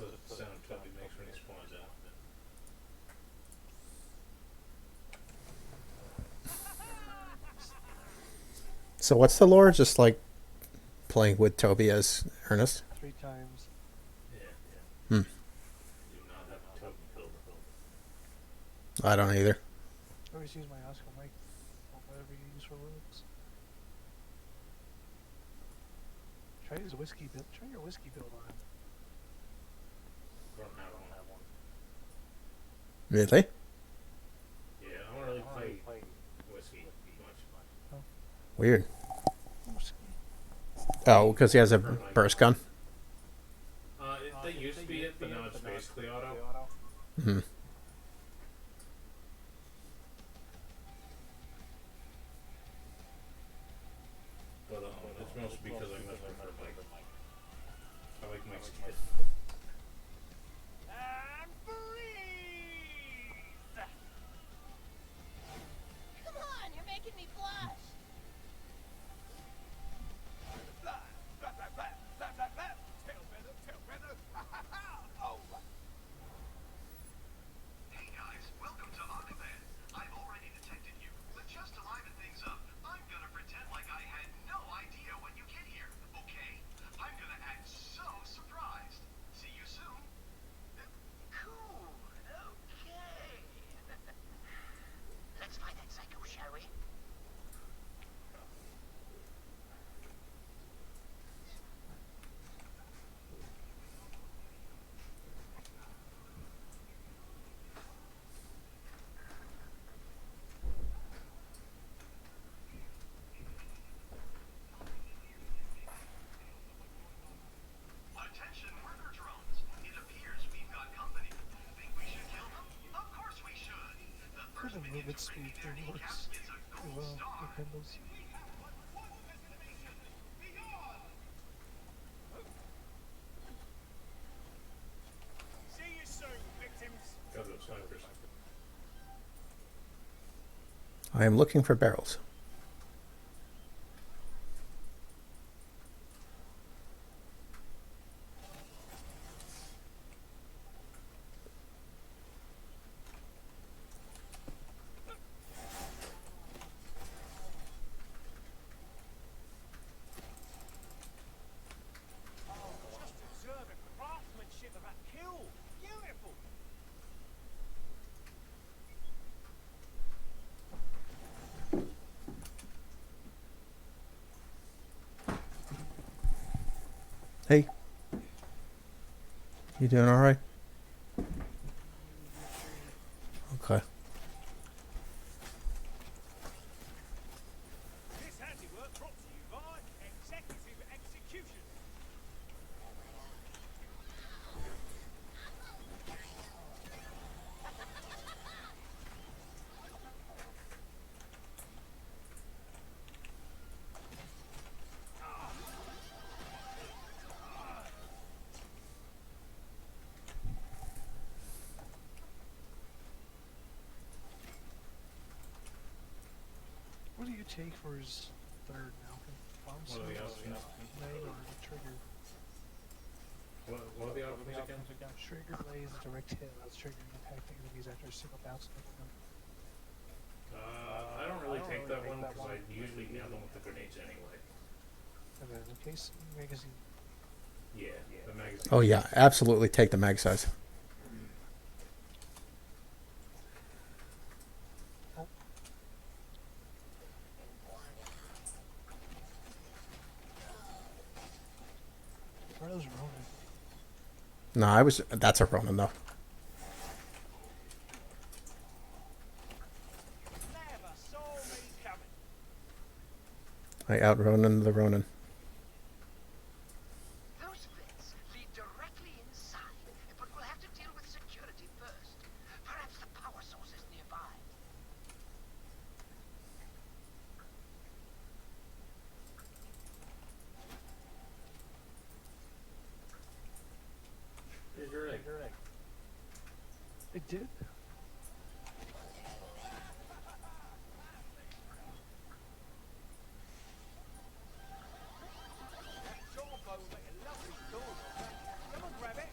the sound Toby makes when he spawns out. So what's the lore? Just like playing with Toby as Ernest? 3 times. Yeah. Hmm. I do not have a Toby build. I don't either. I always use my Oscar mic or whatever you use for rogues. Try his whiskey build. Try your whiskey build on him. I don't have one. Really? Yeah, I don't really play whiskey much. Oh, Weird. whiskey. Oh, because he has a Turn my burst gun. They used to be it, but now it's basically auto. Hmm. But it's mostly because I much prefer Mike. I like Mike's kid. And freeze! Come on, you're making me blush. Blah, blah, blah, blah, blah, blah, blah. Tail feather, tail feather. Ha ha ha! Oh. Hey guys, welcome to Omni-Man. I've already detected you, but just to liven things up, I'm gonna pretend like I had no idea when you get here, okay? I'm gonna act so surprised. See you soon. Cool. Okay. Let's find that psycho, shall we? Attention worker drones. It appears we've got company. Think we should kill them? Of course we should. The Could first have minion moved to speed ready their thing kneecap works gets a gold well star. with Windows. See you soon, victims. Got those snipers. I am looking for barrels. Just observe the craftsmanship of that kill. Beautiful. Hey. You doing all right? Okay. This handiwork brought to you by Executive Execution. What do you take for his third Malcolm? Bomb What are the smoke, options? blade, or the trigger? What are the options again? Trigger blade is a direct hit. That's triggering impacting enemies after a single bounce. I don't really take that one because I usually nail them with the grenades anyway. And then in case magazine. Yeah, the magazine. Oh yeah, absolutely take the mag size. Where are those Ronin? No, that's a Ronin though. Never saw me coming. I out Ronin the Ronin. Those vents lead directly inside, but we'll have to deal with security first. Perhaps the power source is nearby. Here's your egg. It did? That jawbone will make a lovely door. Come on, grab it.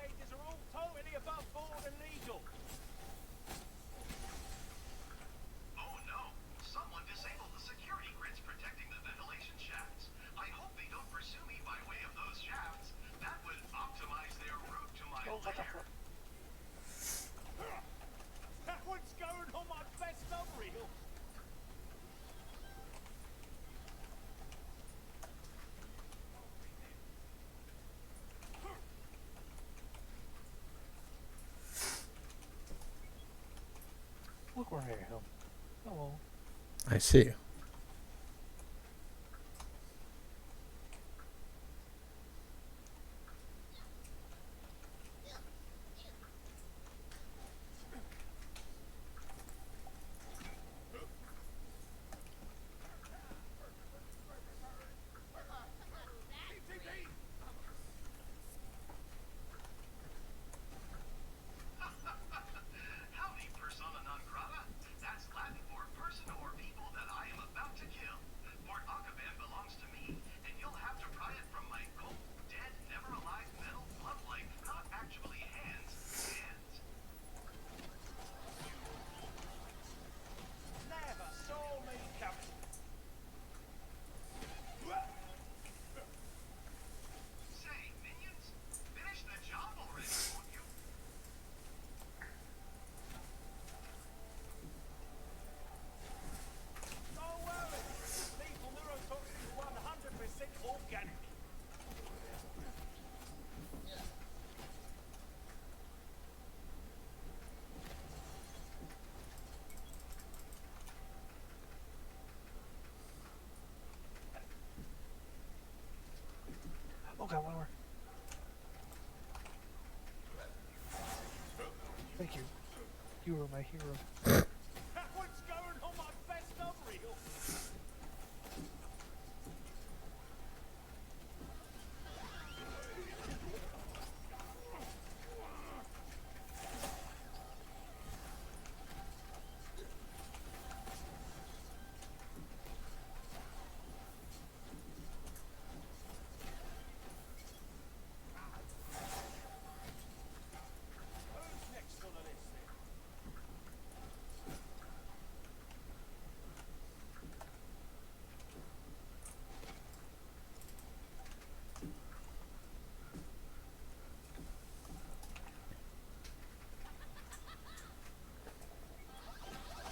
gauges are all totally above board and legal. Oh no! Someone disabled the security grids protecting the ventilation shafts. I hope they don't pursue me by way of those shafts. That would optimize their route to my lair. That one's going on my best of reel. Look where I am. Hello. I see. Howdy, persona non grata. That's Latin for person or people that I am about to kill. Fort Akaban belongs to me, and you'll have to pry it from my cold, dead, never alive metal glove-like, not actually hands. Never saw me coming. Say, minions, finish the job already, won't you? Don't worry. Lethal neurotoxin is 100% organic. Oh god, one more. Thank you. You were my hero. That one's going on my best of reel. Who's next on the list then?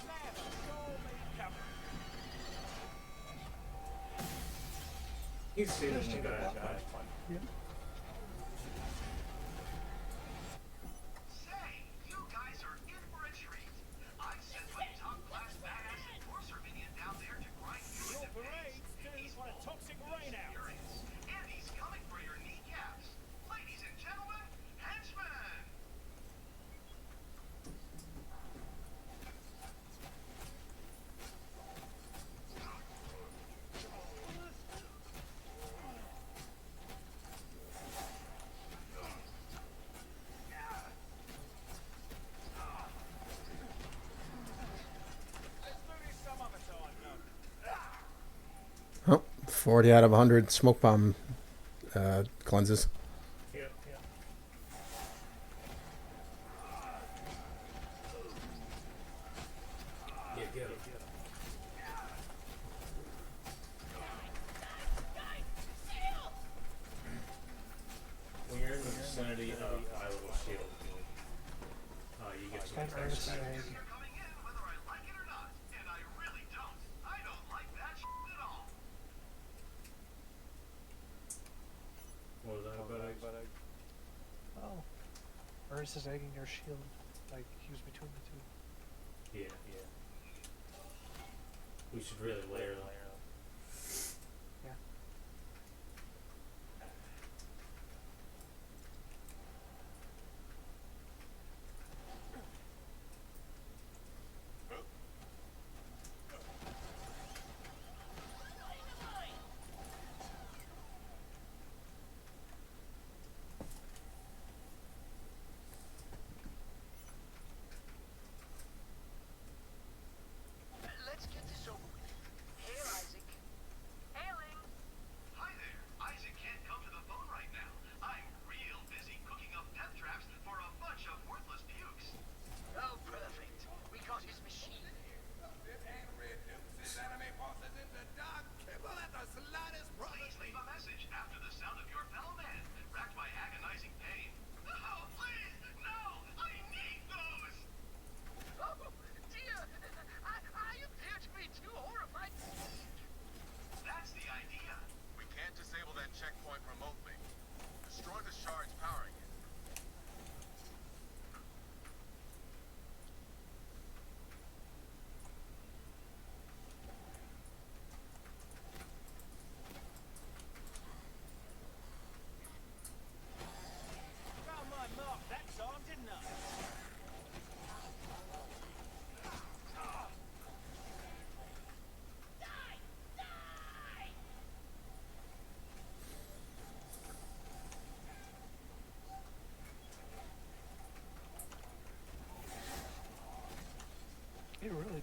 Never saw me coming. He's seen this guy. Yeah. Say, you guys are in for a treat. I sent my top-class badass enforcer minion down there to grind you Your into paste. parade's He's doing a toxic rain out. furious, and he's coming for your kneecaps. Ladies and gentlemen, henchmen! Let's do this some other time, no. Oh, 40 out of 100 smoke bomb cleanses. Yeah. Yeah, get him. When you're in the vicinity of my little shield, you get some Kind of attacks back. saying. You're coming in whether I like it or not, and I really don't. I don't like that at all. What was that about? Oh. Or is this egging your shield? Like, he was between the two. Yeah. We should really layer them. Yeah. Let's get this over with. Here I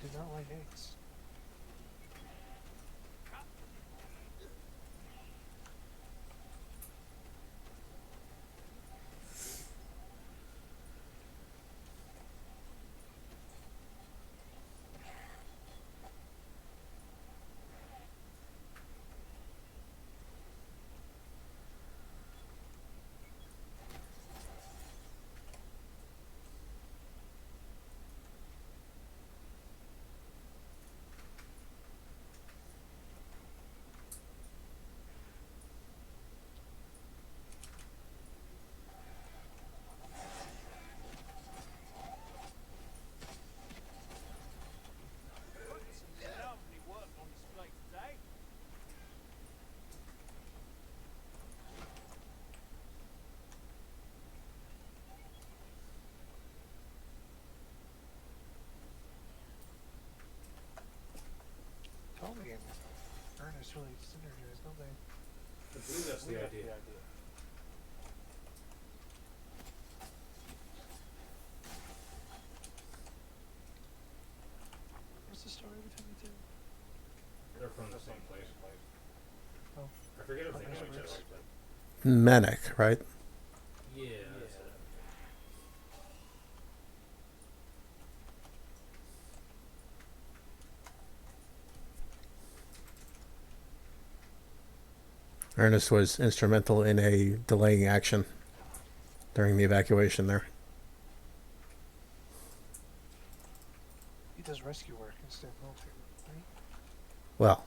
do not like eggs. Put some lovely work on display today. Toby and Ernest really synergize, don't they? I believe that's the idea. What's the story between the two? They're from the same place. Oh, I forget if they know each Ernest. other. But Manic, right? yeah, that's it. Ernest was instrumental in a delaying action during the evacuation there. He does rescue work instead of military work, right? Well,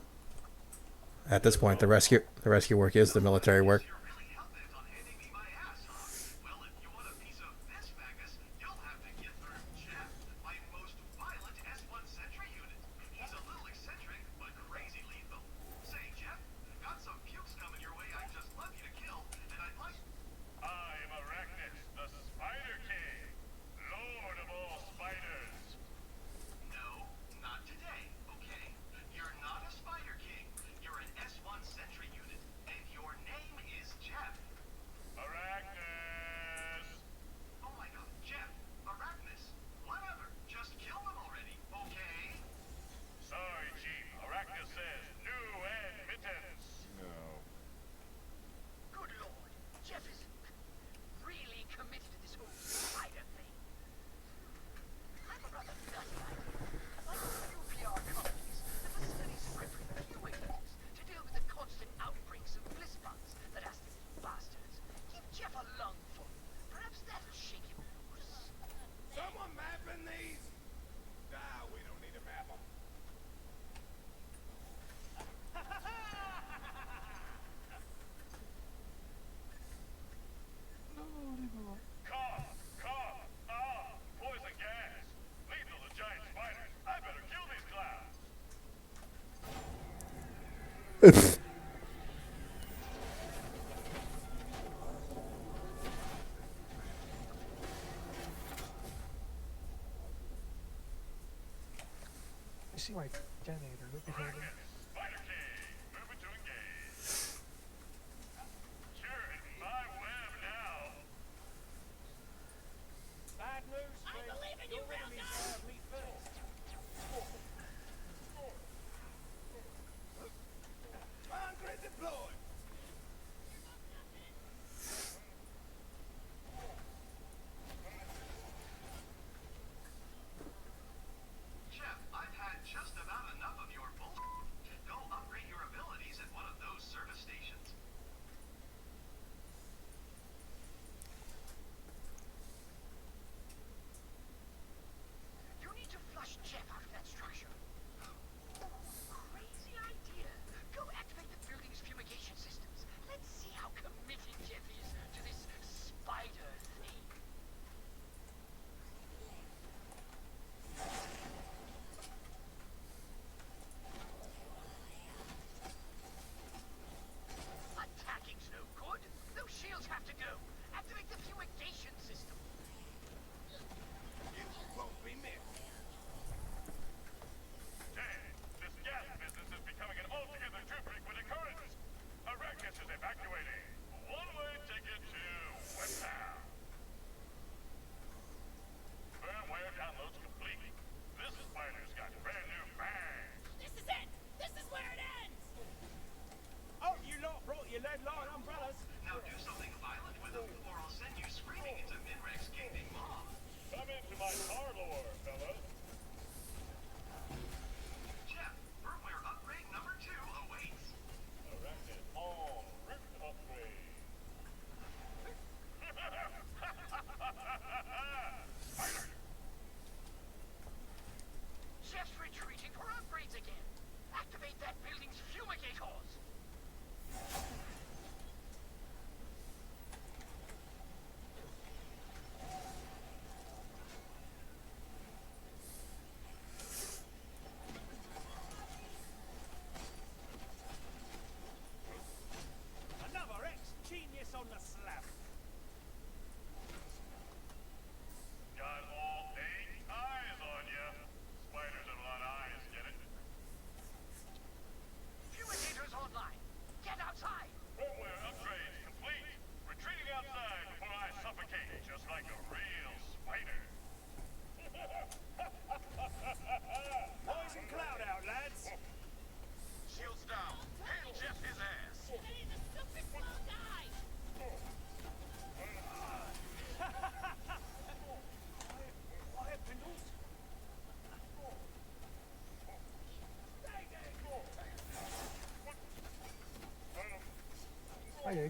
at this point, the rescue work is the military work. You're really hell-bent on handing me my ass, huh? Well, if you want a piece of this, Magus, you'll have to get through Jeff, my most violent S1 Sentry unit. He's a little eccentric, but crazy lethal. Say, Jeff, got some pukes coming your way I'd just love you to kill, and I'd like... I am Arachnus, the Spider King, Lord of all spiders. No, not today, okay? You're not a Spider King. You're an S1 Sentry unit, and your name is Jeff. Arachnus. Oh my god, Jeff, Arachnus, whatever. Just kill them already, okay? Sorry, Chief. Arachnus says new admittance. No. Good lord, Jeff is really committed to this whole spider thing. I'm a rather nutty idea. Like a few PR companies, the facility's spread pretty few things to deal with the constant outbreaks of bliss bugs that ask these bastards. Give Jeff a lungful. Perhaps that'll shake him loose. Someone mapping these? Nah, we don't need to map them. No, leave him alone. Cough! Poison gas! Lethal to giant spiders! I better kill these clowns! I see my detonator right behind him. Spider King, moving to engage. You're in my web now. Bad news, I friend. believe in you, Your enemies Malcolm. have me first. Concrete deployed. Jeff, I've had just about enough of your bull.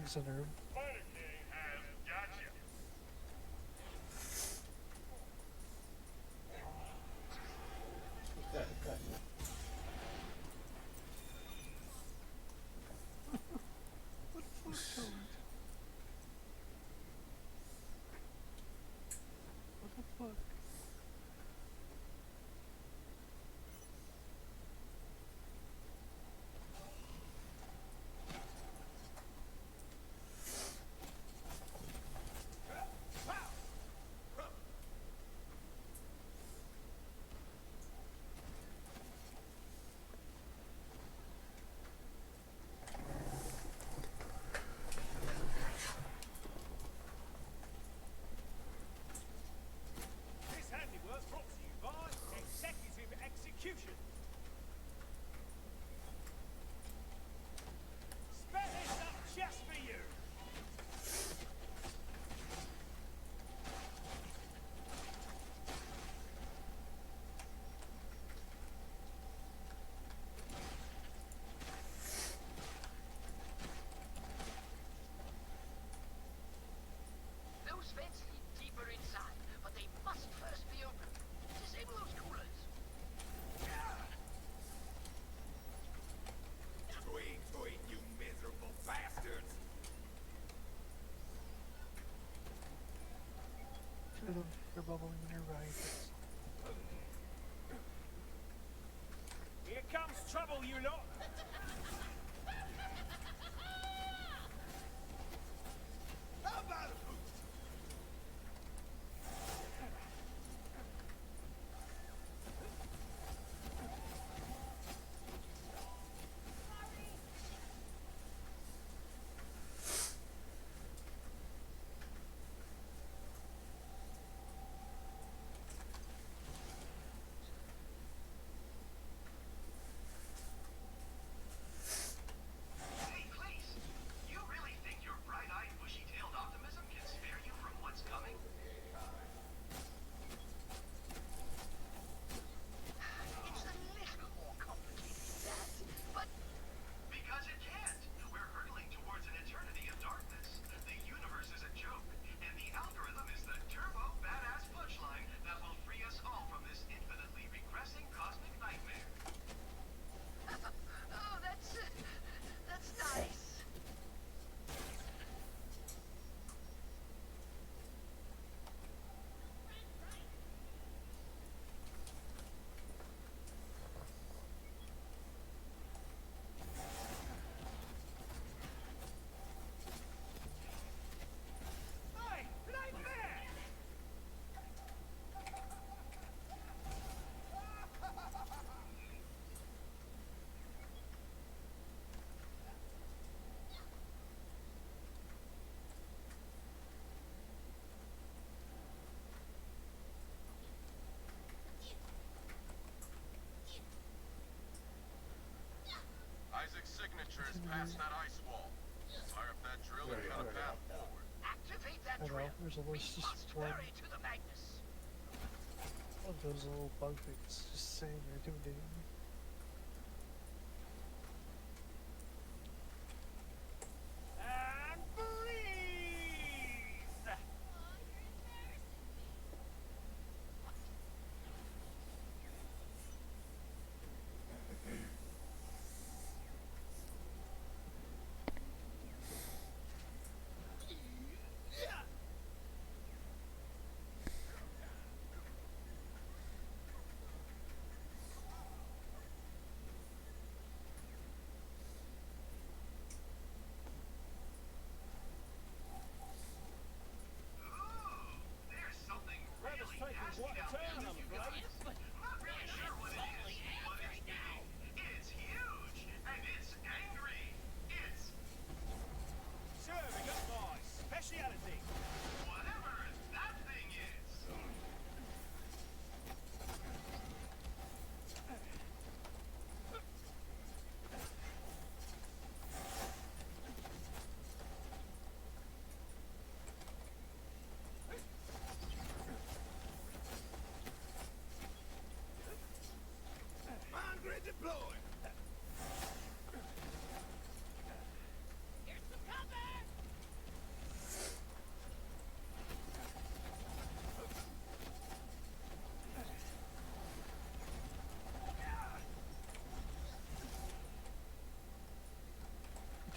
Listen to him. Spider King has gotcha. What the fuck, Toad? What the fuck? This handiwork brought to you by Executive Execution. Spare this up just for you. Those vents lead deeper inside, but they must first be opened. Disable those coolers. Tweet, tweet, you miserable bastards! They're bubbling nearby. Here comes trouble, you lot. How about a boost? Hey, Cleese, you really think your bright-eyed, bushy-tailed optimism can spare you from what's coming? It's a little more complicated than that, but Because it can't. We're hurtling towards an eternity of darkness. The universe is a joke, and the algorithm is the turbo badass punchline that will free us all from this infinitely regressing cosmic nightmare. oh, that's nice. Hey, it ain't fair. Isaac's signature is past that ice wall. Fire up that drill and cut a path forward. Activate that I know, drill. there's a We list must just one bury to the Magnus. of those little bug things just sitting there intimidating me. And freeze! Oh, you're embarrassing me.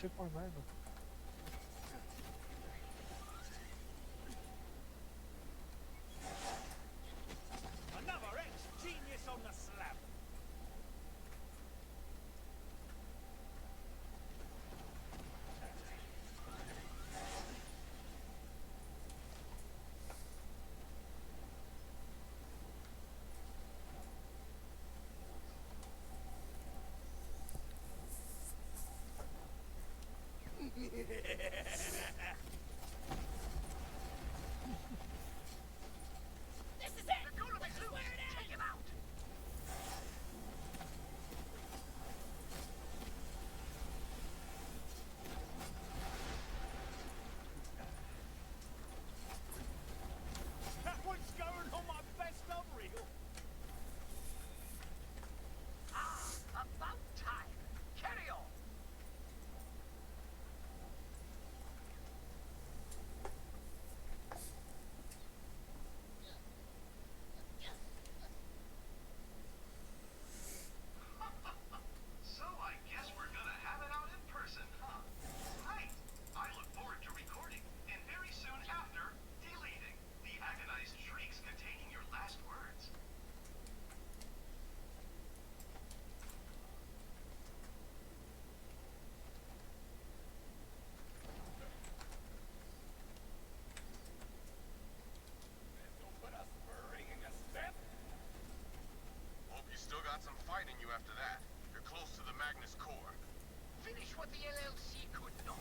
took more mana. Another ex-genius on the slab. This is it! The golem is loose! Take him out! That one's going on my best of reel. Ah, about time. Carry on. So I guess we're gonna have it out in person, huh? Great! I look forward to recording, and very soon after, deleting the agonized shrieks containing your last words. This'll put a spurring in your step. Hope you still got some fight in you after that. You're close to the Magnus core. Finish what the LLC could not.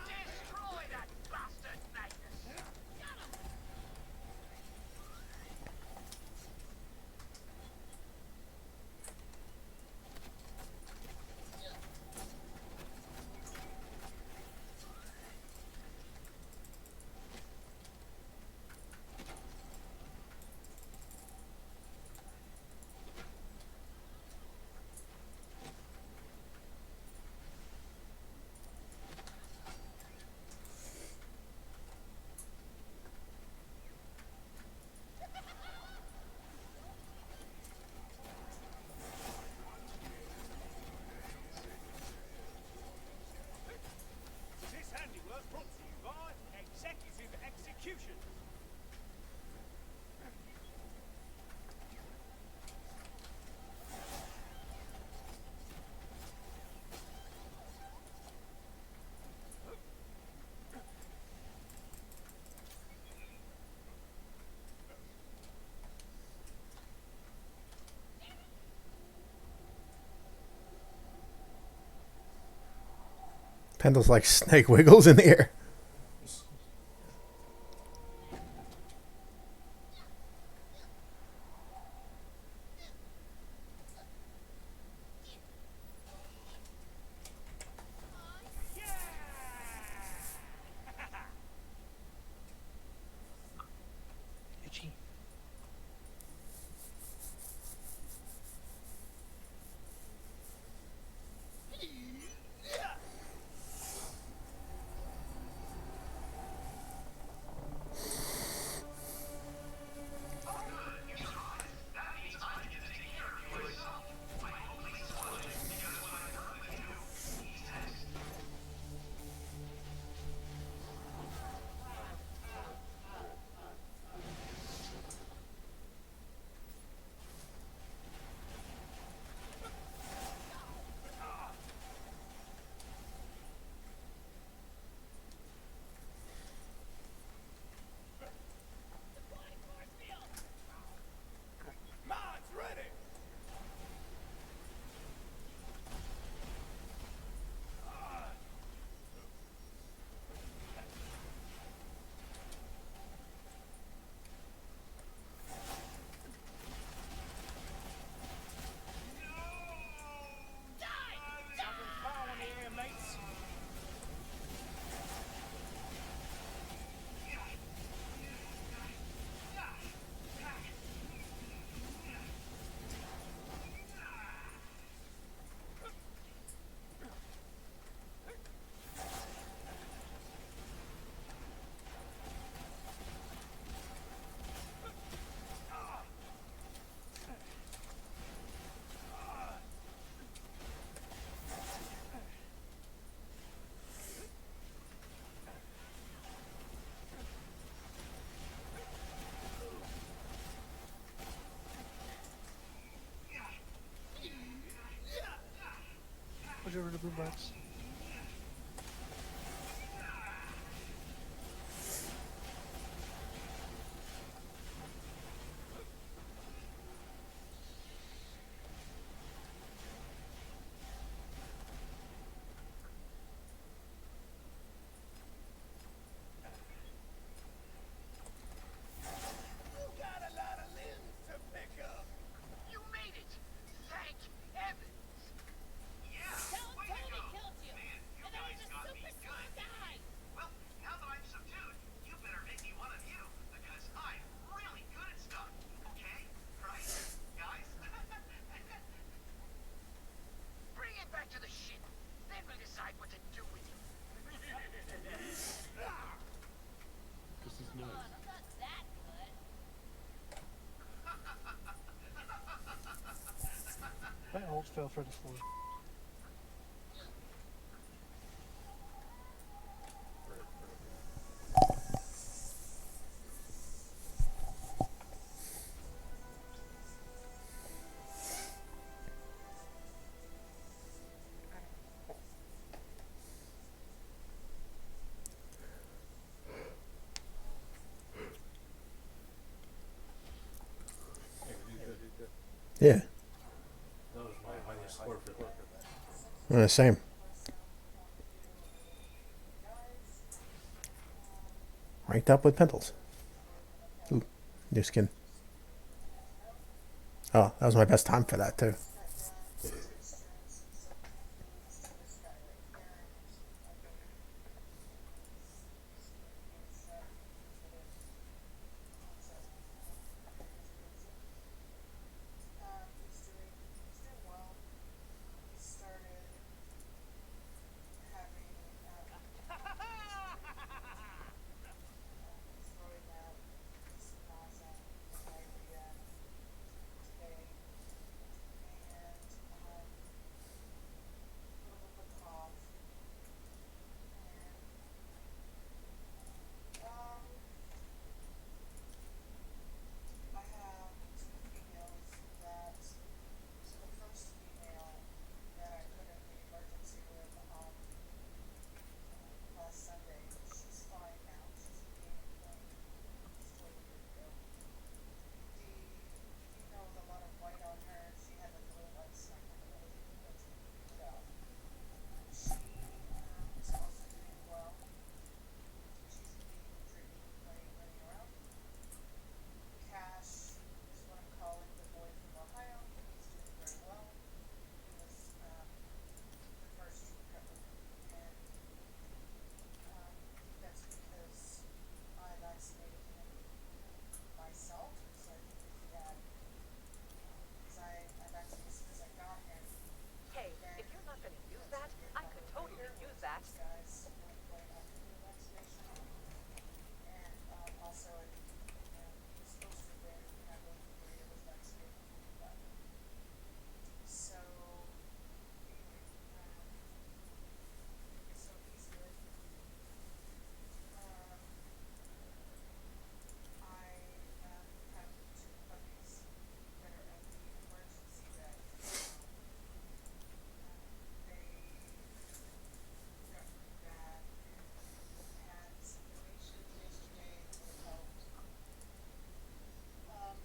Destroy that bastard Magnus. This handiwork brought to you by Executive Execution. Pendle's like snake wiggles in the air. Itchy. boombox. You got a lot of limbs to pick up. You made it! Thank heavens! Yeah, Tell him way to Tony go. killed you. Man, you And that guys he's a got me super strong good. guy. Well, now that I'm subdued, you better make me one of you, because I'm really good at stuff. Okay? Right? Guys? Bring it back to the ship. Then we'll decide what to do with you. Come on, I'm not that good. My ult fell for the floor. Hey, we did good. Yeah, That was my highest score for that. same. Ranked up with Pentles. Ooh, new skin. Oh, that was my best time for that too. Hey, if you're not gonna use that, I could totally use that.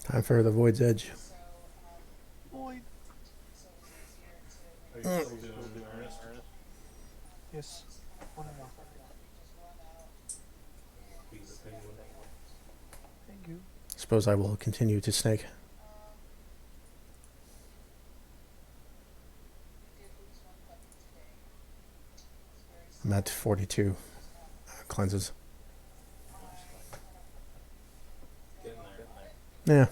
Time for the Void's Edge. Void. Are you still doing Ernest? Yes. One more. Beat the penguin. Thank you. Suppose I will continue to snake. I'm at 42 cleanses. Getting there. Yeah.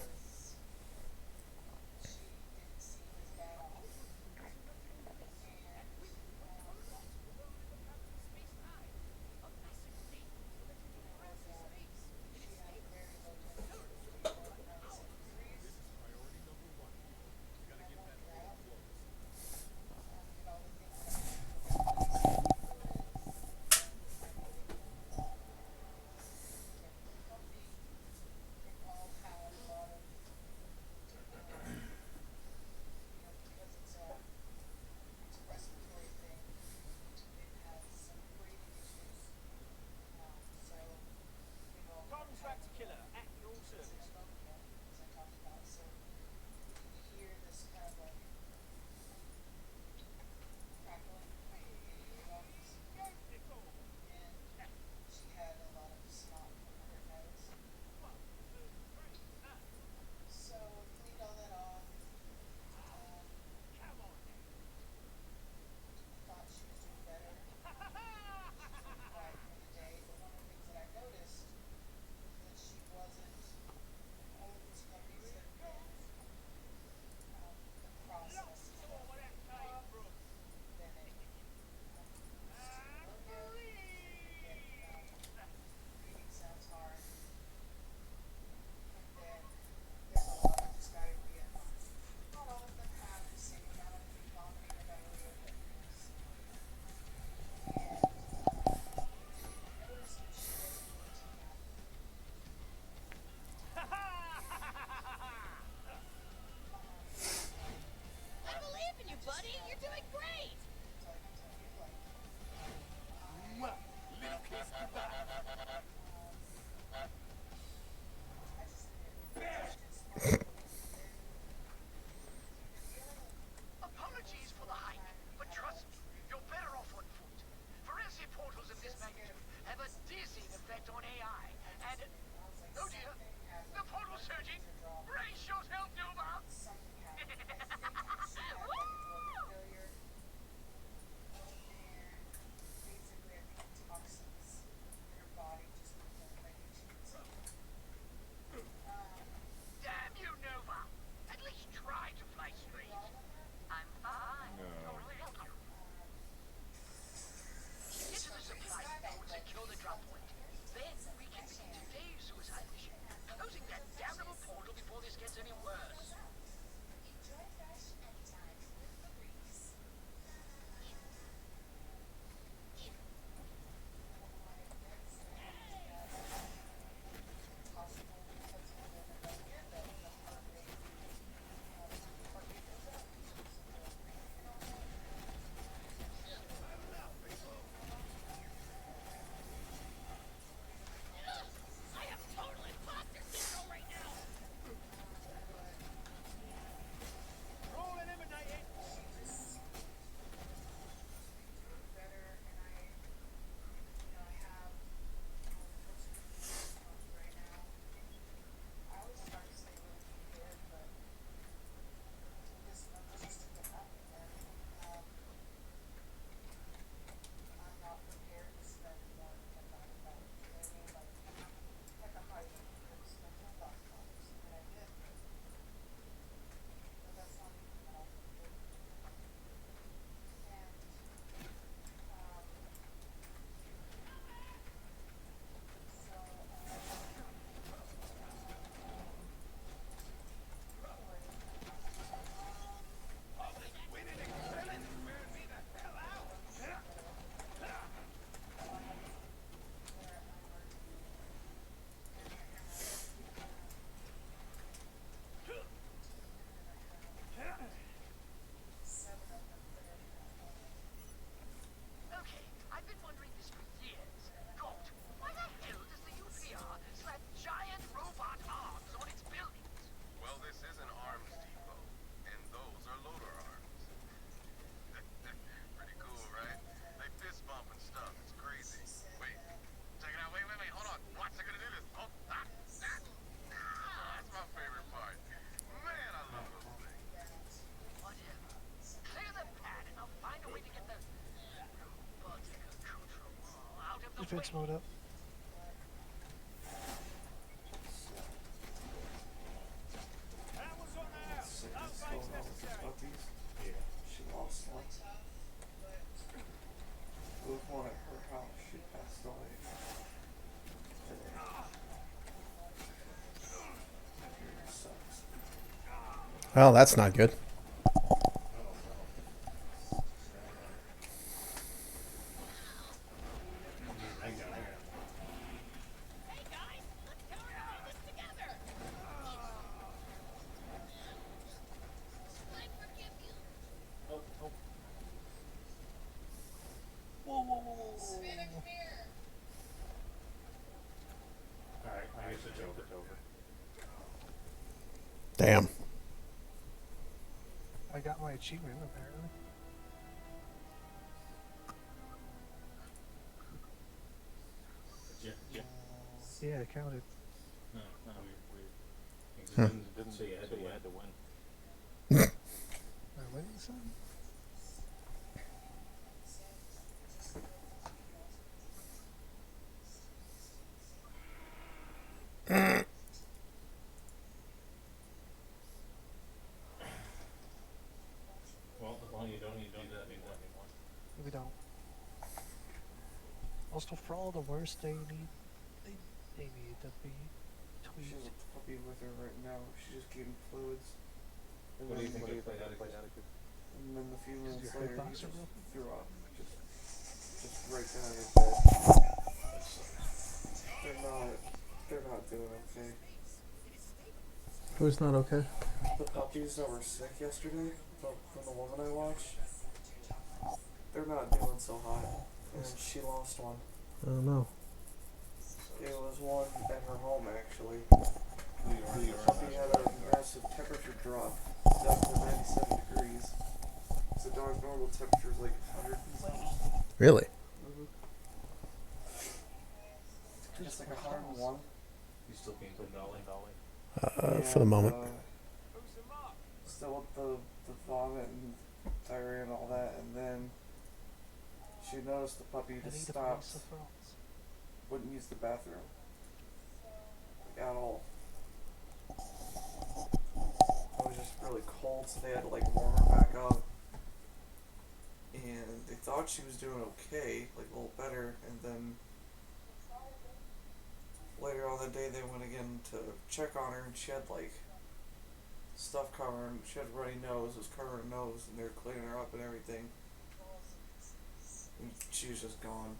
defense mode up. That was on the house. Sickness No going thanks on with the necessary. puppies. Yeah. She lost one. With one at her house, she passed away. Today. It sucks. Well, that's not good. I got it. Hey guys, let's cover all this together. I forgive you. Oh. Whoa. Savannah, come here. Alright, I guess it's over. Damn. I got my achievement apparently. Yeah. Yeah, it counted. No, weird. It didn't say you had to win. Am I winning something? Well, as long as you don't need to do that anymore. We don't. Also, for all the worst they need to be She tweaked. has a puppy with her right now. She's just getting fluids. And What do you then- think they played out of And then a few Is minutes your later, he hitbox just broken? threw up. Just right down her bed. They're not doing okay. Who's not okay? The puppies that were sick yesterday, from the woman I watched, they're not doing so hot. And she lost one. I don't know. It was one at her home actually. Who you The are. puppy had a massive temperature drop down to 97 degrees. So the dog's normal temperature is like 100 and something. Really? It's like 101. You still can't put Dolly. For the moment. Who's the mark? Still with the vomit and diarrhea and all that, and then she noticed the puppy I just need to stopped, pass the thrones. wouldn't use the bathroom. Like, at all. It was just really cold, so they had to like warm her back up. And they thought she was doing okay, like a little better, and then later on the day they went again to check on her, and she had like stuff covering, she had a runny nose, it was covering her nose, and they were cleaning her up and everything. And she was just gone.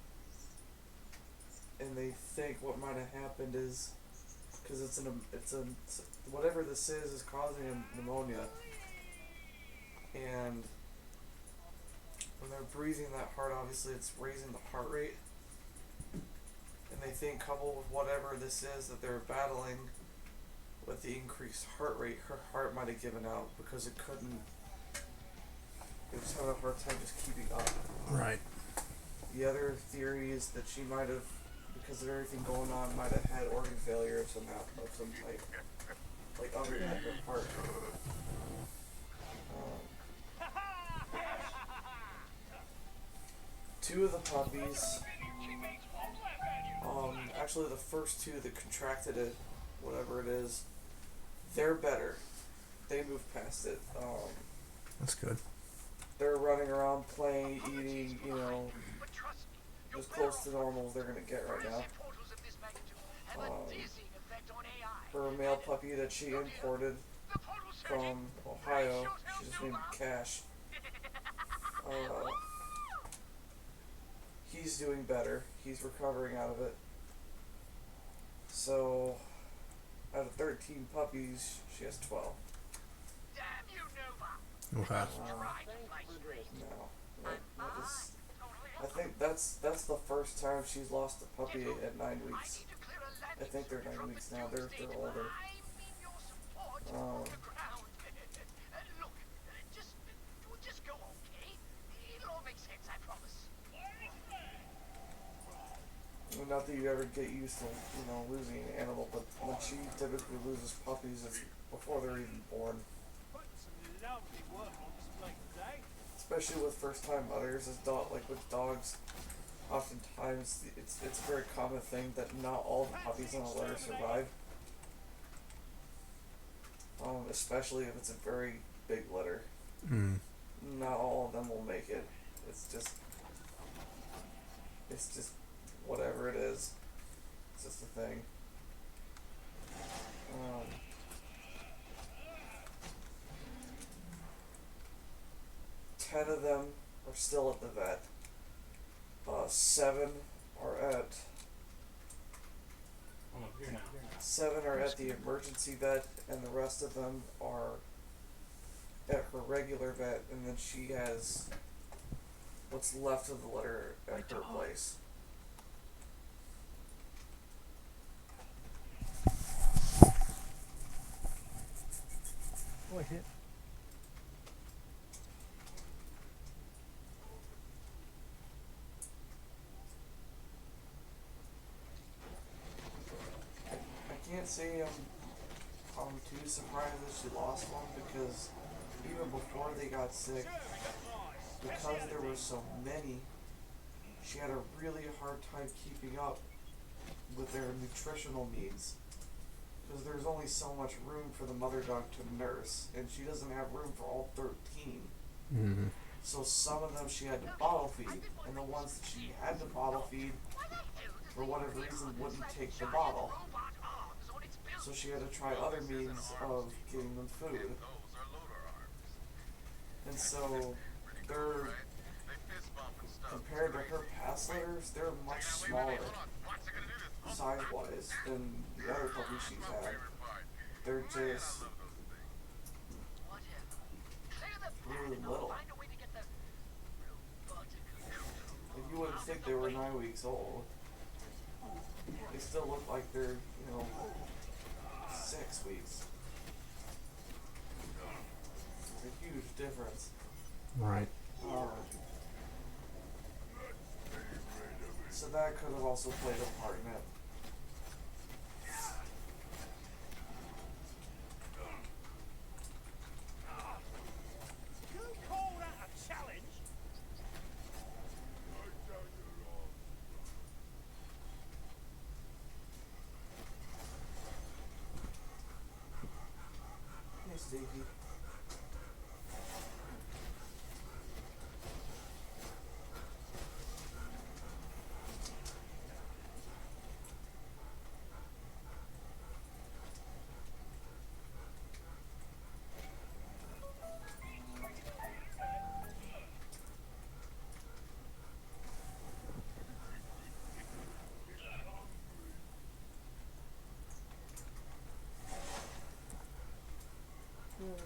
And they think what might have happened is, because whatever this is causing a pneumonia, and when they're breathing that hard, obviously it's raising the heart rate. And they think coupled with whatever this is that they're battling with the increased heart rate, her heart might have given out because it was having a hard time just keeping up. Right. The other theory is that she might have, because of everything going on, might have had organ failure of some type, like underneath her heart. Two of the puppies, actually the first two that contracted it, whatever it is, they're better. They moved past it. That's good. They're running around, playing, eating, as close to normal as they're gonna get right now. Her male puppy that she imported from Ohio, she's named Cash. He's doing better. He's recovering out of it. So, out of 13 puppies, she has 12. Okay. No. I think that's the first time she's lost a puppy at 9 weeks. I think they're 9 weeks now. They're older. Just go, okay? It'll all make sense, I promise. Not that you ever get used to, losing an animal, but when she typically loses puppies, it's before they're even born. Putting some lovely work on display today. Especially with first-time mothers, with dogs. oftentimes it's a very common thing that not all the puppies on a litter survive. Especially if it's a very big litter. Mm. Not all of them will make it. It's just whatever it is. It's just a thing. 10 of them are still at the vet. 7 are at I'm up here now. 7 are at the emergency vet, and the rest of them are at her regular vet, and then she has what's left of the litter at her place. Oh, I hit. I can't say I'm too surprised that she lost one, because even before they got sick, because there were so many, she had a really hard time keeping up with their nutritional needs. Because there's only so much room for the mother dog to nurse, and she doesn't have room for all 13. Mm. So some of them she had to bottle feed, and the ones that she had to bottle feed, for whatever reason, wouldn't take the bottle. So she had to try other means of getting them food. And so they're, compared to her past litters, they're much smaller size-wise than the other puppies she's had. They're just really little. And you wouldn't think they were 9 weeks old. They still look like they're, 6 weeks. It's a huge difference. Right. So that could have also played a part in it. You call that a challenge? Hey, Stevie.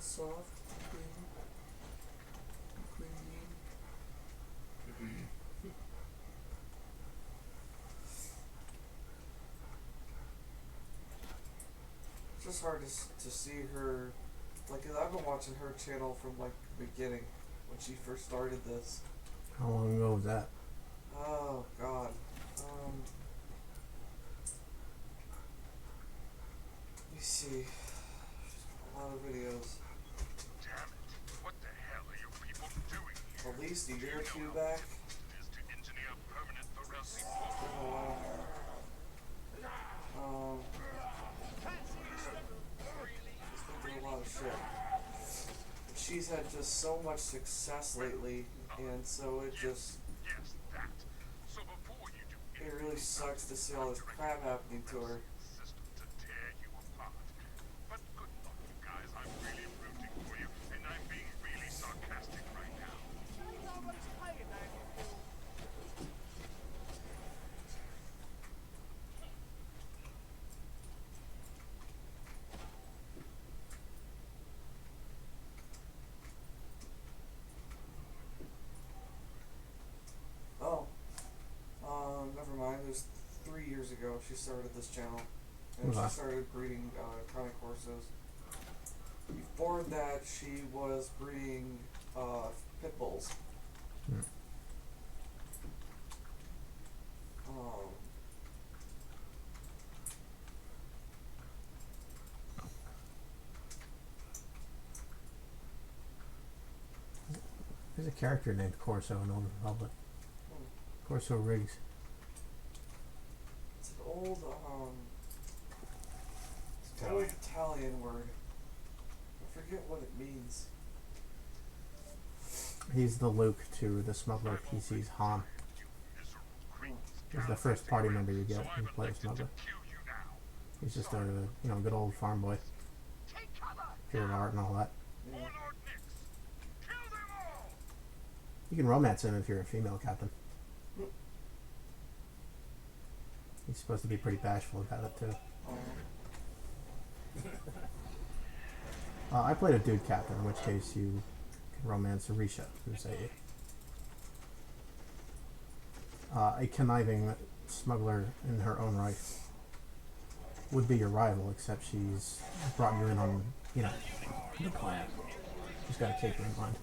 Soft, clean. It's just hard to see her, like, 'cause I've been watching her channel from, like, the beginning, when she first started this. How long ago was that? Oh, God. Let me see. A lot of videos. Damn it. What the hell are you people doing here? At least a year or two back. It is to engineer permanent Varelsi It's been a while. She's been through a lot of shit. She's had just so much success lately, and so it just, Yes, that. So before you do it really sucks to see all this crap happening to her. system to tear you apart. But good luck, you guys. I'm really rooting for you, and I'm being really sarcastic right now. Nobody's paying that anymore. Oh, never mind. It was 3 years ago she started this channel, and Okay. she started breeding Connie Corsos. Before that, she was breeding pit bulls. Hmm. There's a character named Corso in Old Republic. Corso rigs. It's an old Italian. Italian word. I forget what it means. He's the Luke to the smuggler PC's Han. He's the first party member you get when you play a smuggler. He's just a good old farm boy. Pure art and all that. Yeah. You can romance him if you're a female captain. He's supposed to be pretty bashful about it too. I played a dude captain, in which case you can romance Arisha, who's a conniving smuggler in her own right. Would be your rival, except she's brought you in on, the clan. She's got a caper in mind.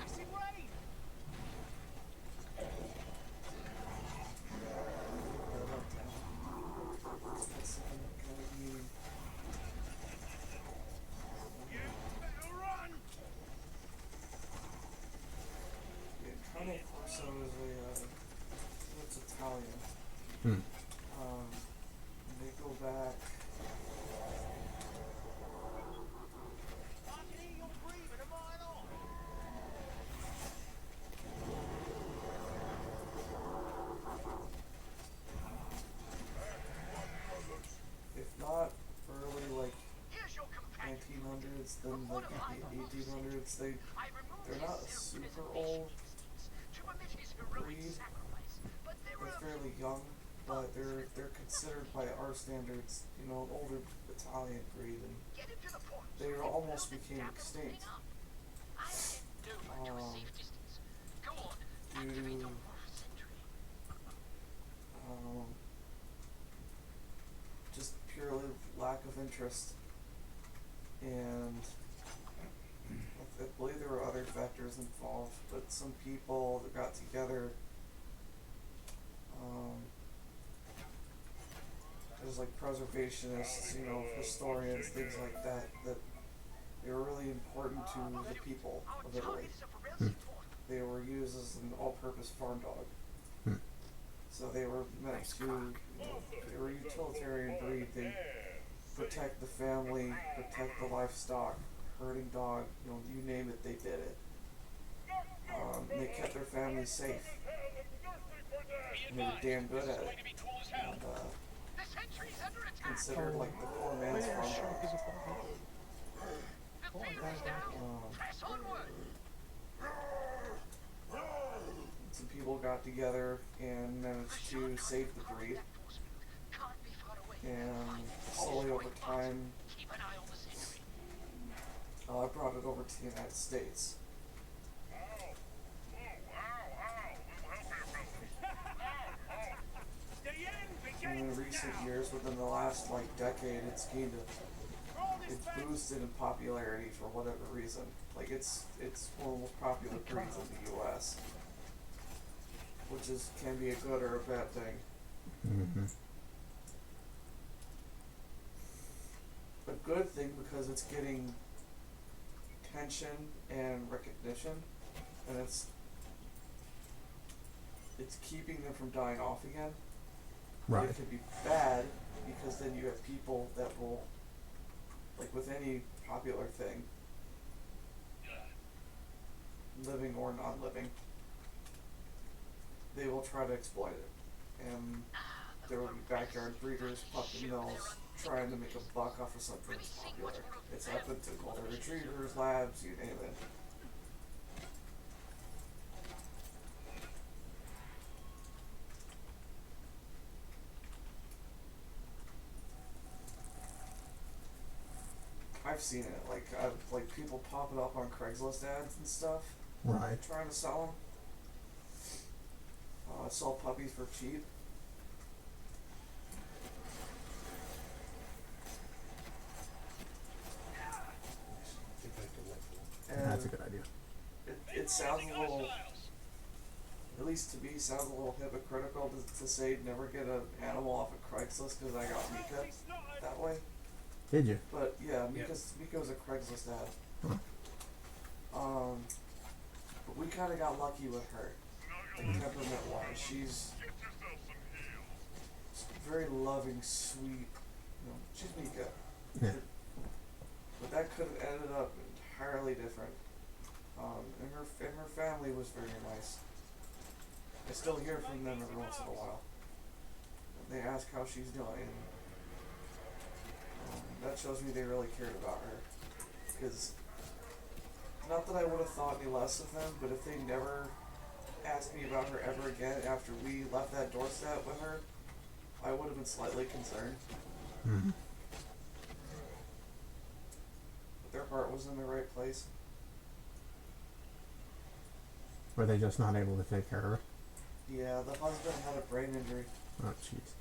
Acid rain! Colonel Corso is it's Italian. Hmm. They go back. I can hear your breathing a mile off. If not early, like Here's your companion. 1900s, then like the 1800s, they're not a super old breed. They're fairly young, but they're considered by our standards, an older Italian breed, and they almost became extinct. Due to just purely lack of interest, and I believe there were other factors involved, but some people that got together, there's like preservationists, historians, things like that they were really important to the people of Italy. They were used as an all-purpose farm dog. So they were meant to, they were a utilitarian breed. They protect the family, protect the livestock, herding dog, you name it, they did it. They kept their families safe. And they were damn good at it. And, considered like the poor man's farm dog. Some people got together and managed to save the breed. And slowly over time, I brought it over to the United States. In recent years, within the last decade, it's boosted in popularity for whatever reason. Like it's one of the most popular breeds in the U.S., which can be a good or a bad thing. Mm-hmm. A good thing because it's getting attention and recognition, and it's keeping them from dying off again. Right. It could be bad because then you have people that will, like with any popular thing, living or non-living, they will try to exploit it. And there will be backyard breeders, puppy mills, trying to make a buck off of something that's popular. It's happened to golden retrievers, labs, you name it. I've seen it, like people popping up on Craigslist ads and stuff, Right. trying to sell them. Sell puppies for cheap. And That's a good idea. it sounds a little, at least to me, sounds a little hypocritical to say never get an animal off of Craigslist because I got Mika that way. Did you? But yeah, Mika was a Craigslist ad. Huh. But we kind of got lucky with her. temperament-wise. She's very loving, sweet. You know, she's Mika. Yeah. But that could have ended up entirely different. And her family was very nice. I still hear from them every once in a while. And they ask how she's doing. That shows me they really cared about her. Because, not that I would have thought any less of them, but if they never asked me about her ever again after we left that doorstep with her, I would have been slightly concerned. Mm-hmm. But their heart was in the right place. Were they just not able to take care of her? Yeah, the husband had a brain injury. Oh, jeez.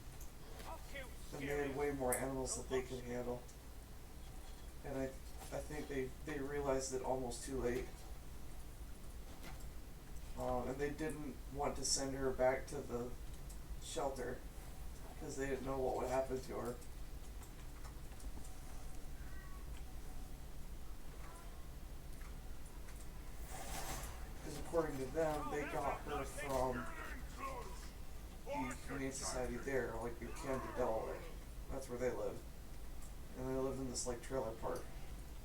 And they had way more animals that they could handle. And I think they realized it almost too late. And they didn't want to send her back to the shelter because they didn't know what would happen to her. Because according to them, they got her from the Humane Society there, like in Camden, Delaware. That's where they lived. And they lived in this like trailer park.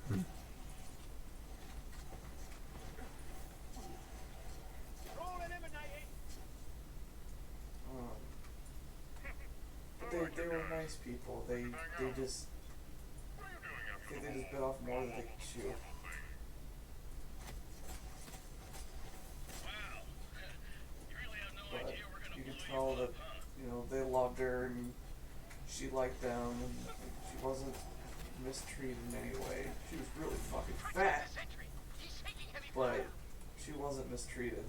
Hmm. But they were nice people. They just bit off more than they could chew. But you could tell that, you know, they loved her and she liked them and she wasn't mistreated in any way. She was really fucking fat, but she wasn't mistreated.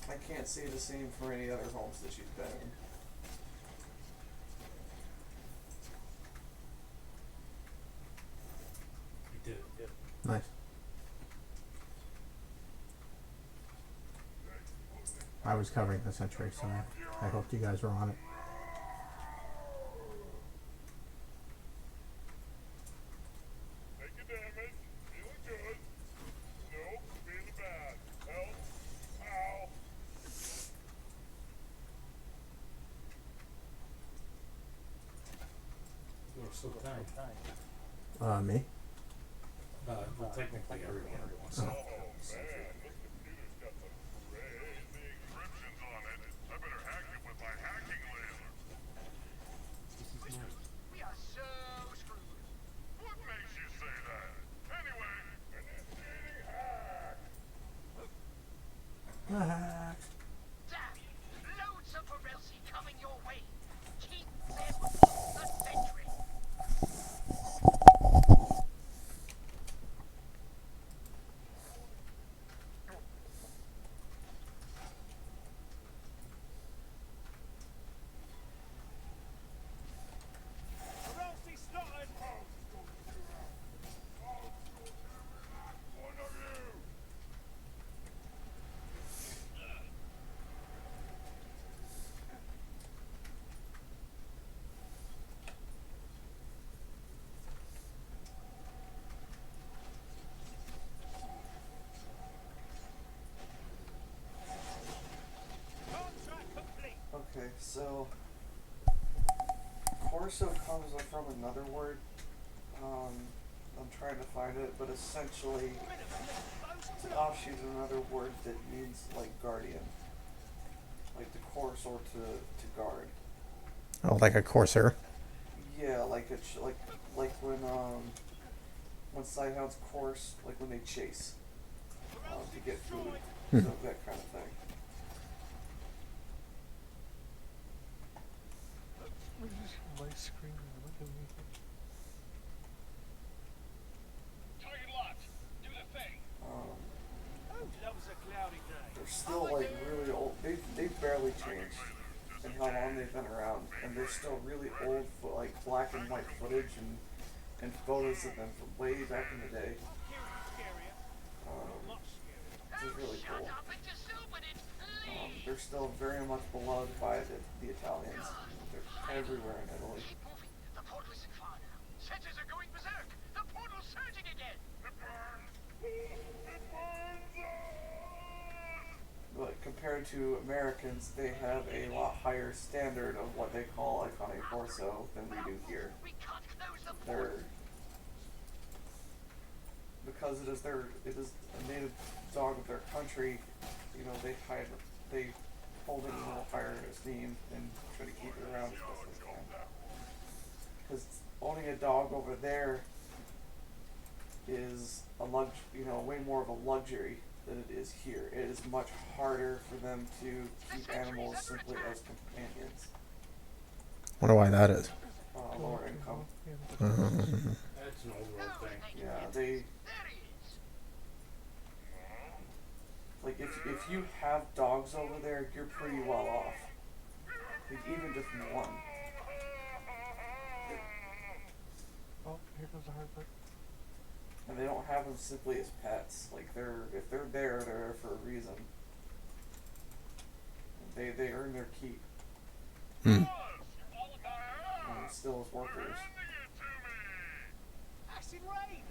I can't say the same for any other homes that she's been in. You did. Nice. I was covering the century, so I hoped you guys were on it. Taking damage. Feeling good. Nope. Feeling bad. Help. Ow. You were so kind. Me? Well, technically everyone. Oh. Oh, man. This computer's got some crazy encryptions on it. I better hack it with my hacking laser. This is nice. We are so screwed. What makes you say that? Anyway, initiating hack. Damn! Loads of Varelsi coming your way. Keep them off the sentry. Varelsi slotted! One of you. Contract complete! Okay, so Corso comes from another word. I'm trying to find it, but essentially it's an offshoot of another word that means like guardian. Like to course or to guard. Oh, like a courser. Yeah, like it's like when sighthounds course, like when they chase to get food, so that kind of thing. My screen. Am I doing anything? Target locked. Do the thing. Loves a cloudy day. They're still like really old. They've barely changed in how long they've been around, and they're still really old, like black and white footage and photos of them from way back in the day. Scarier. Much scarier. Which is really Shut cool. up and just open it, please. They're still very much beloved by the Italians. They're everywhere in Italy. Keep moving. The portal isn't far now. Sensors are going berserk. The portal's surging again. It But compared to Americans, they have a lot higher standard of what they call iconic torso than we do here. They're because it is a native dog of their country. You know, they hold it in a little higher esteem and try to keep it around as best they can. Because owning a dog over there is way more of a luxury than it is here. It is much harder for them to keep animals simply as companions. Wonder why that is. Lower income. That's an old world thing. Yeah, like if you have dogs over there, you're pretty well off. Like even just one. Oh, here comes the hard part. And they don't have them simply as pets. Like if they're there for a reason. They earn their keep. Hmm. And still as workers. Acid rain!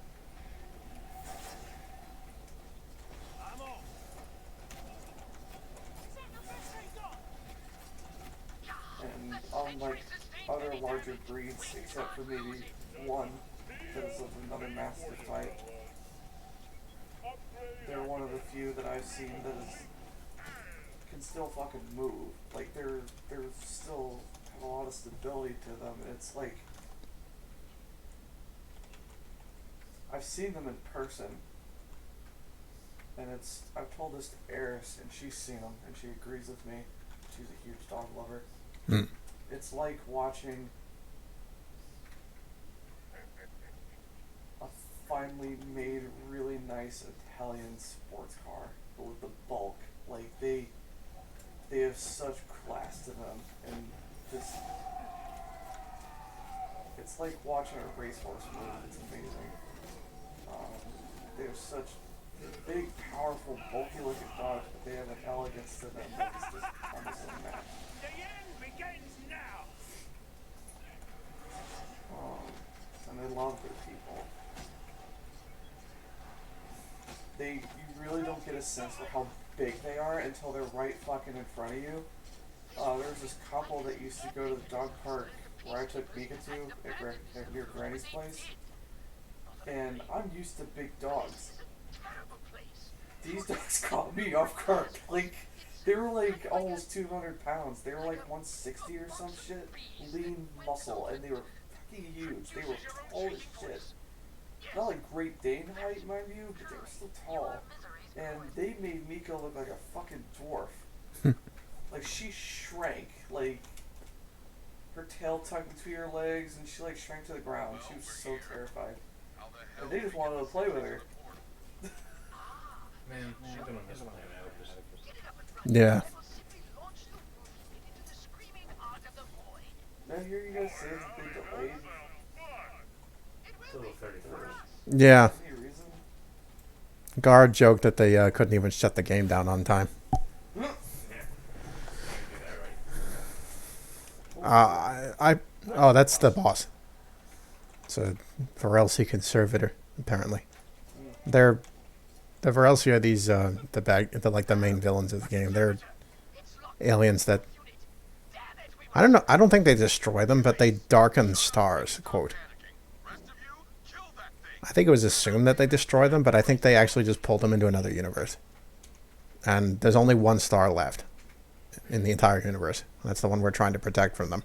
I'm off. Is that the best they got? And unlike other larger breeds, except for maybe one that is of another mastiff type, they're one of the few that I've seen that can still fucking move. Like they're still have a lot of stability to them. And it's like I've seen them in person, and I've told this to Eris, and she's seen them, and she agrees with me. She's a huge dog lover. Hmm. It's like watching a finely made, really nice Italian sports car, but with the bulk. Like they have such class to them, and just it's like watching a racehorse move. It's amazing. They have such big, powerful, bulky-looking dogs, but they have an elegance to them that's just almost unmatched. The end begins now! And they love their people. You really don't get a sense for how big they are until they're right fucking in front of you. There's this couple that used to go to the dog park where I took Mika to at near Granny's place. And I'm used to big dogs. These dogs caught me off guard. Like, they were like almost 200 pounds. They were like 160 or some shit. Lean muscle. And they were fucking huge. They were tall as shit. Not like Great Dane height, mind you, but they were still tall. And they made Mika look like a fucking dwarf. Like, she shrank. Like, her tail tucked between her legs, and she like shrank to the ground. She was so terrified. And they just wanted to play with her. Man, I'm gonna miss playing Atticus. Yeah. Did I hear you guys say it's been delayed? Till the 31st. Yeah. Any reason? Guard joked that they couldn't even shut the game down on time. Yeah. Do that right. Oh, that's the boss. So, Varelsi conservator, apparently. The Varelsi are these, the main villains of the game. They're aliens that, I don't know, I don't think they destroy them, but they darken stars, quote. I think it was assumed that they destroy them, but I think they actually just pull them into another universe. And there's only one star left in the entire universe. That's the one we're trying to protect from them.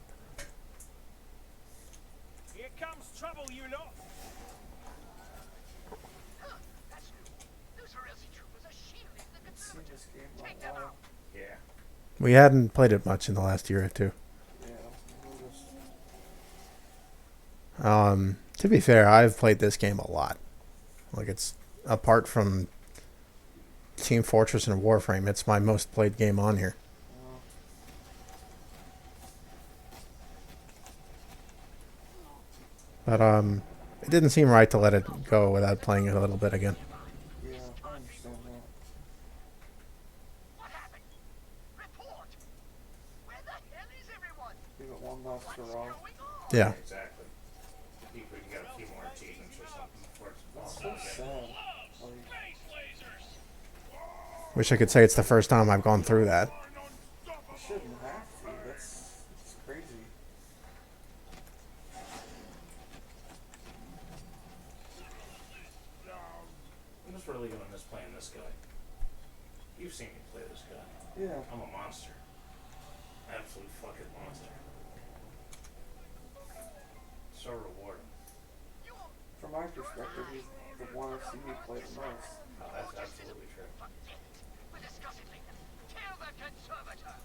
Here comes trouble, you lot! I've seen this game a while. Yeah. We hadn't played it much in the last year or two. Yeah, To be fair, I've played this game a lot. Like, it's, apart from Team Fortress and Warframe, it's my most played game on here. But, it didn't seem right to let it go without playing it a little bit again. yeah, I understand that. What happened? Report! Where the hell is everyone? Give it one last hurrah. Going on? Yeah. Exactly. I think we can get a few more achievements or something before it's It's all so done. sad. Like, Wish I could say it's the first time I've gone through that. You shouldn't have to. That's crazy. I'm just really gonna miss playing this guy. You've seen me play this guy. Yeah. I'm a monster. Absolute fucking monster. So rewarding. From my perspective, he's the one I've seen me play the most. Oh, that's absolutely true. We'll discuss it later. Kill the conservator.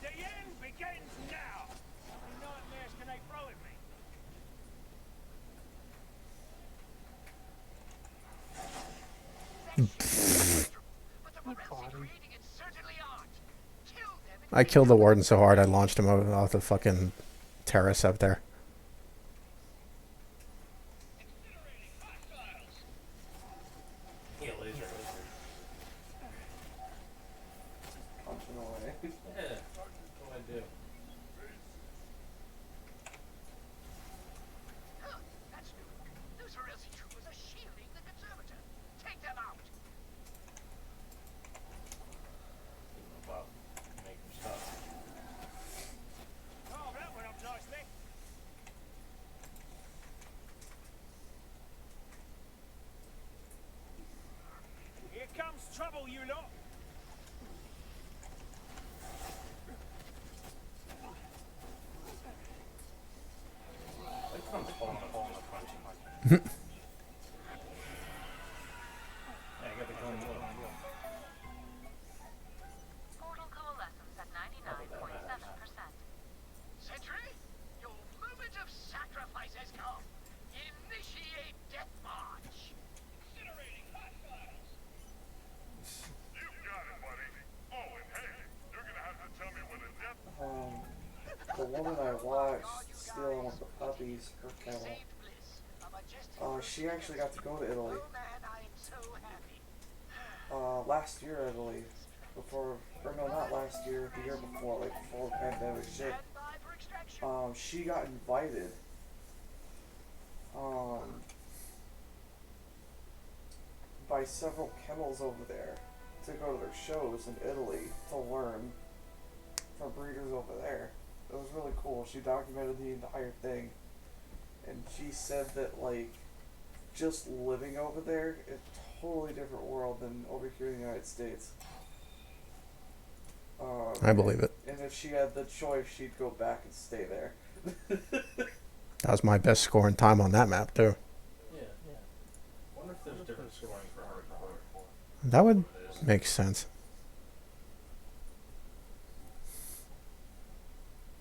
The end begins now. How many nightmares can they throw at me? But the rebels body. creating it certainly aren't. Kill them and I killed the warden so hard I launched him off the fucking terrace up there. Yeah, laser. Punching away. Yeah, that's what I do. Huh, that's new. Those Herelsi troopers are shielding the conservator. Take them out. Give him a bop. Make him stop. Oh, that went up nicely. Here comes trouble, you lot. Like I'm falling a punching. Yeah, I got the gun low. Portal coalescence at 99.7%. Sentry, your moment of sacrifice has come. Initiate death march. Incinerating hostiles. You got it, buddy. Oh, and hey, you're gonna have to tell me when a death. The woman I watched stealing one of the puppies, her kennel, Saved bliss. A majestic she actually got to go to Italy. Oh man, I am so happy. Last year, I believe. Before, or no, not last year, the year before, like before the pandemic shit. Stand by for extraction. She got invited, by several kennels over there to go to their shows in Italy to learn from breeders over there. It was really cool. She documented the entire thing, and she said that, like, just living over there, it's a totally different world than over here in the United States. I believe it. And if she had the choice, she'd go back and stay there. That was my best score in time on that map, too. Yeah. Wonder if there's different scoring for hardcore. That would It is. make sense.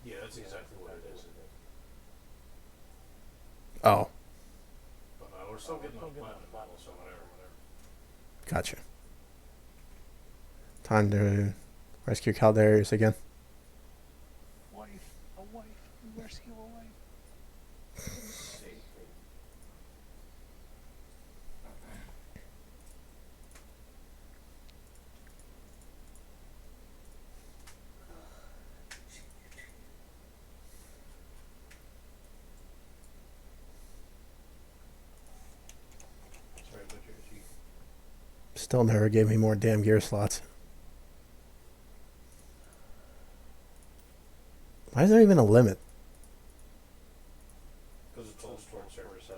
Yeah, that's exactly what it is. Oh, But we're still getting on platinum level, so whatever. gotcha. Time to rescue Caldarius again. Wife, a wife, we rescue a wife. Sorry, Butcher. Still never gave me more damn gear slots. Why is there even a limit? Because it's all stored server side.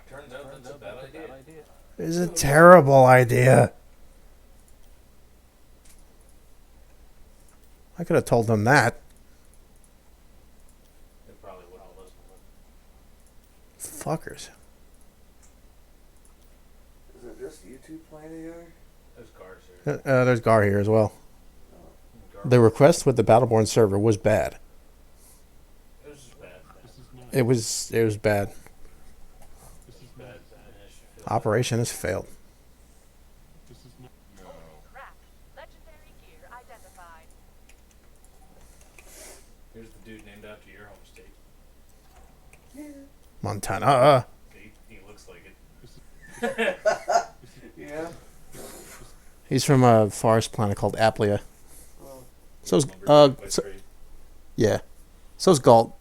Turns out that's a bad idea. It's a terrible idea. I could have told them that. They probably wouldn't listen. Fuckers. Is it just you two playing together? There's guards here. There's Gar here as well. Guard- The request with the Battleborn server was bad. It was just bad. This is not. It was bad. This is Bad. not. Operation has failed. This is not. Crack. Legendary gear identified. Here's the dude named after your home state. Montana. He looks like it. Yeah. He's from a forest planet called Aplia. Well, So, Lumberjack by so, trade. Yeah. So's Galt.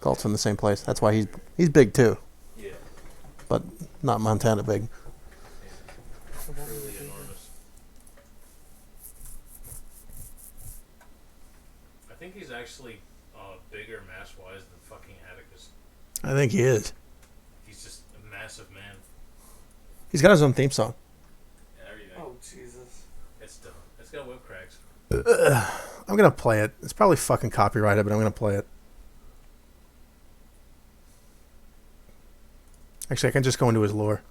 Galt's from the same place. That's why he's big too, Yeah. but not Montana big. The one Truly with the big- enormous. I think he's actually bigger mass-wise than fucking Atticus. I think he is. He's just a massive man. He's got his own theme song. And everything. Oh Jesus. It's dumb. It's got whip cracks. I'm gonna play it. It's probably fucking copyrighted, but I'm gonna play it. Actually, I can just go into his lore.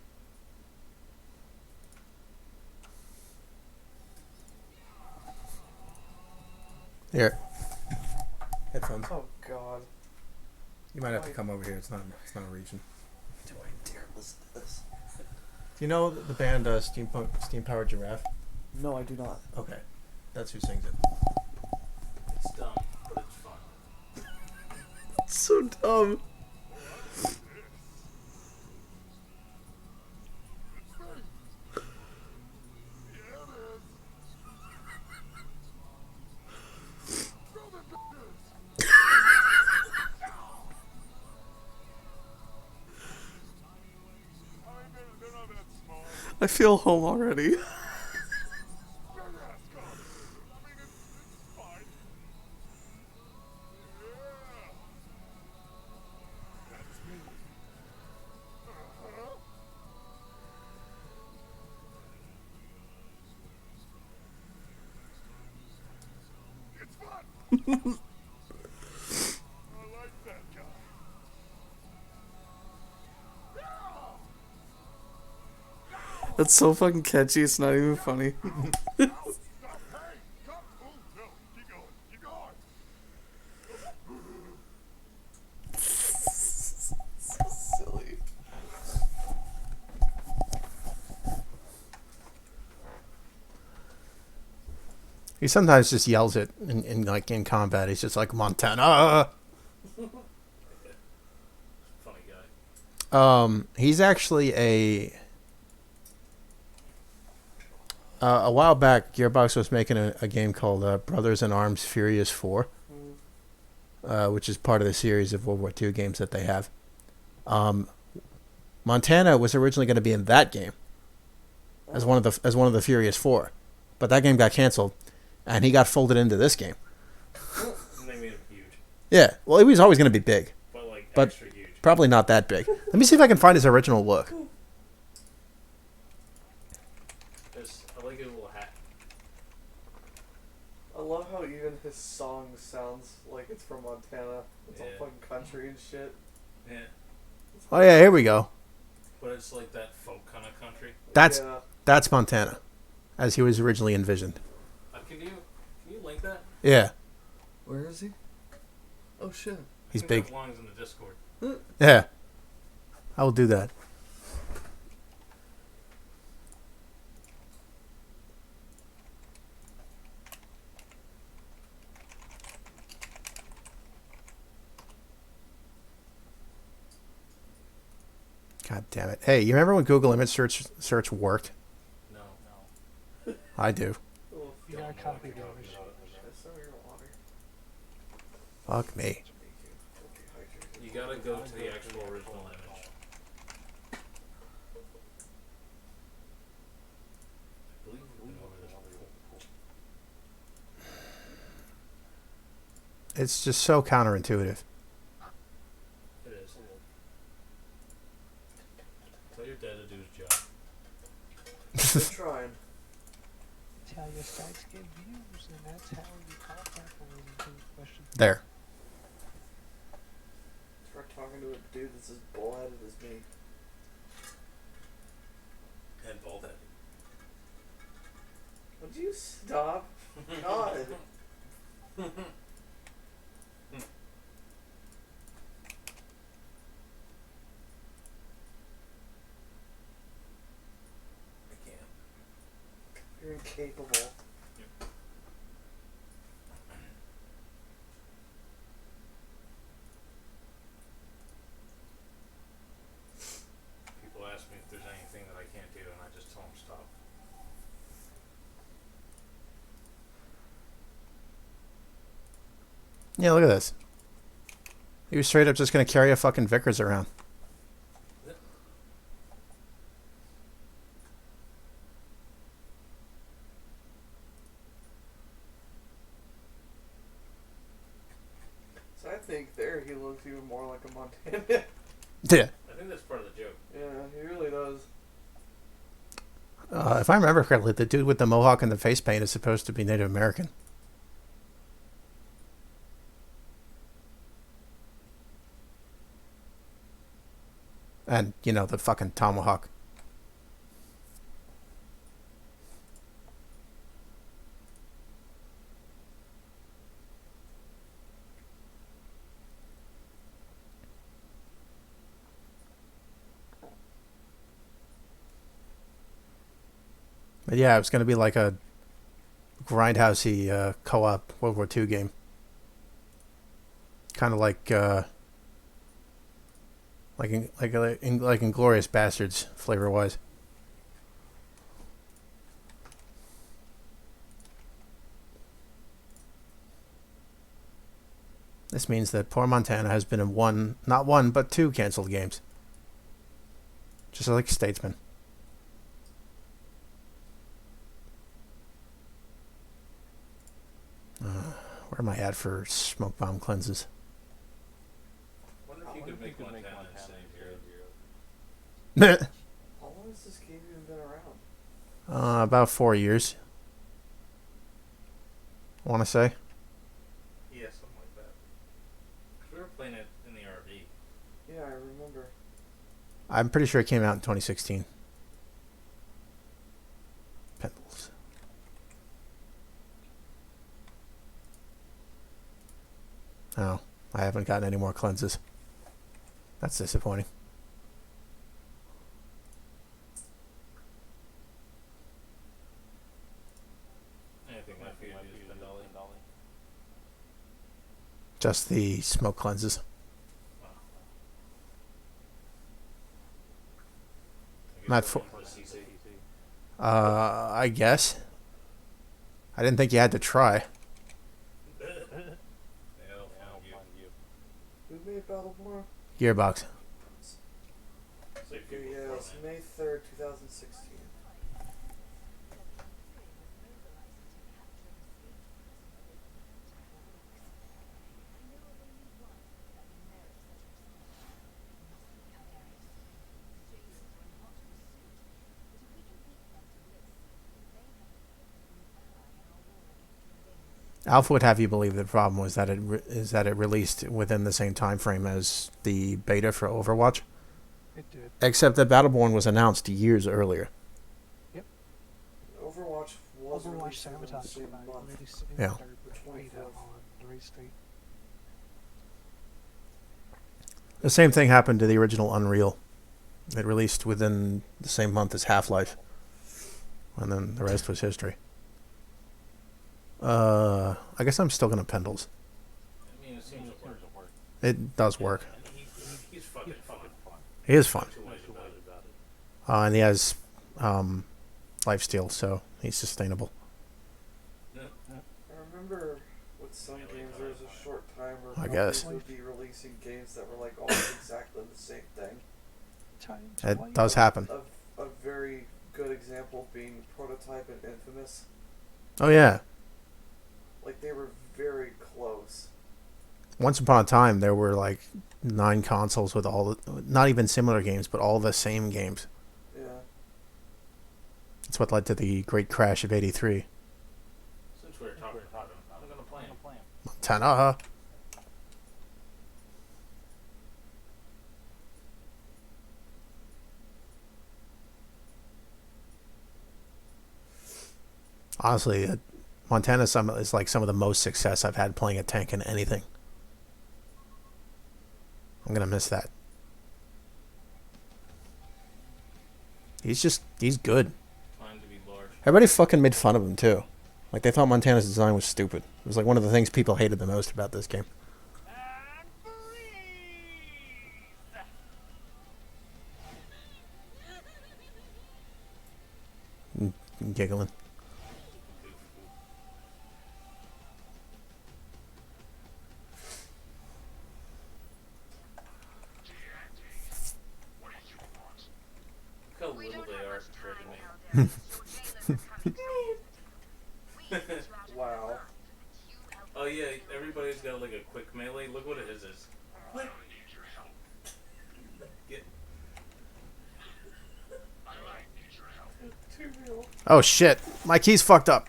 Here. Headphones. Oh God. You might have to come over here. It's not a region. Do I dare listen to this? Do you know the band Steam Powered Giraffe? No, I do not. Okay, that's who sings it. It's dumb, but it's fun. It's so dumb. They're not that small. I feel home already. They're rascals. I mean, it's fine. Yeah. That's me. It's fun. I like that guy. That's so fucking catchy. It's not even funny. Stop. Hey, come. Oh, no. Keep going. Keep going. So silly. He sometimes just yells it in like in combat. He's just like Montana. Funny guy. He's actually a while back, Gearbox was making a game called Brothers in Arms Furious 4, which is part of the series of World War II games that they have. Montana was originally going to be in that game as one of the Furious 4, but that game got canceled, and he got folded into this game. And they made him huge. Yeah, well, he was always going to be big, But like but extra huge. probably not that big. Let me see if I can find his original look. I like his little hat. I love how even his song sounds like it's from Montana. It's all Yeah. fucking country and shit. Yeah. Oh yeah, here we go. But it's like that folk kind of country. That's Montana, as he was originally envisioned. Can you link that? Yeah, Where is he? Oh shit. he's I think big. that belongs in the Discord. Yeah, I will do that. God damn it! Hey, you remember when Google image search worked? No. I do. Oh, You gotta copy the image. some of your water. Fuck me. You gotta go to the actual original image. I believe we've been over this before. It's just so counterintuitive. It is. Tell your dad to do his job. Just trying. That's how your sites get views, and that's how you contact them when you do questions. There. Start talking to a dude that's as bull-headed as me. And bald head. Would you stop? God. I can't. You're incapable. People. people ask me if there's anything that I can't do, and I just tell them stop. Yeah, look at this. He was straight up just gonna carry a fucking Vickers around. So I think there he looks even more like a Montana. Yeah. I think that's part of the joke. Yeah, he really does. If I remember correctly, the dude with the mohawk and the face paint is supposed to be Native American. And, you know, the fucking tomahawk. But yeah, it was going to be like a grindhousey co-op World War II game. Kind of like Inglourious Bastards flavor-wise. This means that poor Montana has been in not one, but 2 canceled games. Just like Statesman. Where am I at for smoke bomb cleanses? Wonder if you could make Montana the same hero. How long has this game even been around? About 4 years. I want to say. Yeah, something like that. 'Cause we were playing it in the RV. Yeah, I remember. I'm pretty sure it came out in 2016. Pendles. Oh, I haven't gotten any more cleanses. That's disappointing. Anything left for you to do is Pendali. Just the smoke cleanses. Not for. I guess. I didn't think you had to try. Who made Battleborn? Gearbox. Okay, yeah, it's May 3rd, 2016. Alpha would have you believe the problem was that it released within the same time frame as the beta for Overwatch. It did. Except that Battleborn was announced years earlier. Yep. Overwatch was Overwatch released in the Sabotage same came out month. really soon Yeah. after the beta on the release date. The same thing happened to the original Unreal. It released within the same month as Half-Life. And then the rest was history. I guess I'm still gonna Pendles. I mean, it seems to work. It does work. He's fucking fun. He is fun. Two ways about it. And he has lifesteal, so he's sustainable. I remember with some games there was a short time where I guess. companies would be releasing games that were like almost exactly the same thing. It does happen. A very good example being Prototype and Infamous. Oh yeah. Like they were very close. Once upon a time, there were like 9 consoles with all the, not even similar games, but all the same games. Yeah. That's what led to the great crash of '83. Since we're talking about him, I'm gonna play him. Montana. Honestly, Montana is like some of the most success I've had playing a tank in anything. I'm gonna miss that. He's good. Time to be large. Everybody fucking made fun of him too. Like they thought Montana's design was stupid. It was like one of the things people hated the most about this game. Giggling. start trading me. Wow. Oh yeah, everybody's got like a quick melee. Look what his is. Quick. Get. Oh shit, my key's fucked up.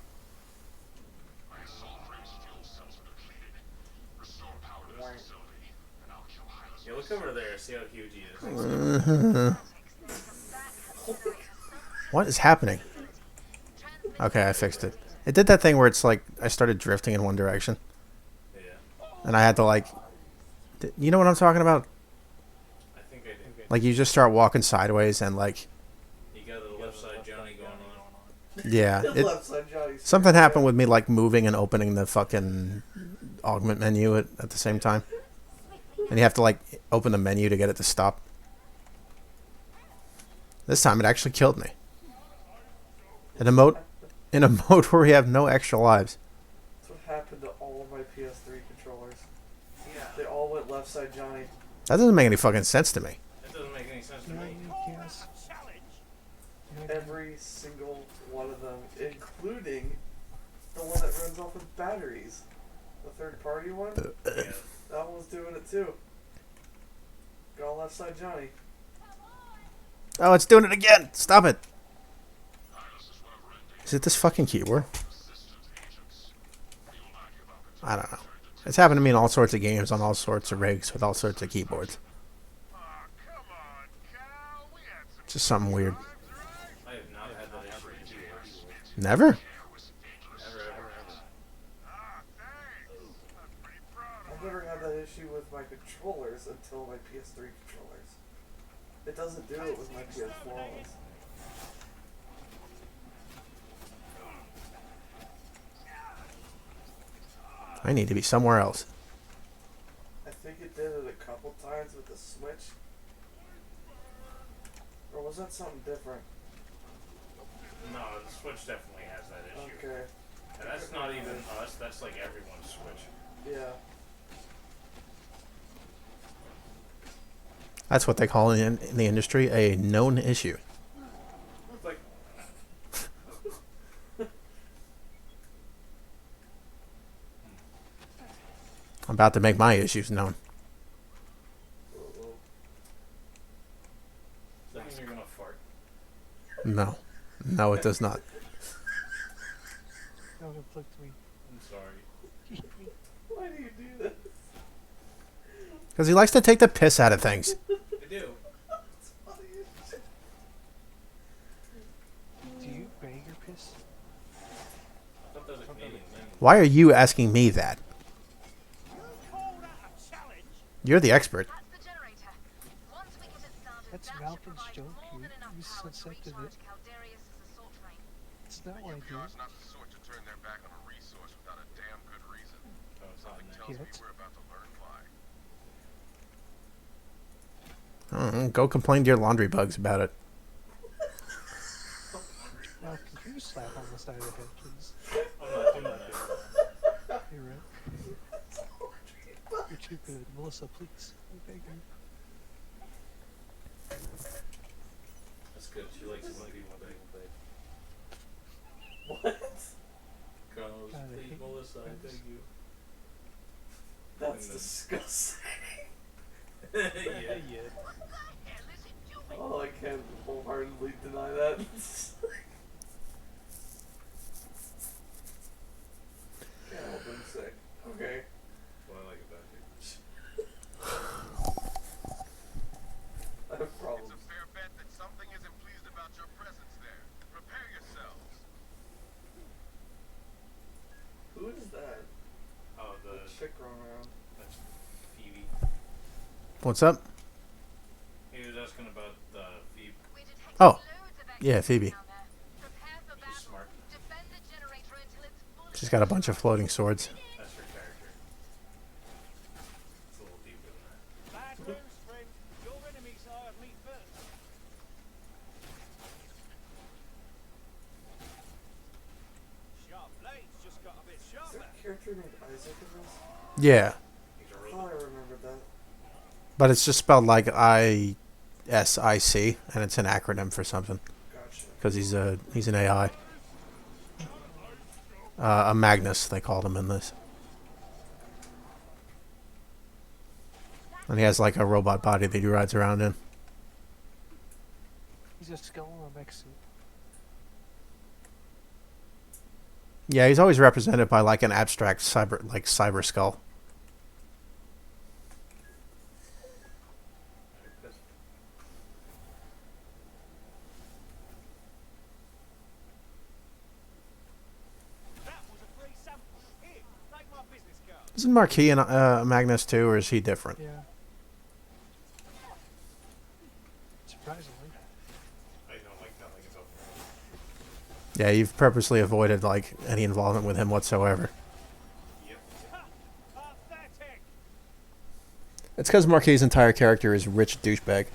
Yeah, look over there. See how huge he is. What is happening? Okay, I fixed it. It did that thing where it's like I started drifting in one direction. Yeah. And I had to like... You know what I'm talking about? I think I do. Like you just start walking sideways and like... You got the left side Johnny going on. Yeah. Left side Johnny's Something happened with me like moving and opening the fucking augment menu at the same time. And you have to like open the menu to get it to stop. This time it actually killed me. In a mode where we have no extra lives. That's what happened to all of my PS3 controllers. Yeah. They all went left side Johnny. That doesn't make any fucking sense to me. That doesn't make any sense to me. Yes. Every single one of them, including the one that runs off of batteries. The third party one? Yeah. That one was doing it too. Got left side Johnny. Oh, it's doing it again! Stop it! Is it this fucking keyboard? I don't know. It's happened to me in all sorts of games, on all sorts of rigs, with all sorts of keyboards. Just something weird. I have not had that issue in 2 years. Never? Never, ever, I've never had that issue with my controllers until my PS3 controllers. It doesn't do it with my PS4 ones. I need to be somewhere else. I think it did it a couple times with the Switch. Or was that something different? No, the Switch definitely has that issue. Okay. And that's not even us, that's like everyone's Switch. Yeah. That's what they call in the industry a known issue. It's like, I'm about to make my issues known. does that mean you're gonna fart? No. No, it does not. Don't inflict me. I'm sorry. Why do you do this? Because he likes to take the piss out of things. I do. Do you bang your piss? I thought that was a Canadian thing. Why are you asking me that? You're the expert. That's the generator. Once we get it started, That's that should Malcolm's provide joke. more than enough You power to suspected recharge it. Caldarius's assault train. It's not what I do. UPR's not the sort to turn their back on a resource without a damn good reason. Something tells me Yes. we're about to learn why. Go complain to your laundry bugs about it. Now, can you slap on the side of the head, please? I'm not doing that. You're right. You're too good. Melissa, please. I beg you. That's good. She likes it when people beg. What? Carlos, God, I please, hate Melissa, I beg you. That's And then- disgusting. Yeah. Oh, I can't wholeheartedly deny that. Can't help him sick. Okay. Well, I like it back I have It's problems. a fair bet that something isn't pleased about your presence there. Prepare yourselves. Who is that? Oh, The chick running around. that's Phoebe. What's up? He was asking about Phoebe. We're detecting Oh, loads of yeah, Phoebe. down there. Prepare for She's battle. smart. Defend the generator until it's fully She's got a bunch of floating swords. That's her character. It's a little deeper than that. Bad news, friend. Your enemies hired me first. Sharp blades just got a bit Is sharper. there a character named Isaac in this? Yeah, He's a I really thought I remembered that. but it's just spelled like ISIC, and it's an acronym for something. Gotcha. because he's an AI. A Magnus, they called him in this. And he has like a robot body that he rides around in. He's a skull in a mech suit. Yeah, he's always represented by like an abstract cyber skull. That was a free sample. Here, take my business card. Isn't Marquis in Magnus too, or is he different? Yeah. Surprisingly. I don't like nothing about Yeah, you've purposely avoided like any involvement with him whatsoever. Yep. Pathetic. It's because Marquis' entire character is rich douchebag.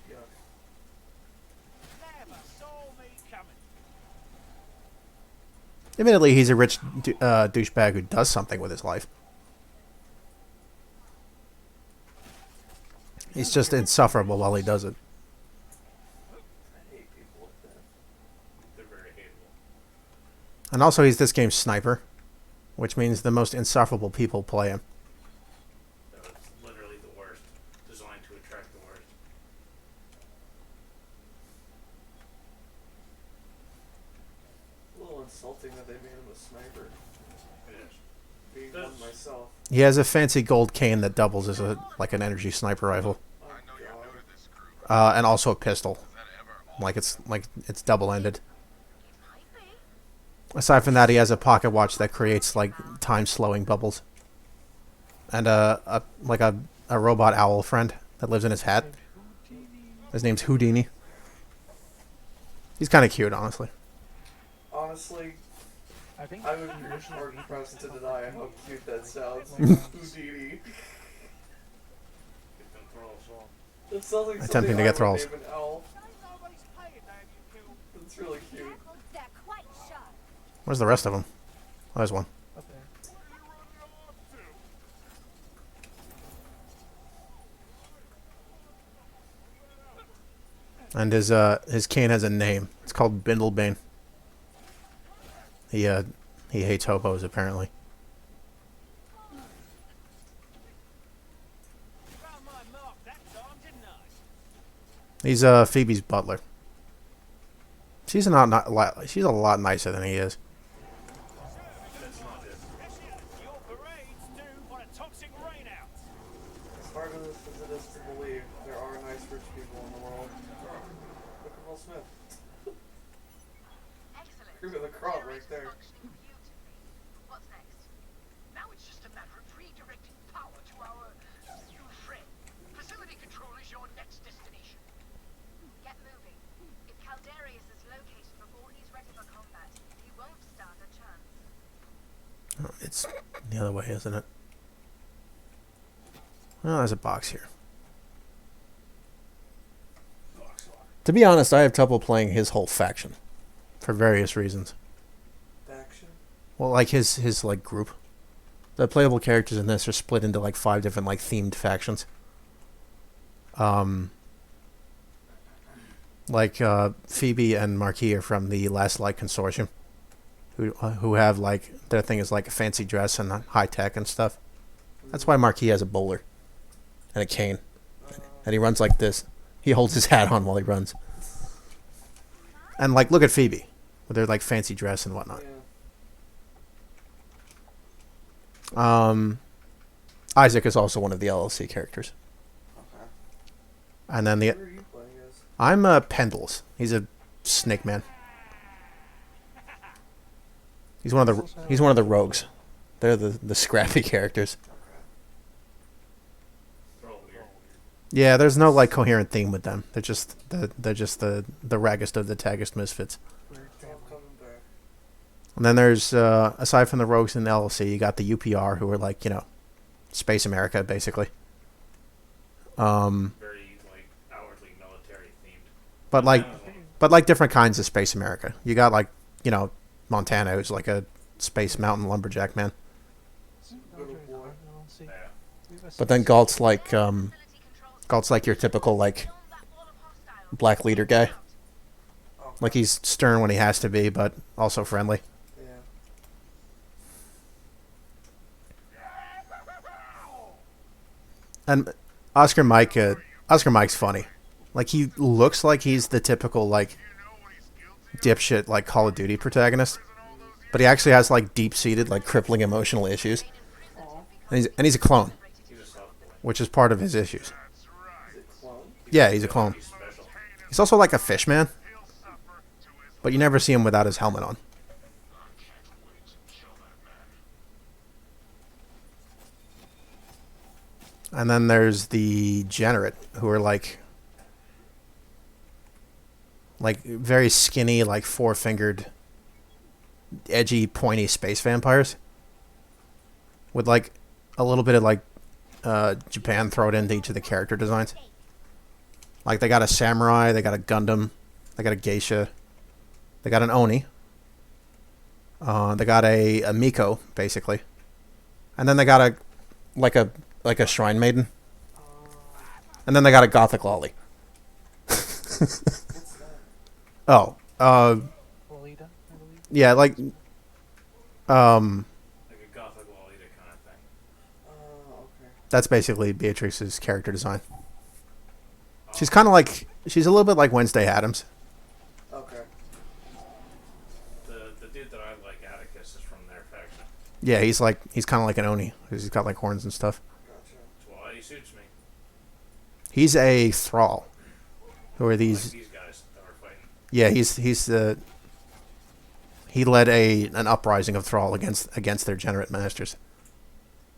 Yeah. Never saw me coming. Admittedly, he's a rich douchebag who does something with his life. He's just insufferable while he does it. I hate people like that. They're very hateable. And also, he's this game's sniper, which means the most insufferable people play him. So it's literally the worst. Designed to attract the worst. A little insulting that they made him a sniper. It is. Being That's- one myself. He has a fancy gold cane that doubles as like an energy sniper rifle, Oh, I know you're God. new to this group. and also a pistol. Is that ever Like it's double-ended. Might be. Aside from that, he has a pocket watch that creates like time-slowing bubbles, and a robot owl friend that lives in his hat. His name's Houdini. He's kind of cute, honestly. Honestly, I think I would be hard pressed to deny how cute that sounds. Oh my God. Houdini. Get them thralls all. That sounds like Attempting something to I get would thralls. name an owl. Nobody's paying to have you killed. That's really cute. They're quite sharp. Where's the rest of them? Oh, there's one. up there. And his cane has a name. It's called Bindlebane. He hates hobos apparently. Found my mark that time, didn't I? He's Phoebe's butler. She's a lot nicer than he is. That's not it. Your parade's due for a toxic rainout. As hard as it is to believe, there are nice rich people in the world. Look at Will Smith. Excellent. Cream of the crop right Generator's there. functioning beautifully. What's next? Now it's just a matter of redirecting power to our new friend. Facility control is your next destination. Get moving. If Caldarius is located before he's ready for combat, he won't stand a chance. Oh, it's the other way, isn't it? Oh, there's a box here. To be honest, I have trouble playing his whole faction, for various reasons. Faction? Well, like his like group. The playable characters in this are split into like 5 different like themed factions. Phoebe and Marquis are from the Last Light Consortium, who have like their thing is like a fancy dress and high tech and stuff. That's why Marquis has a bowler and a cane, and he runs like this. He holds his hat on while he runs. And like, look at Phoebe with her like fancy dress and whatnot. Yeah. Isaac is also one of the LLC characters. Okay. And then Who are you playing as? I'm Pendles. He's a snake man. He's one of the rogues. They're the scrappy characters. They're all weird. Yeah, there's no like coherent theme with them. They're just the raggest of the taggest misfits. Weird I'm family. coming back. And then there's aside from the rogues in the LLC, you got the UPR who are like, Space America basically. Very like outwardly military themed. But like different kinds of Space America. You got like, Montana who's like a space mountain lumberjack man. Little boy. Yeah. But then Galt's like your typical like Beyond that wall of hostiles, black leader guy. Okay. Like he's stern when he has to be, but also friendly. Yeah. And Oscar Mike's funny. Like he looks like he's the typical like dipshit like Call of Duty protagonist, but he actually has like deep-seated like crippling emotional issues. And he's a clone, which is part of his issues. Yeah, he's a clone. He's also like a fish man, but you never see him without his helmet on. And then there's the Generate, who are like very skinny, like four-fingered, edgy, pointy space vampires. With like a little bit of like Japan thrown into each of the character designs. Like they got a samurai, they got a Gundam, they got a geisha, they got an Oni. They got a Miko, basically. And then they got a shrine maiden. And then they got a gothic lolly. Oh, Lolita, I believe. yeah, like Like a gothic Lolita kind of thing. Okay. that's basically Beatrix's character design. She's kind of like, she's a little bit like Wednesday Addams. Okay. The dude that I like, Atticus, is from their faction. Yeah, he's kind of like an Oni. He's got like horns and stuff. Gotcha. That's why he suits me. He's a thrall. Who are Like these? these guys that are fighting. Yeah, he led an uprising of thrall against their Generate masters.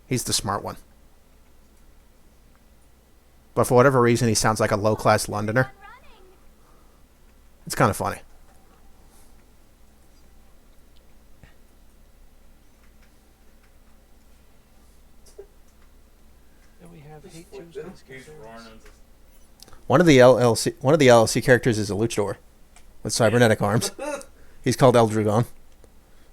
He's the smart one. But for whatever reason, he sounds like a low-class Londoner. It's kind of funny. Then we have Hate What Tuesdays. He's roaring into One of the LLC characters is a luchador with cybernetic arms. He's called El Dragon,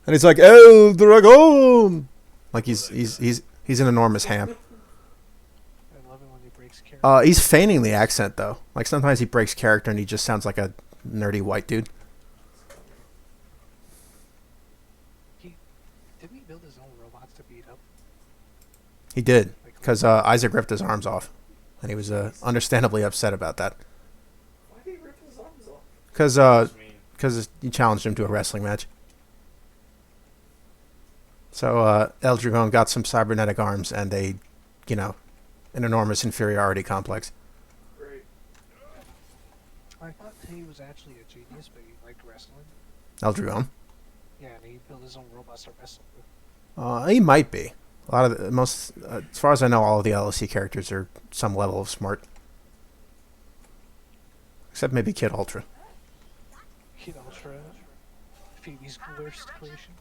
and he's like El Dragon, like he's an enormous ham. I love it when he breaks character. He's feigning the accent though. Like sometimes he breaks character and he just sounds like a nerdy white dude. Didn't he build his own robots to beat up? He did, because Isaac ripped his arms off, and he was understandably upset about that. Why did he rip his arms off? Because he challenged him to a wrestling match. So El Dragon got some cybernetic arms and an enormous inferiority complex. Great. I thought he was actually a genius, but he liked wrestling. El Dragon. Yeah, and he built his own robots to wrestle with. He might be. A lot of as far as I know, all of the LSC characters are some level of smart, except maybe Kid Ultra. Kid Ultra, Phoebe's worst creation.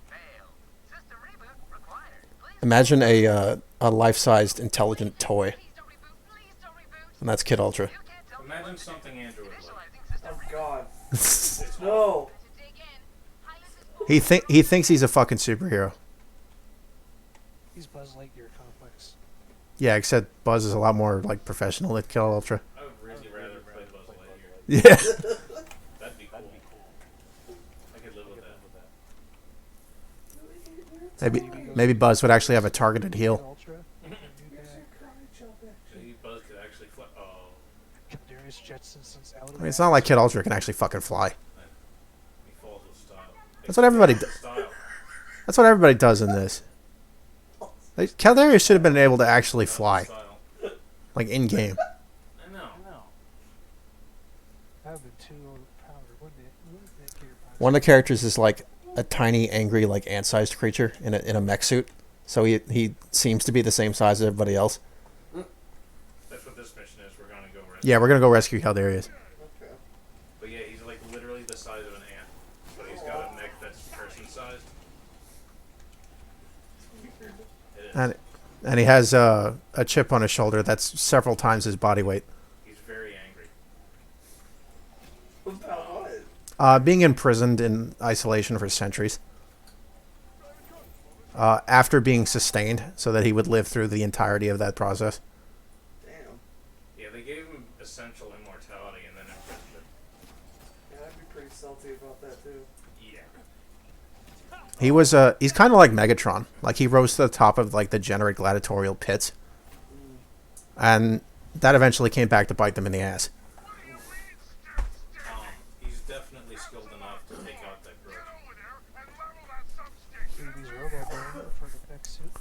System reboot required. Please Imagine a life-sized intelligent toy, don't reboot. Please don't reboot. and that's Kid Ultra. You can't tell me Imagine something Andrew would like. initializing system Oh God. It's No. to dig in. Pilot is He thinks he's a fucking superhero. He's Buzz Lightyear complex. Yeah, except Buzz is a lot more like professional than Kid Ultra. I would really rather play Buzz Lightyear. Yeah. That'd be cool. I could live with that. Maybe Buzz would actually have a targeted Kid heal. Ultra. and new guy. Maybe Buzz could actually fly. Oh, Darius Jetson since out of I mean, it's not like Kid Ultra can actually fucking fly. he falls with style. That's what everybody does. Style. That's what everybody does in this. Like, Caldarius should have been able to actually fly, Style. like in game. I know. That would have been too overpowered, wouldn't it? Wouldn't it, Gear Box? One of the characters is like a tiny, angry, like ant-sized creature in a mech suit. So he seems to be the same size as everybody else. That's what this mission is. We're gonna go rescue. Yeah, we're gonna go rescue Caldarius. Okay. But yeah, he's like literally the size of an ant, but he's got a neck that's person-sized. It is. And he has a chip on his shoulder that's several times his body weight. He's very angry. About what? Being imprisoned in isolation for centuries. After being sustained, so that he would live through the entirety of that process. Damn. Yeah, they gave him essential immortality and then imprisoned him. I'd be pretty salty about that too. Yeah. He was he's kind of like Megatron. Like he rose to the top of like the degenerate gladiatorial pits, and that eventually came back to bite them in the ass. He's definitely skilled enough to take out that grudge. Baby's Robo-Bone for the next suit.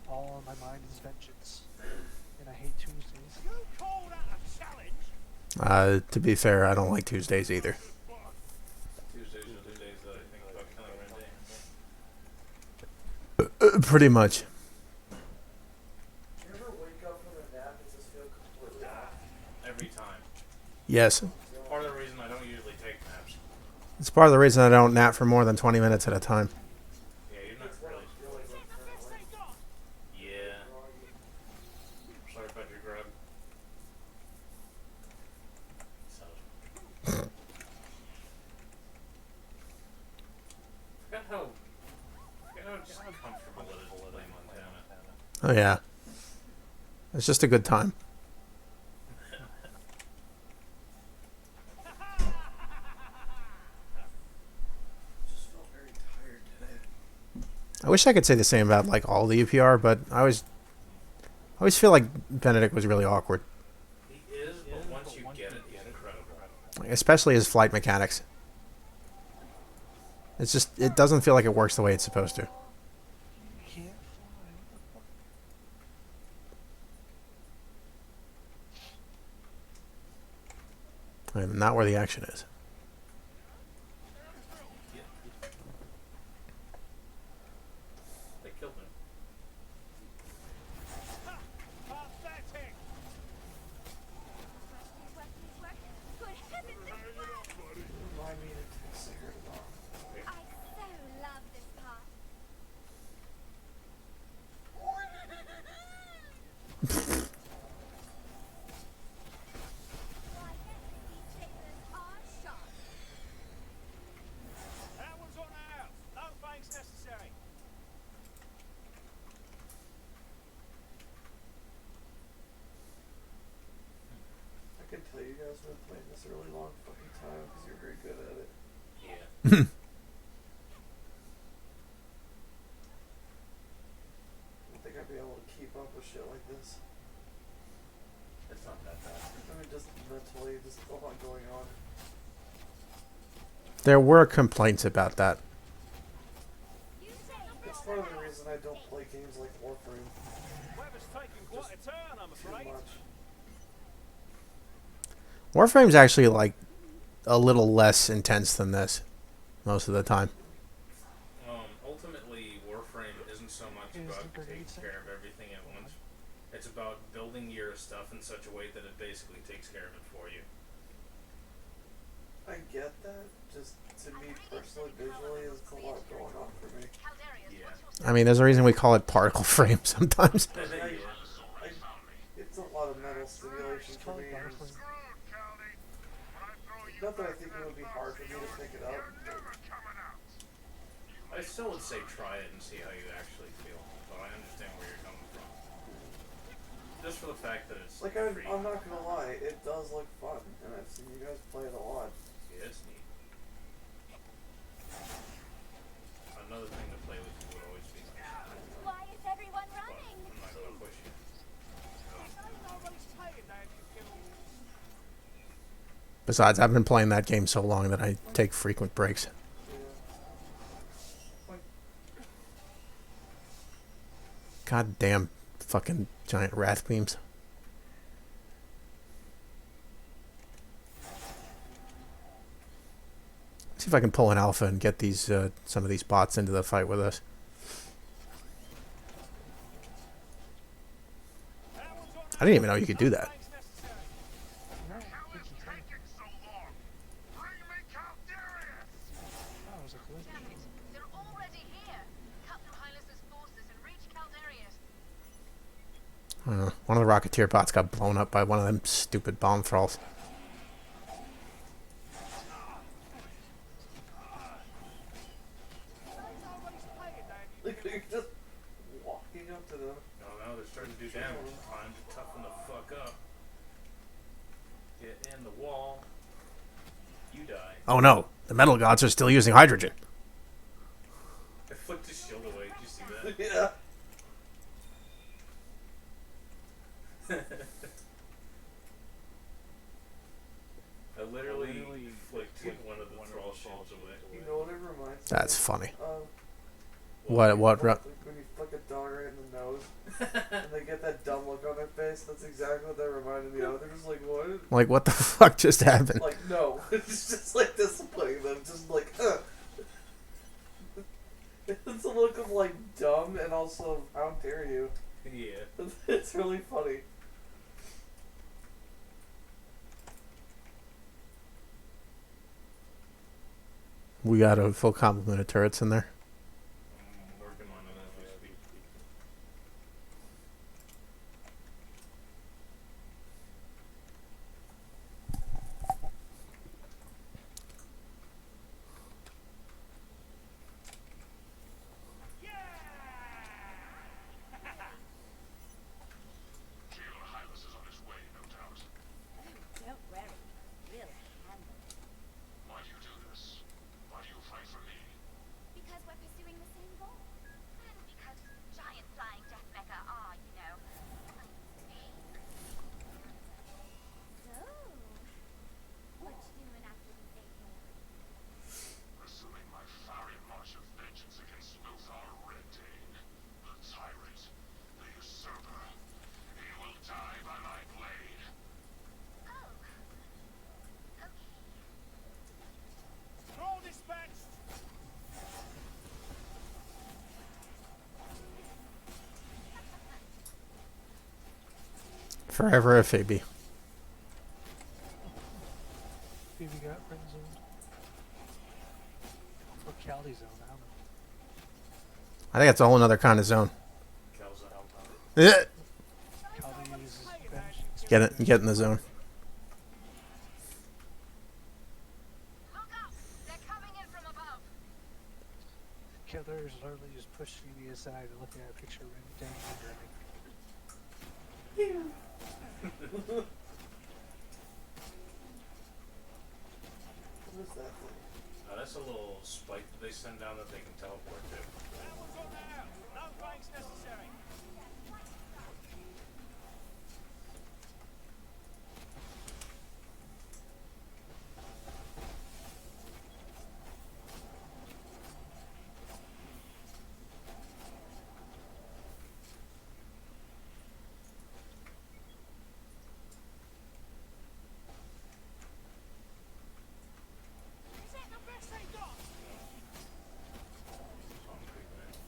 All on my mind is vengeance. And I hate Tuesdays. You call that a challenge? To be fair, I don't like Tuesdays either. Tuesdays are the days that I think about killing Randy. Pretty much. Do you ever wake up from a nap and just feel completely off? Every time. Yes. Part of the reason I don't usually take naps. It's part of the reason I don't nap for more than 20 minutes at a time. Yeah, you're not really. Yeah. Sorry about your grub. So. Forgot how comfortable it is to play Montana. Oh yeah. It's just a good time. Just felt very tired today. I wish I could say the same about like all the UPR, but I always feel like Benedict was really awkward, He is, but once you get it, he's incredible. like, especially his flight mechanics. It's just it doesn't feel like it works the way it's supposed to. Can't fly. I mean, not where the action is. They killed him. Pathetic. Good heavens, it's work! Remind me to take a cigarette tomorrow. I so love this part. Why, these chambers are sharp. That one's on the house. No thanks necessary. I can tell you guys have been playing this a really long fucking time because you're very good at it. Yeah. I don't think I'd be able to keep up with shit like this. It's not that bad. I mean, just mentally, just a lot going on. There were complaints about that. You say It's part of the reason I don't play games like Warframe Weather's taking quite a turn, I'm too afraid. much. Warframe's actually like a little less intense than this most of the time. Ultimately, Warframe isn't so much Is about the grenade taking care of everything at once. It's about building your stuff in such a way that it basically takes care of it for you. I get that. Just to me personally, visually, there's a lot going on for me. Caldarius, Yeah. what's your I mean, there's a reason we call it particle frame sometimes. It's a lot of mental stimulation for me. and it's- Not that I think it would be hard for me to pick it up. But I still would say try it and see how you actually feel, but I understand where you're coming from. Just for the fact that it's like, free. I'm not gonna lie, it does look fun, and I've seen you guys play it a lot. Yeah, it's neat. Another thing to play with you would always be nice, Why is everyone but running? I'm not gonna push you. Nobody's taking that you kill. Besides, I've been playing that game so long that I take frequent breaks. God damn fucking giant wrath beams. See if I can pull an alpha and get these some of these bots into the fight with us. I didn't even know you could do that. No, I think he can. That was a glitch. Damn it, they're already here. Cut through Hylas's forces and reach Caldarius. One of the Rocketeer bots got blown up by one of them stupid bomb thralls. Like, you're just walking up to them. No, they're starting to do damage. and the wall. You die. Oh no, the metal gods are still using hydrogen. I flicked his shield away. Did you see that? Yeah. I literally flicked one of the thrall shields away. You know what it reminds me That's of? funny. Like What? when you fuck a dog right in the nose and they get that dumb look on their face, that's exactly what that reminded me of. They're just like, what? Like, what the fuck just happened? Like, no. It's just like disappointing them. Just like, It's a look of like dumb and also, how dare you? Yeah. It's really funny. We got a full complement of turrets in there. I'm working on it as we speak. Shield Highness is on his way, no doubt. Don't worry. We'll handle it. Why do you do this? Why do you fight for me? Because we're pursuing the same goal. And because giant flying death mecha are, you know, So, what you doing after we say Pursuing my fiery march of vengeance against Lothar Reddane, the tyrant, the usurper. He will die by my blade. Oh. Okay. Thrall dispatched! Forever a Phoebe. Phoebe got friend zoned. Or Caldy zone, I don't know. I think it's a whole other kind of zone. Kel's a hell Eh, Caldy uses vengeance. Get in the zone. Look up! They're coming in from above. Killers literally just push Phoebe aside and look at a picture of Reddane driving. What is that thing? That's a little spike that they send down that they can teleport to. That one's on now. No brakes necessary. Is that the best they got? So I'm creeping in.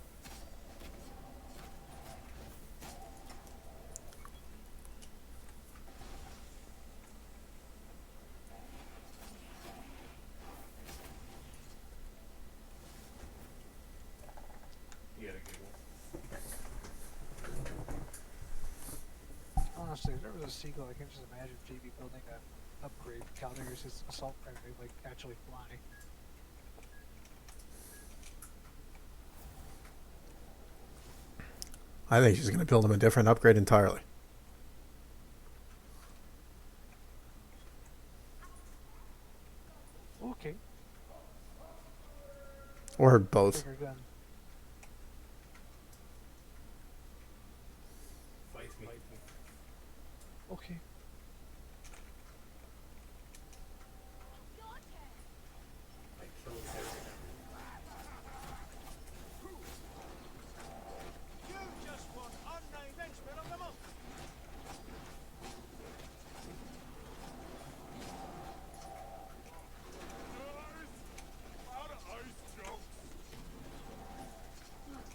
You got a giggle. Honestly, if there was a sequel, I can just imagine Phoebe building a upgrade for Calder's assault printer to like actually fly. I think she's going to build him a different upgrade entirely. Okay, Or both. bigger gun. Fight me. Okay. I killed everything. You just want unnamed henchmen on the month. Out of ice jokes.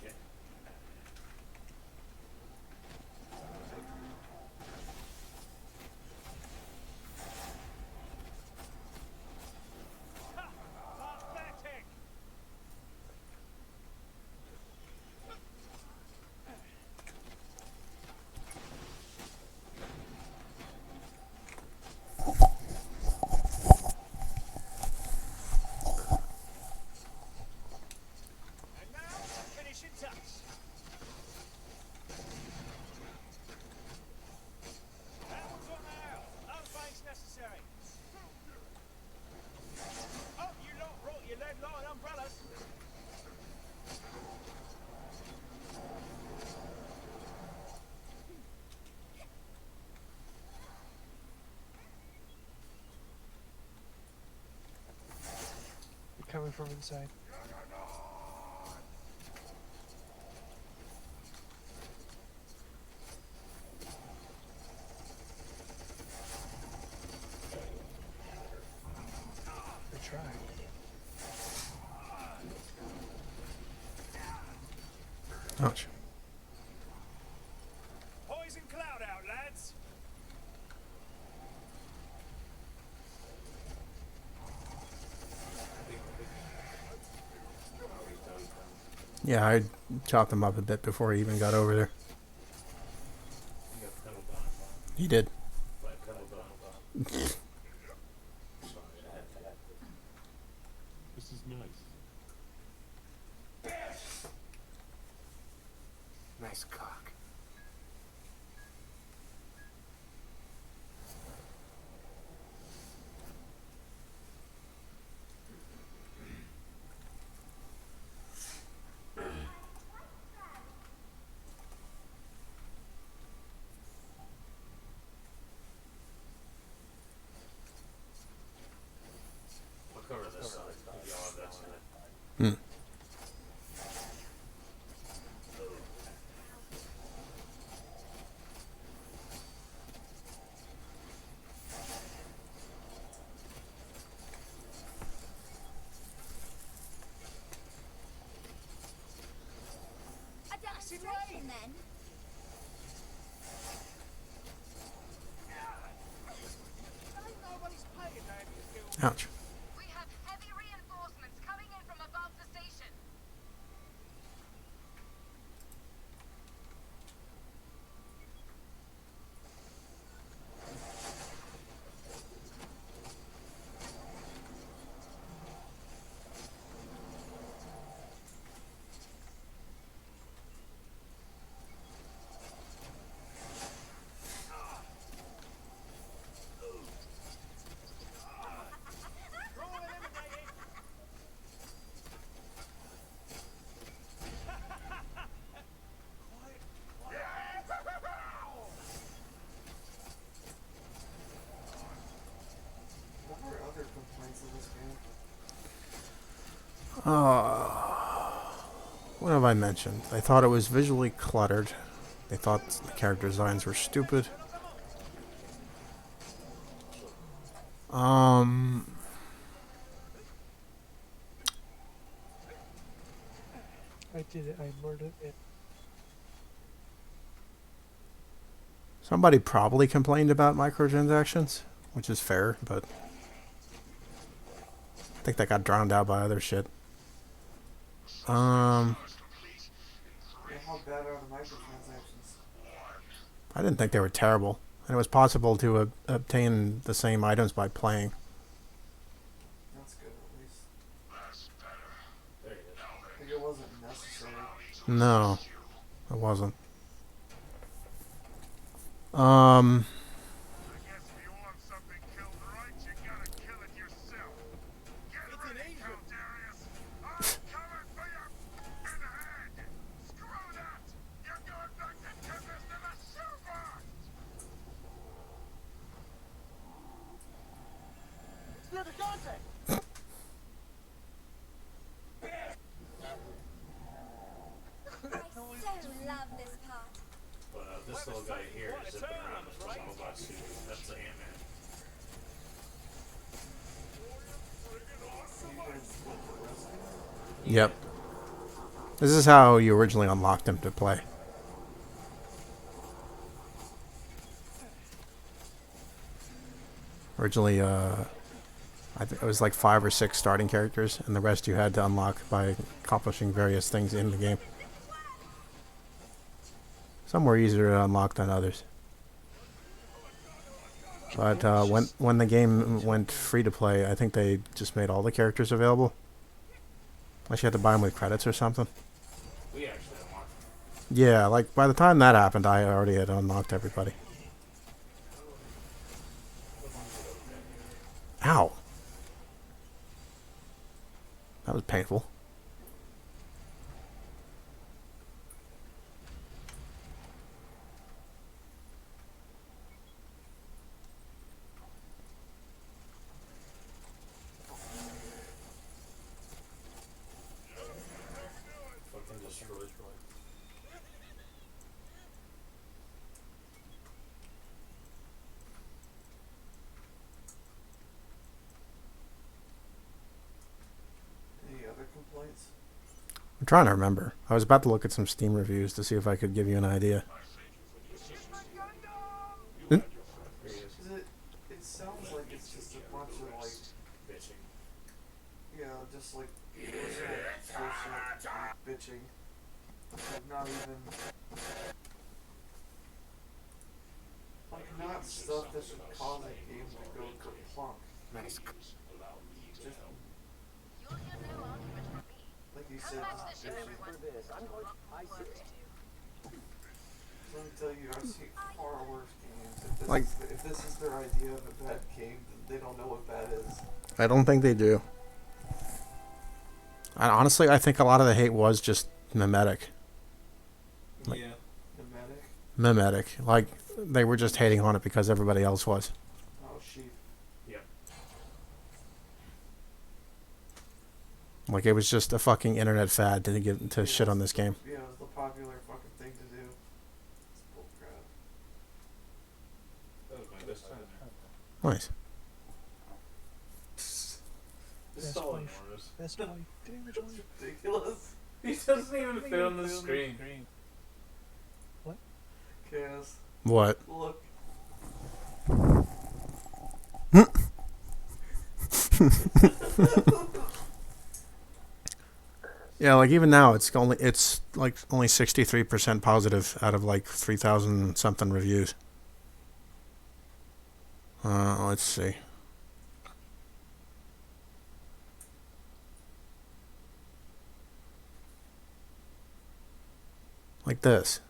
Okay. coming from inside. Good try. Ouch. Poison cloud out, lads. Yeah, I chopped him up a bit before he even got over there. You got pedal down. He did. By pedal down. Sorry, I had to. This is nice. Nice cock. I'll cover this side. Y'all have that side. Hmm. A demonstration then? Nobody's paying that skill. Ouch. We have heavy reinforcements coming in from above the station. You're all eliminated. What were other complaints of this game? What have I mentioned? They thought it was visually cluttered. They thought the character designs were stupid. I did it. I murdered it. Somebody probably complained about microtransactions, which is fair, but I think that got drowned out by other shit. Yeah, how bad are the microtransactions? I didn't think they were terrible, and it was possible to obtain the same items by playing. That's good at least. There you go. I think it wasn't necessary. No, it wasn't. I guess if you want something killed right, you gotta kill it yourself. Get ready, Caldarius. I'm coming for your f***ing head. Screw that. You're going back to Tempest in a shoebox. Clear the contact. I so love this part. But this little guy here is zipping around in this robot suit. That's the Ant-Man. Yep. This is how you originally unlocked him to play. Originally, I think it was like 5 or 6 starting characters, and the rest you had to unlock by accomplishing various things in the game. Some were easier to unlock than others. But when the game went free to play, I think they just made all the characters available. Unless you had to buy them with credits or something. We actually unlocked. Yeah, like by the time that happened, I already had unlocked everybody. Ow. That was painful. I'm trying to remember. I was about to look at some Steam reviews to see if I could give you an idea. There he is. 'Cause it sounds like it's just a bunch of like, Bitching. just like bullshit and bitching. Like not even not stuff that should cause a game to go kerplunk. Just You'll hear no argument from me. like you Come said, back to just the ship, bitching. everyone. Work to do. Let me tell you, I've seen far worse games. If this is their idea of a bad game, then they don't know what bad is. I don't think they do. Honestly, I think a lot of the hate was just mimetic. Yeah. Pneumatic. Mimetic. Like, they were just hating on it because everybody else was. Oh, sheep. Yep. Like, it was just a fucking internet fad to shit on this game. Yeah, it was the popular fucking thing to do. It's bullcrap. That was my best time Nice. This is all enormous. Best wife. Damage wife. Ridiculous. He doesn't even fit on the screen. Chaos. What? Look. Yeah, like even now it's only 63% positive out of like 3,000 something reviews. Let's see. Like this.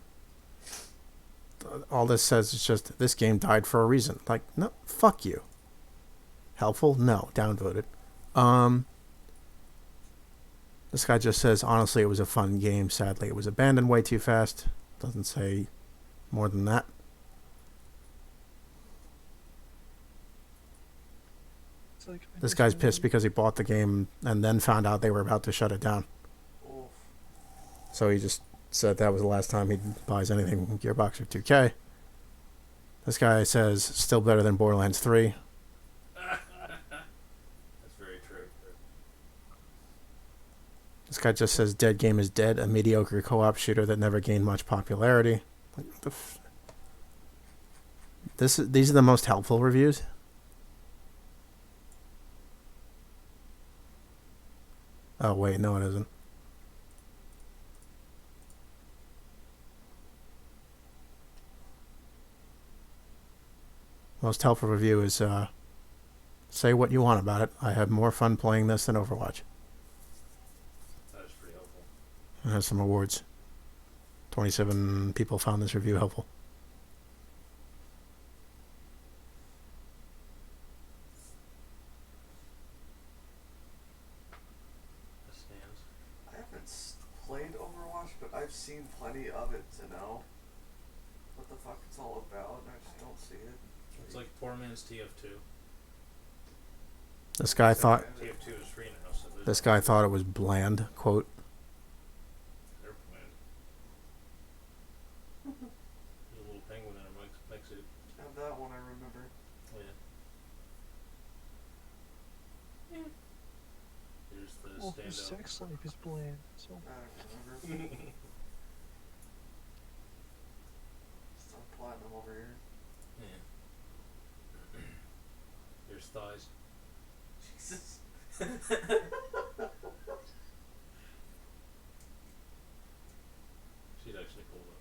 All this says is just this game died for a reason. Like, no, fuck you. Helpful? No, downvoted. This guy just says, honestly, it was a fun game. Sadly, it was abandoned way too fast. Doesn't say more than that. Like, This guy's pissed because he bought the game and then found out they were about to shut it down. Oof. So he just said that was the last time he buys anything from Gearbox or 2K. This guy says, still better than Borderlands 3. That's very true. This guy just says, Dead Game is Dead, a mediocre co-op shooter that never gained much popularity. Like, what the these are the most helpful reviews? Oh, wait, no, it isn't. Most helpful review is, say what you want about it. I have more fun playing this than Overwatch. That is pretty helpful. It has some awards. 27 people found this review helpful. That stands. I haven't played Overwatch, but I've seen plenty of it to know what the fuck it's all about, and I just don't see it. It's like poor man's TF2. This guy thought TF2 is free now, so this guy thought it was bland, quote. they're bland. There's a little penguin in a mech suit. And that one I remember. Oh yeah. Here's the Oh, his standout. sex life is bland. So I don't remember. Still platinum over here. Yeah. Here's thighs. Jesus. She's actually pulled up.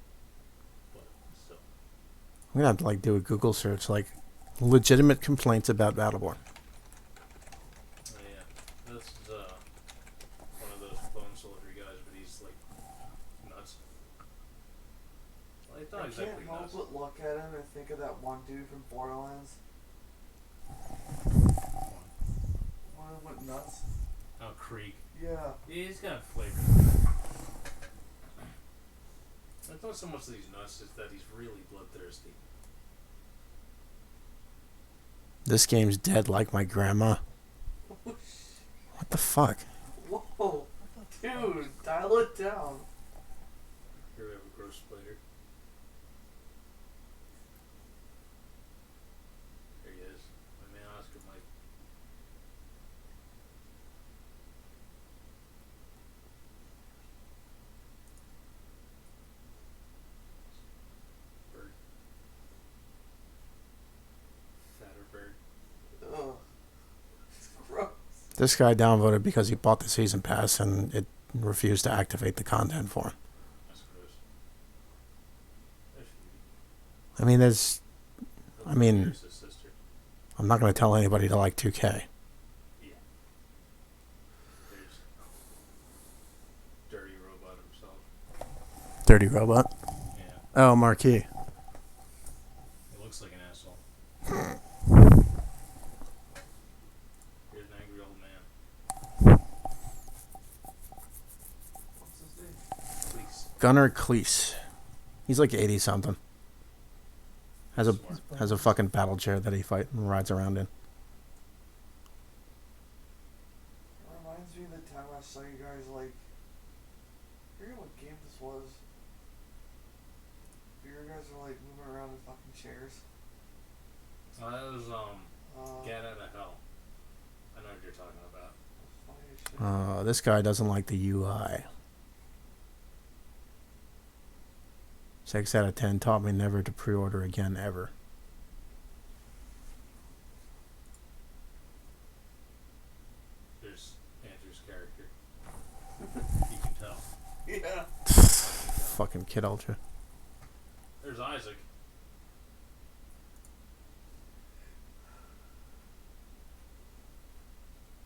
But still. I'm gonna have to like do a Google search, like legitimate complaints about Battleborn. Oh yeah. This is one of those clone soldier guys, but he's like nuts. Well, he's I not can't exactly help nuts. but look at him and think of that one dude from Borderlands. One that went nuts. Oh, Krieg. Yeah. He's got flavor. It's not so much that he's nuts, it's that he's really bloodthirsty. This game's dead like my grandma. What the fuck? Whoa. Dude, dial it down. Here we have a gross spider. There he is. My man Oscar Mike. This guy downvoted because he bought the season pass and it refused to activate the content for him. That's gross. There's Phoebe. I mean, there's... I mean, Here's his sister. I'm not going to tell anybody to like 2K. Yeah. There's Dirty Robot himself. Dirty Robot. Yeah. Oh, Marquee. He looks like an asshole. Here's an angry old man. What's his name? Please. Gunnar Cleese. He's like 80 something. Has a fucking battle chair that he rides around in. It reminds me of the time I saw you guys like. I forget what game this was. You guys are like moving around in fucking chairs. That was Get Out of Hell. I know what you're talking about. Funny as shit. This guy doesn't like the UI. 6 out of 10 taught me never to pre-order again ever. There's Andrew's character. You can tell. Yeah. Fucking Kid Ultra. There's Isaac.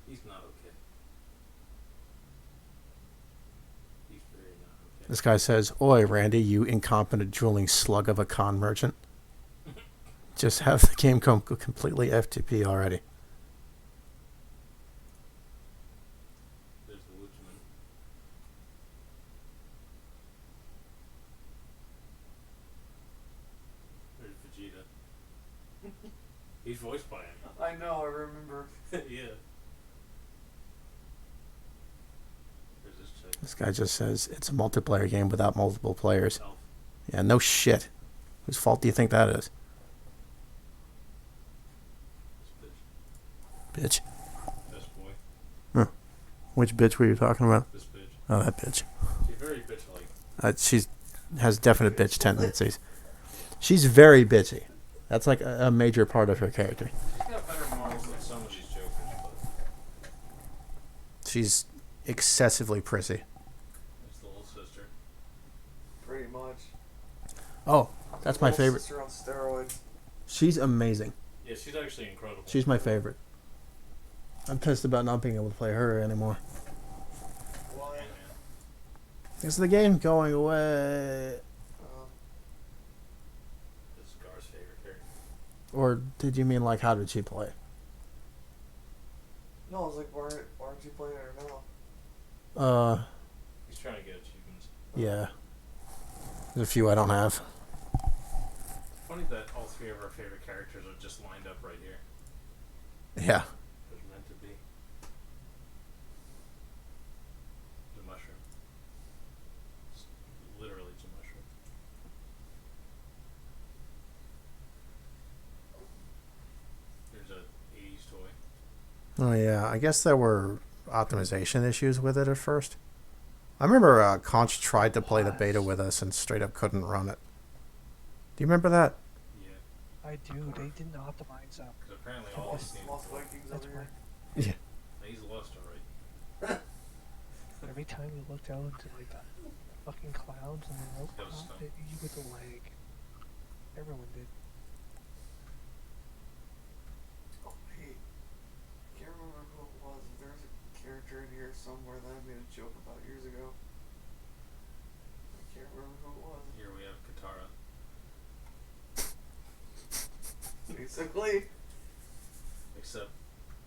He's not okay. He's very not okay. This guy says, "Oi, Randy, you incompetent drooling slug of a con merchant. Just have the game come completely FTP already." There's the Luchaman. There's Vegeta. He's voiced by him. I know, I remember. Yeah. There's this chick. This guy just says, "It's a multiplayer game without multiple players." Elf. Yeah, no shit. Whose fault do you think that is? This bitch. Bitch. Best boy. Which bitch were you talking about? This bitch. Oh, that bitch. She's very bitch-like. She's has definite bitch tendencies. She's very bitchy. That's like a major part of her character. She's got better morals than some of these jokers, but She's excessively prissy. it's the little sister. Pretty much. Oh, that's my Little favorite. sister on steroids. She's amazing. Yeah, she's actually incredible. She's my favorite. I'm pissed about not being able to play her anymore. Why? Yeah, man. Is the game going away? This is Gar's favorite character. Or did you mean like how did she play? No, I was like, why aren't you playing her now? He's trying to get achievements. Yeah. There's a few I don't have. Funny that all three of our favorite characters are just lined up right here. Yeah. It was meant to be. The mushroom. It's literally it's a mushroom. There's a 80s toy. Oh yeah. I guess there were optimization issues with it at first. I remember Conch tried to play the beta with us and straight up couldn't run it. Do you remember that? Yeah. I do. They didn't optimize them. Because apparently all these games. Lost Vikings That's over why here. He's lost alright. every time you looked out into like the fucking clouds and the rope That was top, you get the lag. Everyone did. Oh, hey. I can't remember who it was. There's a character in here somewhere that I made a joke about years ago. I can't remember who it was. Here we have Katara. Basically. Except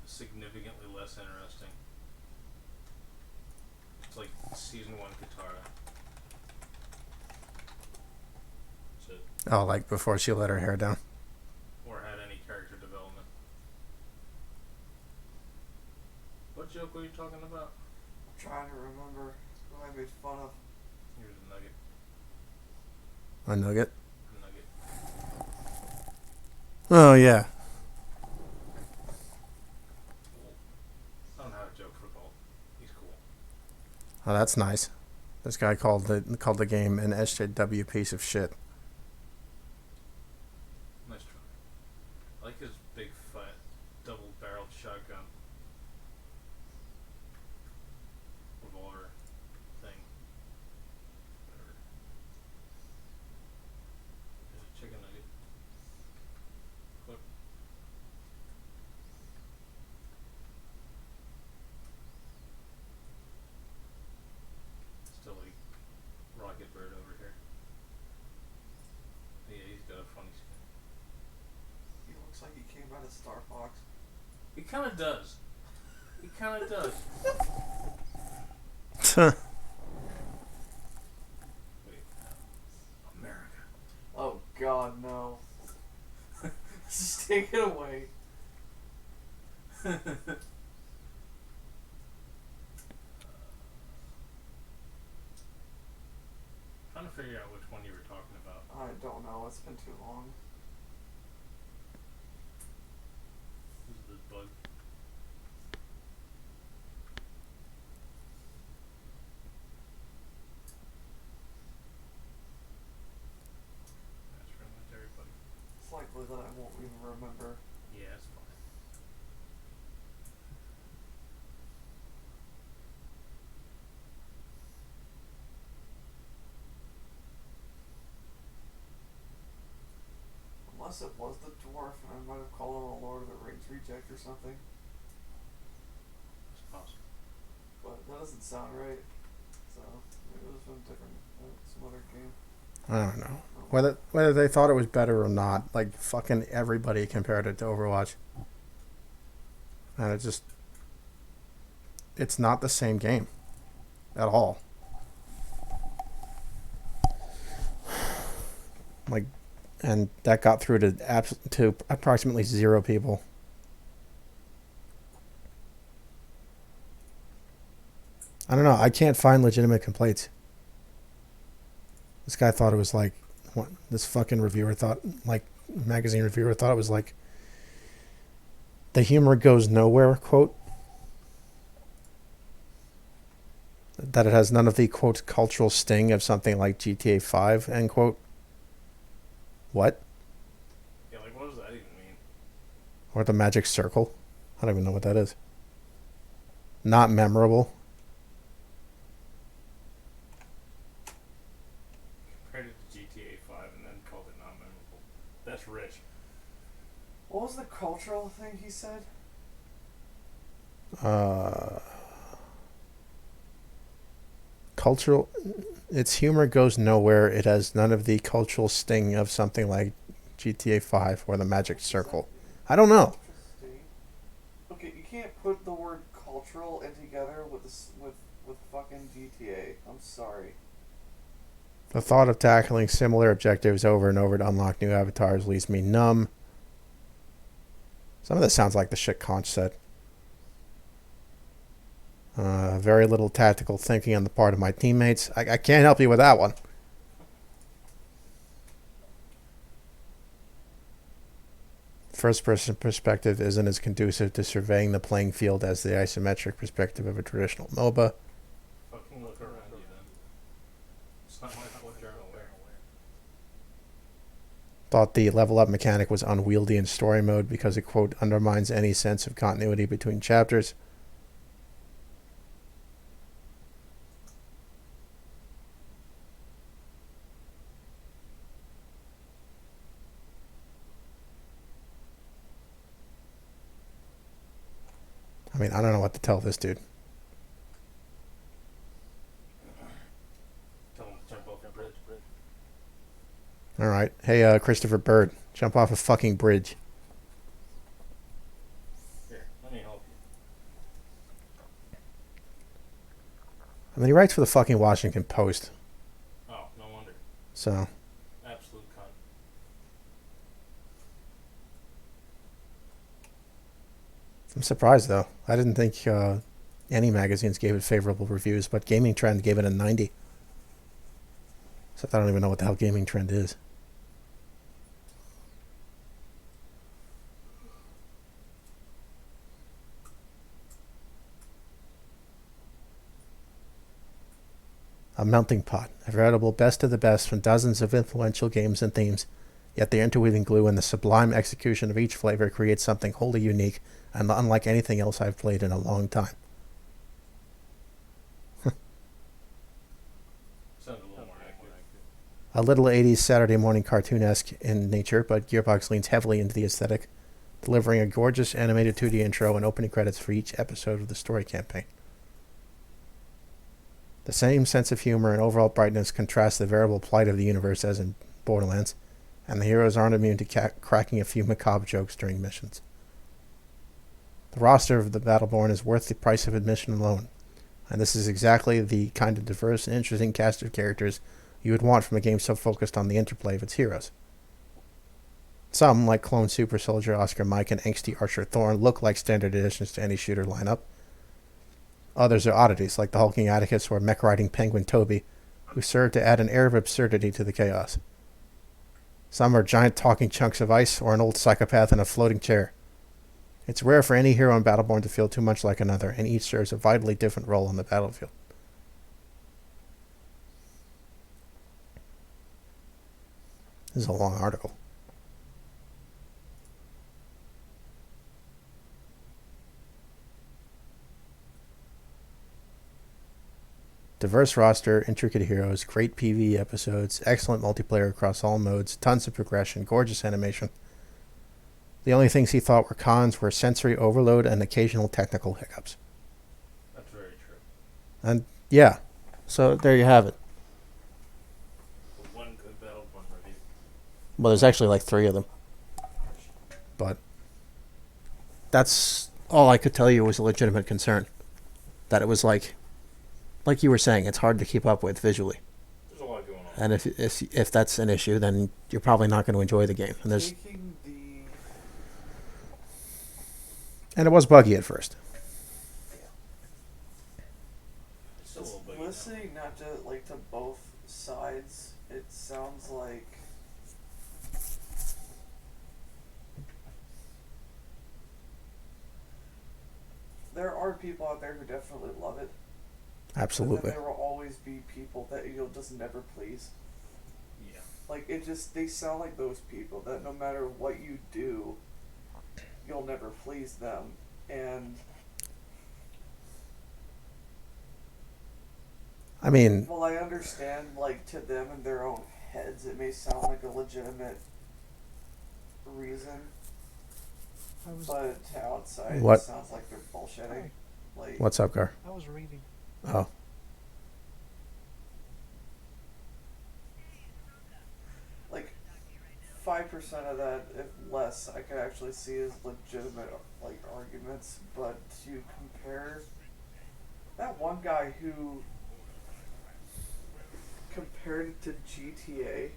significantly less interesting. It's like season 1 Katara. That's it. Oh, like before she let her hair down. Or had any character development. What joke were you talking about? I'm trying to remember who I made fun of. Here's a nugget. A nugget. A nugget. Oh yeah. I don't have a joke for Bolt. He's cool. Oh, that's nice. This guy called the game an SJW piece of shit. Nice try. I like his big, fat, double-barreled shotgun. Star Fox. He kind of does. He kind of does. Wait. America. Oh God, no. Just take it away. Trying to figure out which one you were talking about. I don't know. It's been too long. This is this bug. That's pretty much everybody. It's likely that I won't even remember. Yeah, it's fine. Unless it was the dwarf and I might have called him a Lord of the Rings reject or something. It's possible. But that doesn't sound right. So maybe it was from different, some other game. I don't know. Whether they thought it was better or not, like fucking everybody compared it to Overwatch. And it's not the same game at all. Like, and that got through to approximately 0 people. I don't know. I can't find legitimate complaints. This guy thought it was like, this fucking reviewer thought, like, magazine reviewer thought it was like, the humor goes nowhere, quote. That it has none of the, quote, cultural sting of something like GTA 5, end quote. What? Yeah, like, what does that even mean? Or the magic circle. I don't even know what that is. Not memorable. Compared it to GTA 5 and then called it not memorable. That's rich. What was the cultural thing he said? Cultural. Its humor goes nowhere. It has none of the cultural sting of something like GTA 5 or the magic circle. I don't know. Interesting. Okay, you can't put the word cultural in together with fucking GTA. I'm sorry. The thought of tackling similar objectives over and over to unlock new avatars leaves me numb. Some of this sounds like the shit Conch said. Very little tactical thinking on the part of my teammates. I can't help you with that one. First-person perspective isn't as conducive to surveying the playing field as the isometric perspective of a traditional MOBA. Fucking look around you then. It's not my fault you're unaware. Thought the level up mechanic was unwieldy in story mode because it, quote, undermines any sense of continuity between chapters. I mean, I don't know what to tell this dude. Tell him to jump off the bridge. All right. Hey, Christopher Bird, jump off a fucking bridge. Here, let me help you. I mean, he writes for the fucking Washington Post. Oh, no wonder. So, Absolute cunt. I'm surprised, though. I didn't think any magazines gave it favorable reviews, but Gaming Trend gave it a 90. So I don't even know what the hell Gaming Trend is. A melting pot, a veritable best of the best from dozens of influential games and themes, yet the interweaving glue and the sublime execution of each flavor creates something wholly unique and unlike anything else I've played in a long time. Sounds a little more accurate. A little 80s Saturday morning cartoon-esque in nature, but Gearbox leans heavily into the aesthetic, delivering a gorgeous animated 2D intro and opening credits for each episode of the story campaign. The same sense of humor and overall brightness contrasts the variable plight of the universe as in Borderlands, and the heroes aren't immune to cracking a few macabre jokes during missions. The roster of the Battleborn is worth the price of admission alone, and this is exactly the kind of diverse and interesting cast of characters you would want from a game so focused on the interplay of its heroes. Some, like Clone Super Soldier Oscar Mike and Angsty Archer Thorn, look like standard additions to any shooter lineup. Others are oddities, like the hulking Atticus or mech-riding Penguin Toby, who serve to add an air of absurdity to the chaos. Some are giant talking chunks of ice or an old psychopath in a floating chair. It's rare for any hero in Battleborn to feel too much like another, and each serves a vitally different role on the battlefield. This is a long article. Diverse roster, intricate heroes, great PvE episodes, excellent multiplayer across all modes, tons of progression, gorgeous animation. The only things he thought were cons were sensory overload and occasional technical hiccups. That's very true. And yeah, so there you have it. One good Battleborn review. Well, there's actually like 3 of them. But that's all I could tell you was a legitimate concern. That it was like you were saying, it's hard to keep up with visually. There's a lot going on. And if that's an issue, then you're probably not going to enjoy the game. And it was buggy at first. It's still a little buggy now. Listening not to both sides, it sounds like there are people out there who definitely love it. Absolutely. And then there will always be people that you'll just never please. Yeah. Like, they sound like those people that no matter what you do, you'll never please them. And I mean, well, I understand, to them in their own heads, it may sound like a legitimate reason, but to outside, What? it sounds like they're bullshitting. What's up, Gar? I was reading. Oh. Like, 5% of that, if less, I could actually see as legitimate, arguments, but to compare that one guy who compared it to GTA.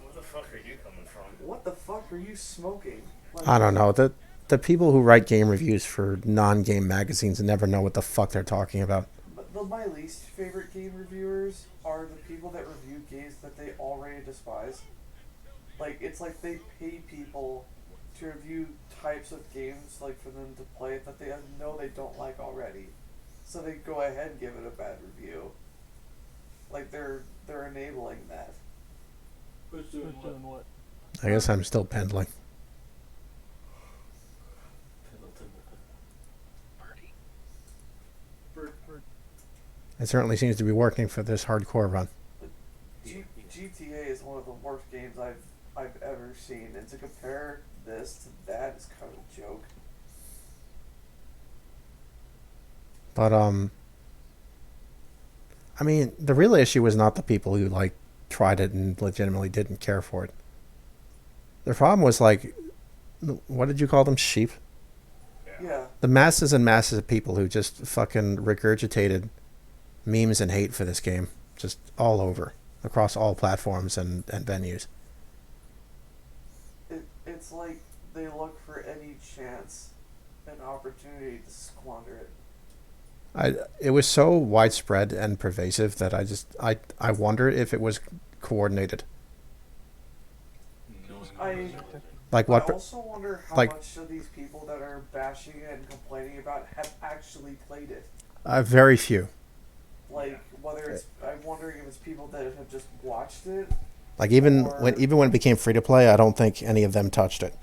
Where the fuck are you coming from? What the fuck are you smoking? I don't know. The people who write game reviews for non-game magazines never know what the fuck they're talking about. My least favorite game reviewers are the people that review games that they already despise. It's like they pay people to review types of games, for them to play that they know they don't like already. So they go ahead and give it a bad review. They're enabling that. Who's doing what? I guess I'm still pendling. It certainly seems to be working for this hardcore run. GTA is one of the worst games I've ever seen, and to compare this to that is kind of a joke. But I mean, the real issue was not the people who tried it and legitimately didn't care for it. The problem was what did you call them? Sheep? Yeah. The masses and masses of people who just fucking regurgitated memes and hate for this game, just all over, across all platforms and venues. It's like they look for any chance, an opportunity to squander it. It was so widespread and pervasive that I wonder if it was coordinated. I also wonder how much of these people that are bashing it and complaining about it have actually played it. Very few. Whether it's, I'm wondering if it's people that have just watched it. Even when it became free to play, I don't think any of them touched it.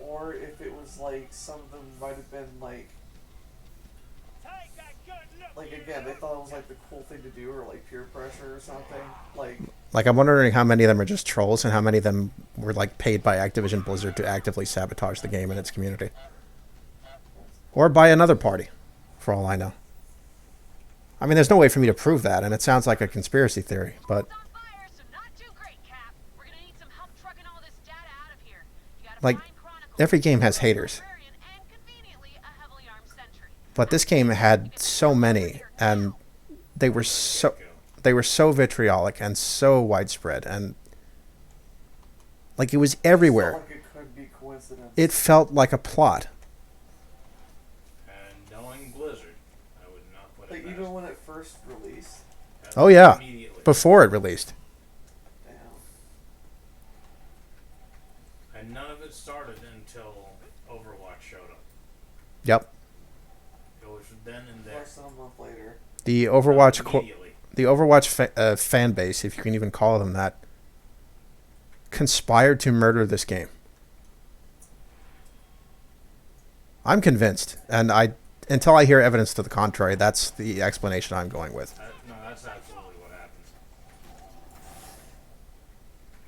Or if it was some of them might have been again, they thought it was the cool thing to do, or peer pressure or something. I'm wondering how many of them are just trolls and how many of them were paid by Activision Blizzard to actively sabotage the game and its community, or by another party, for all I know. I mean, there's no way for me to prove that, and it sounds like a conspiracy theory, but every game has haters. But this game had so many, and they were so vitriolic and so widespread, and like it was everywhere. Felt like it could be coincidence. It felt like a plot. And knowing Blizzard, I would not put it Like past even when it first released. Oh yeah, immediately. before it released. Damn. And none of it started until Overwatch showed up. Yep. It was then and there. Less than a month later. The Overwatch Immediately. the Overwatch fan base, if you can even call them that, conspired to murder this game. I'm convinced, and until I hear evidence to the contrary, that's the explanation I'm going with. No, that's absolutely what happened.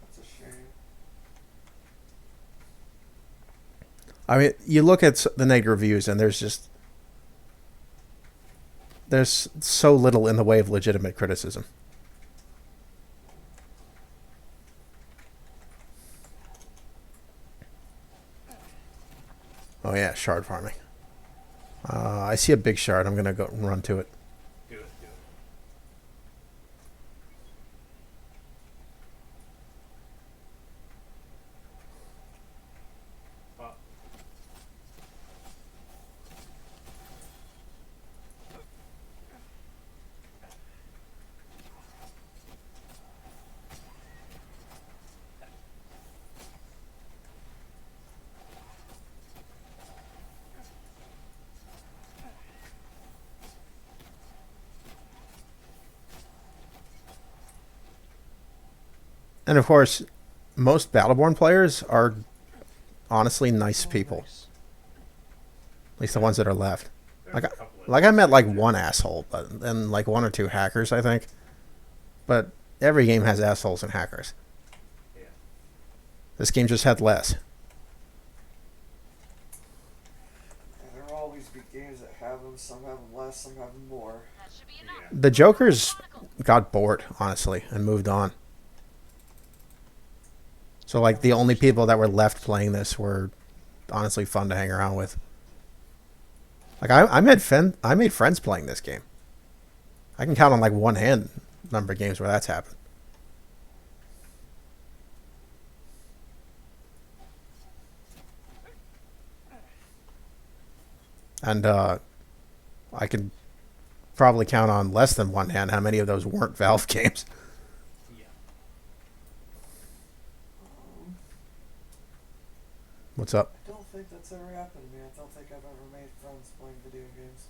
That's a shame. I mean, you look at the negative reviews, and there's so little in the way of legitimate criticism. Oh yeah, shard farming. I see a big shard. I'm gonna go run to it. Do it. Pop. And of course, most Battleborn players are honestly nice people. Nice. At least the ones that are left. There's Like, a couple of like I met like one asshole, but and like one or two hackers, I think. But every game has assholes and hackers. Yeah. This game just had less. And there will always be games that have them. Some have them less. Some have them more. That should be enough. The Jokers got bored, honestly, and moved on. So like the only people that were left playing this were honestly fun to hang around with. Like I made friends playing this game. I can count on like one hand number of games where that's happened. And I can probably count on less than one hand how many of those weren't Valve games. Yeah. What's up? I don't think that's ever happened to me. I don't think I've ever made friends playing video games.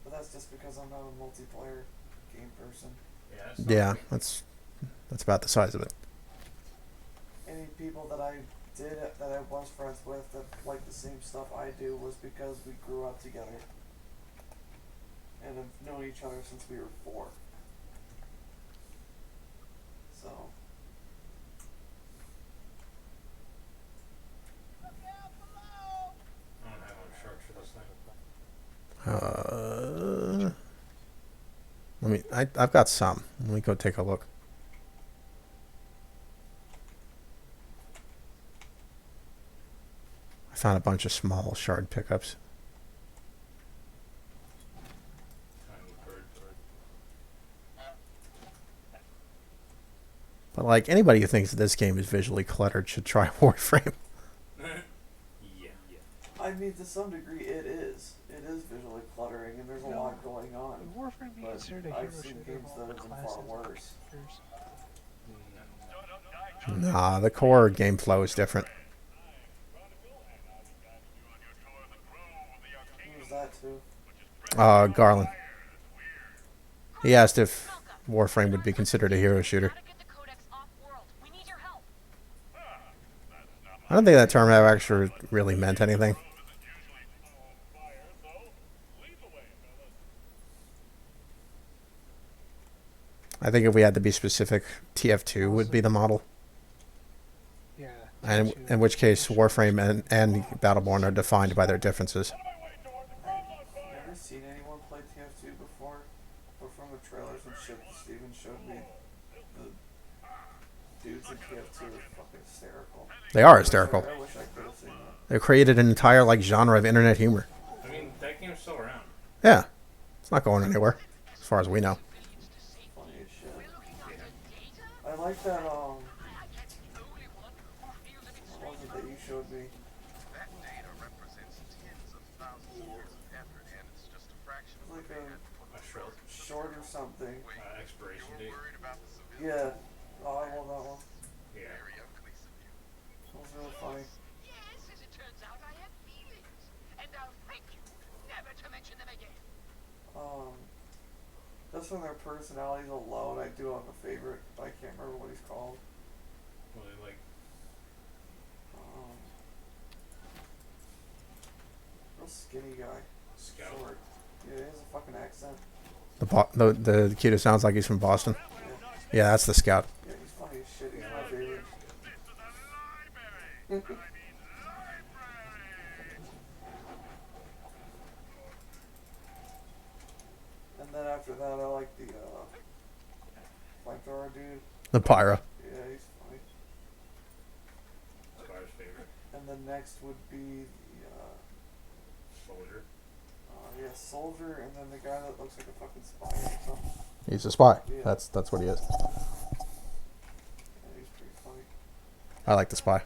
But that's just because I'm not a multiplayer game person. Yeah, that's about the size of it. Any people that I was friends with that like the same stuff I do was because we grew up together. And have known each other since we were 4. So. I don't have enough sharks for this thing. I've got some. Let me go take a look. I found a bunch of small shard pickups. Tiny bird. But like anybody who thinks this game is visually cluttered should try Warframe. Yeah. I mean, to some degree, it is. It is visually cluttering, and there's a lot going on. Would Warframe be But considered a I've hero seen shooter games of that all have the been far classes? worse. No. Nah, the core game flow is different. Who was that to? Garland. He asked if Warframe would be considered a hero shooter. Gotta get the codex off-world. We need your help. I don't think that term actually really meant anything. I think if we had to be specific, TF2 would be the model. Yeah. And TF2. in which case, Warframe and Battleborn are defined by their differences. Never seen anyone play TF2 before, but from the trailers and shit that Steven showed me, the dudes in TF2 are fucking hysterical. They are hysterical. I wish I could have seen that. They created an entire like genre of internet humor. I mean, that game's still around. Yeah, it's not going anywhere, as far as we know. Funny as shit. Yeah. I like that, what was it that you showed me? That data represents tens of thousands of years of effort, and it's just a fraction of what Like they a had put A short short or something. expiration You date. were worried about the civilians? Yeah. Oh, I love that one. Yeah. Very unclean of you. That was really funny. Yes, as it turns out, I have feelings. And I'll thank you never to mention them again. Just from their personalities alone, I do have a favorite. I can't remember what he's called. Well, they like Um, real skinny guy. Scout. Short. Yeah, he has a fucking accent. The kid who sounds like he's from Boston. Yeah, that's the scout. Yeah, he's funny as shit. He's my favorite. This is a library. And then after that, I like the flamethrower dude. The pyro. Yeah, he's funny. Scar's favorite. And then next would be the Soldier. yeah, soldier, and then the guy that looks like a fucking spy or something. He's a spy. Yeah. That's what he is. Yeah, he's pretty funny. I like the spy.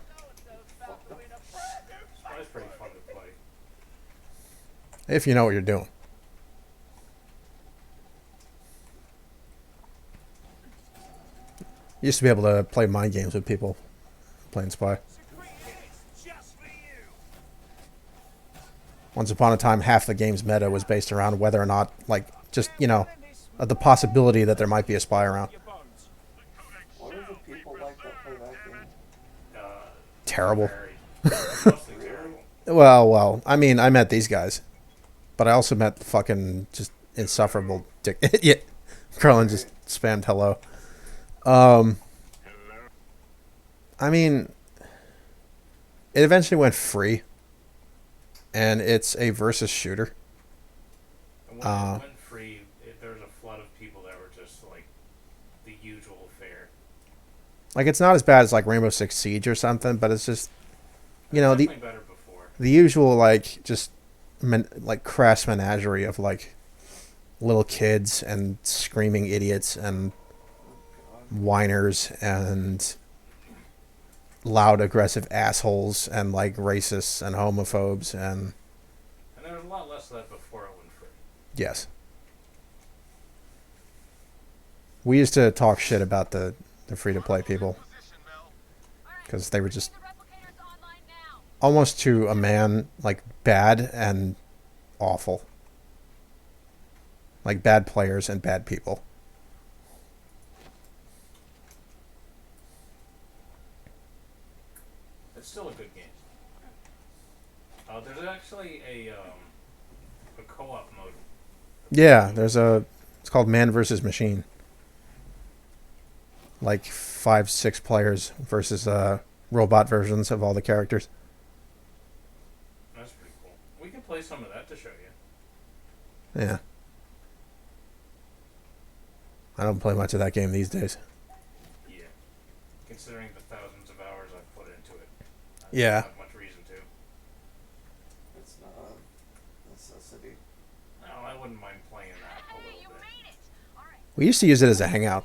Spy's pretty fun to play. If you know what you're doing. Used to be able to play mind games with people playing spy. Once upon a time, half the game's meta was based around whether or not, like, just, the possibility that there might be a spy around. What are the people like that play that game? Terrible. Mostly terrible. Well, I mean, I met these guys. But I also met fucking just insufferable dick. Yeah. Carlin just spammed hello. I mean, it eventually went free. And it's a versus shooter. And when it went free, there was a flood of people that were just like the usual fare. Like, it's not as bad as like Rainbow Six Siege or something, but it's just, Definitely better before. the usual, like, just like crass menagerie of like little kids and screaming idiots and whiners and loud aggressive assholes and like racists and homophobes and there was a lot less of that before it went free. yes. We used to talk shit about the free-to-play people because they were just almost to a man like bad and awful, like bad players and bad people. It's still a good game. There's actually a co-op mode. Yeah, it's called Man versus Machine. Like 5-6 players versus robot versions of all the characters. That's pretty cool. We can play some of that to show you. Yeah. I don't play much of that game these days. Yeah. Considering the thousands of hours I've put into it. I Yeah. don't have much reason to. It's not a necessity. No, I wouldn't mind playing that a little bit. We used to use it as a hangout.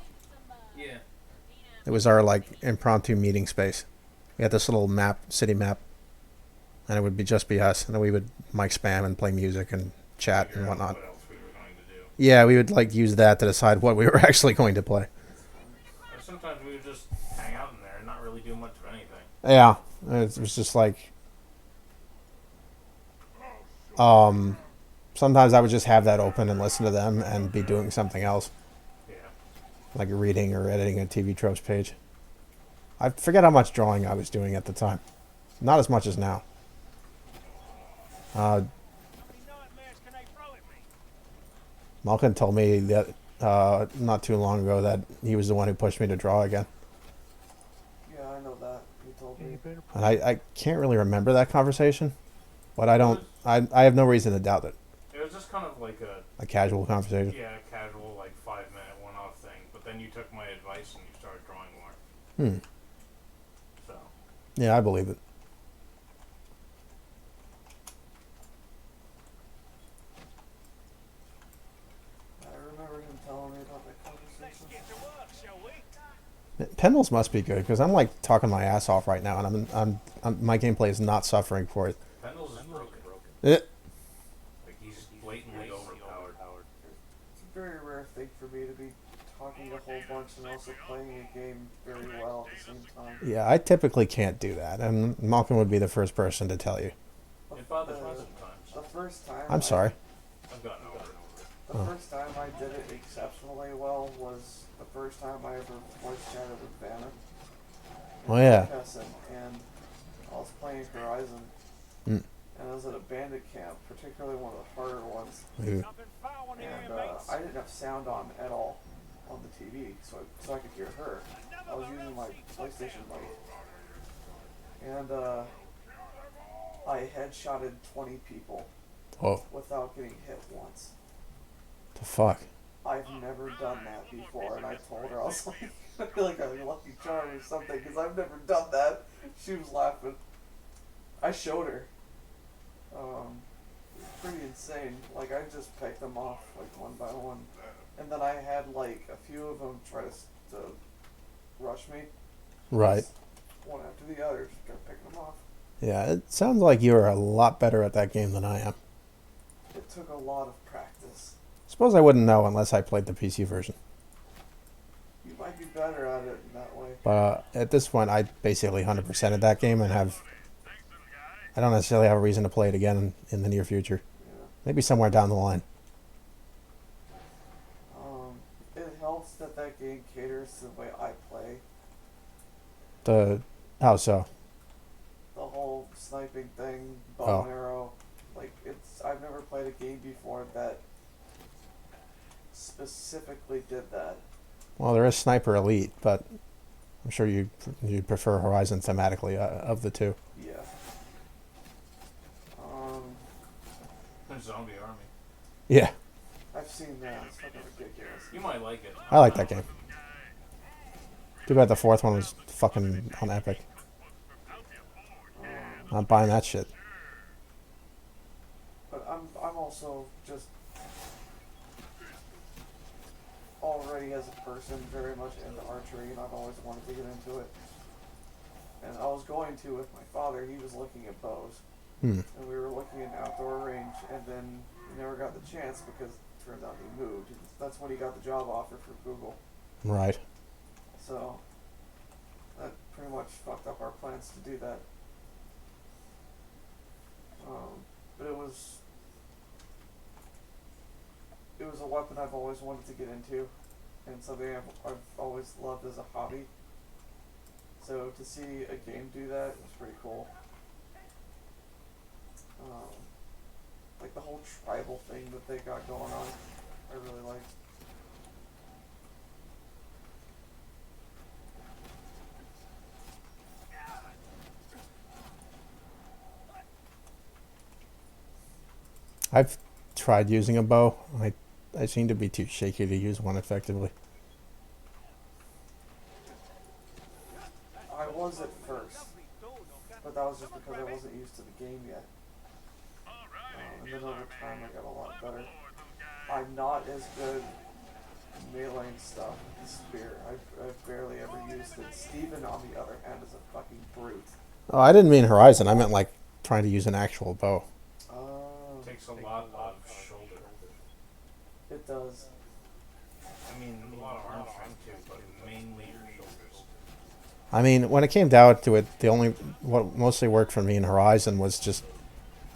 Yeah. It was our like impromptu meeting space. We had this little city map, and it would just be us, and then we would mic spam and play music and chat and Figure out whatnot. what else we were going to do. Yeah, we would like use that to decide what we were actually going to play. Or sometimes we would just hang out in there and not really do much of anything. Yeah, it was just like, sometimes I would just have that open and listen to them and be doing something else, Yeah. like reading or editing a TV tropes page. I forget how much drawing I was doing at the time. Not as much as now. Malkin told me that not too long ago that he was the one who pushed me to draw again. Yeah, I know that. You told me. And I can't really remember that conversation, but I have no reason to doubt it. It was just kind of like A casual conversation. a casual, like 5-minute one-off thing. But then you took my advice and you started drawing more. So. Yeah, I believe it. Pendles must be good because I'm like talking my ass off right now, and I'm my gameplay is not suffering for it. Pendles is broken. Eh, Like, he's blatantly overpowered. It's a very rare thing for me to be talking a whole bunch and also playing a game very well at the same time. yeah, I typically can't do that, and Malcolm would be the first person to tell you. It bothers me sometimes. The first time I'm sorry. I've gotten over it. The first time I did it exceptionally well was the first time I ever voice chatted with Vanna. Oh yeah. And I was playing Horizon. Mm. And I was at a bandit camp, particularly one of the harder ones. Ooh. And I didn't have sound on at all on the TV, so I could hear her. I was using my PlayStation mic. And I headshotted 20 people Oh, without getting hit once. the fuck. I've never done that before, and I told her, I was like, I feel like a lucky charm or something, because I've never done that. She was laughing. I showed her. It's pretty insane. Like, I just picked them off, like, one by one. And then I had, like, a few of them try to rush me. Right. One after the other, just kept picking them off. Yeah, it sounds like you're a lot better at that game than I am. It took a lot of practice. Suppose I wouldn't know unless I played the PC version. You might be better at it in that way. But at this point, I basically 100%ed that game and I don't necessarily have a reason to play it again in the near future. Yeah. Maybe somewhere down the line. It helps that that game caters to the way I play. How so? The whole sniping thing, bow Oh. and arrow. Like, I've never played a game before that specifically did that. Well, there is Sniper Elite, but I'm sure you prefer Horizon thematically of the two. Yeah. There's Zombie Army. Yeah, I've seen that. It's fucking ridiculous. You might like it. I like that game. Too bad the fourth one was fucking on Epic. I'm buying that shit. But I'm also just already as a person very much into archery, and I've always wanted to get into it. And I was going to with my father. He was looking at bows, and we were looking at an outdoor range, and then we never got the chance because it turned out he moved. That's when he got the job offer for Google. Right. So that pretty much fucked up our plans to do that. But it was a weapon I've always wanted to get into, and something I've always loved as a hobby. So to see a game do that was pretty cool. Like the whole tribal thing that they got going on, I really liked. I've tried using a bow. I seem to be too shaky to use one effectively. I was at first, but that was just because I wasn't used to the game yet. And then over time I got a lot better. I'm not as good meleeing stuff with the spear. I've barely ever used it. Steven, on the other hand, is a fucking brute. Oh, I didn't mean Horizon. I meant like trying to use an actual bow. It takes a lot of shoulder. It does. I mean, a lot of arm strength too, but mainly your shoulders. I mean, when it came down to it, what mostly worked for me in Horizon was just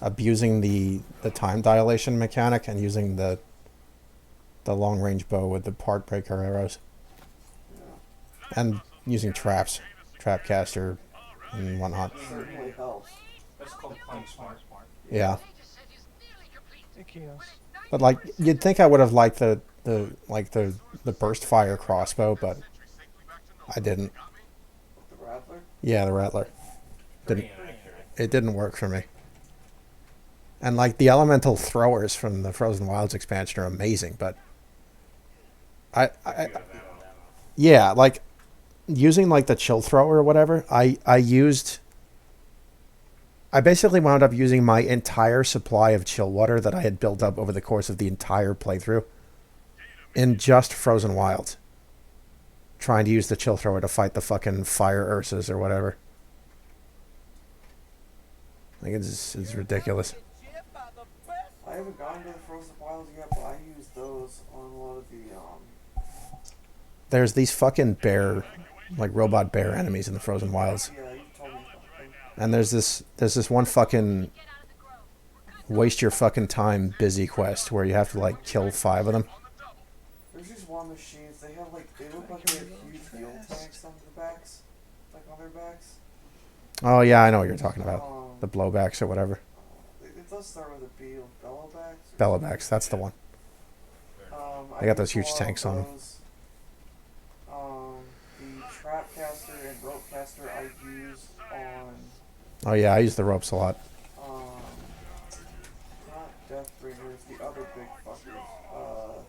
abusing the time dilation mechanic and using the long range bow with the part breaker arrows, and using traps, trap caster, and whatnot. It certainly helps. That's called playing smart. Yeah, Hey, Chaos. but like you'd think I would have liked the burst fire crossbow, but I didn't. The Rattler? Yeah, the Rattler. Pretty inaccurate. It didn't work for me. And like the elemental throwers from the Frozen Wilds expansion are amazing, but yeah, like using like the chill thrower or whatever, I basically wound up using my entire supply of chill water that I had built up over the course of the entire playthrough in just Frozen Wilds. trying to use the chill thrower to fight the fucking fire Ursas or whatever. Like it's ridiculous. I haven't gotten to the Frozen Wilds yet, but I use those on a lot of the There's these fucking bear, like robot bear enemies in the Frozen Wilds. yeah, you told me about them. And there's this one fucking waste your fucking time busy quest where you have to like kill 5 of them. There's these war machines, they look like they have huge fuel tanks on the backs. Like on their backs. Oh yeah, I know what you're talking about. Um, The blowbacks or whatever. it does start with a B, bellowbacks. Bellowbacks, that's the one. They got those huge tanks on them. The Trapcaster and Ropecaster I use on, Oh yeah, I use the ropes a lot. not Deathbringers, the other big fuckers,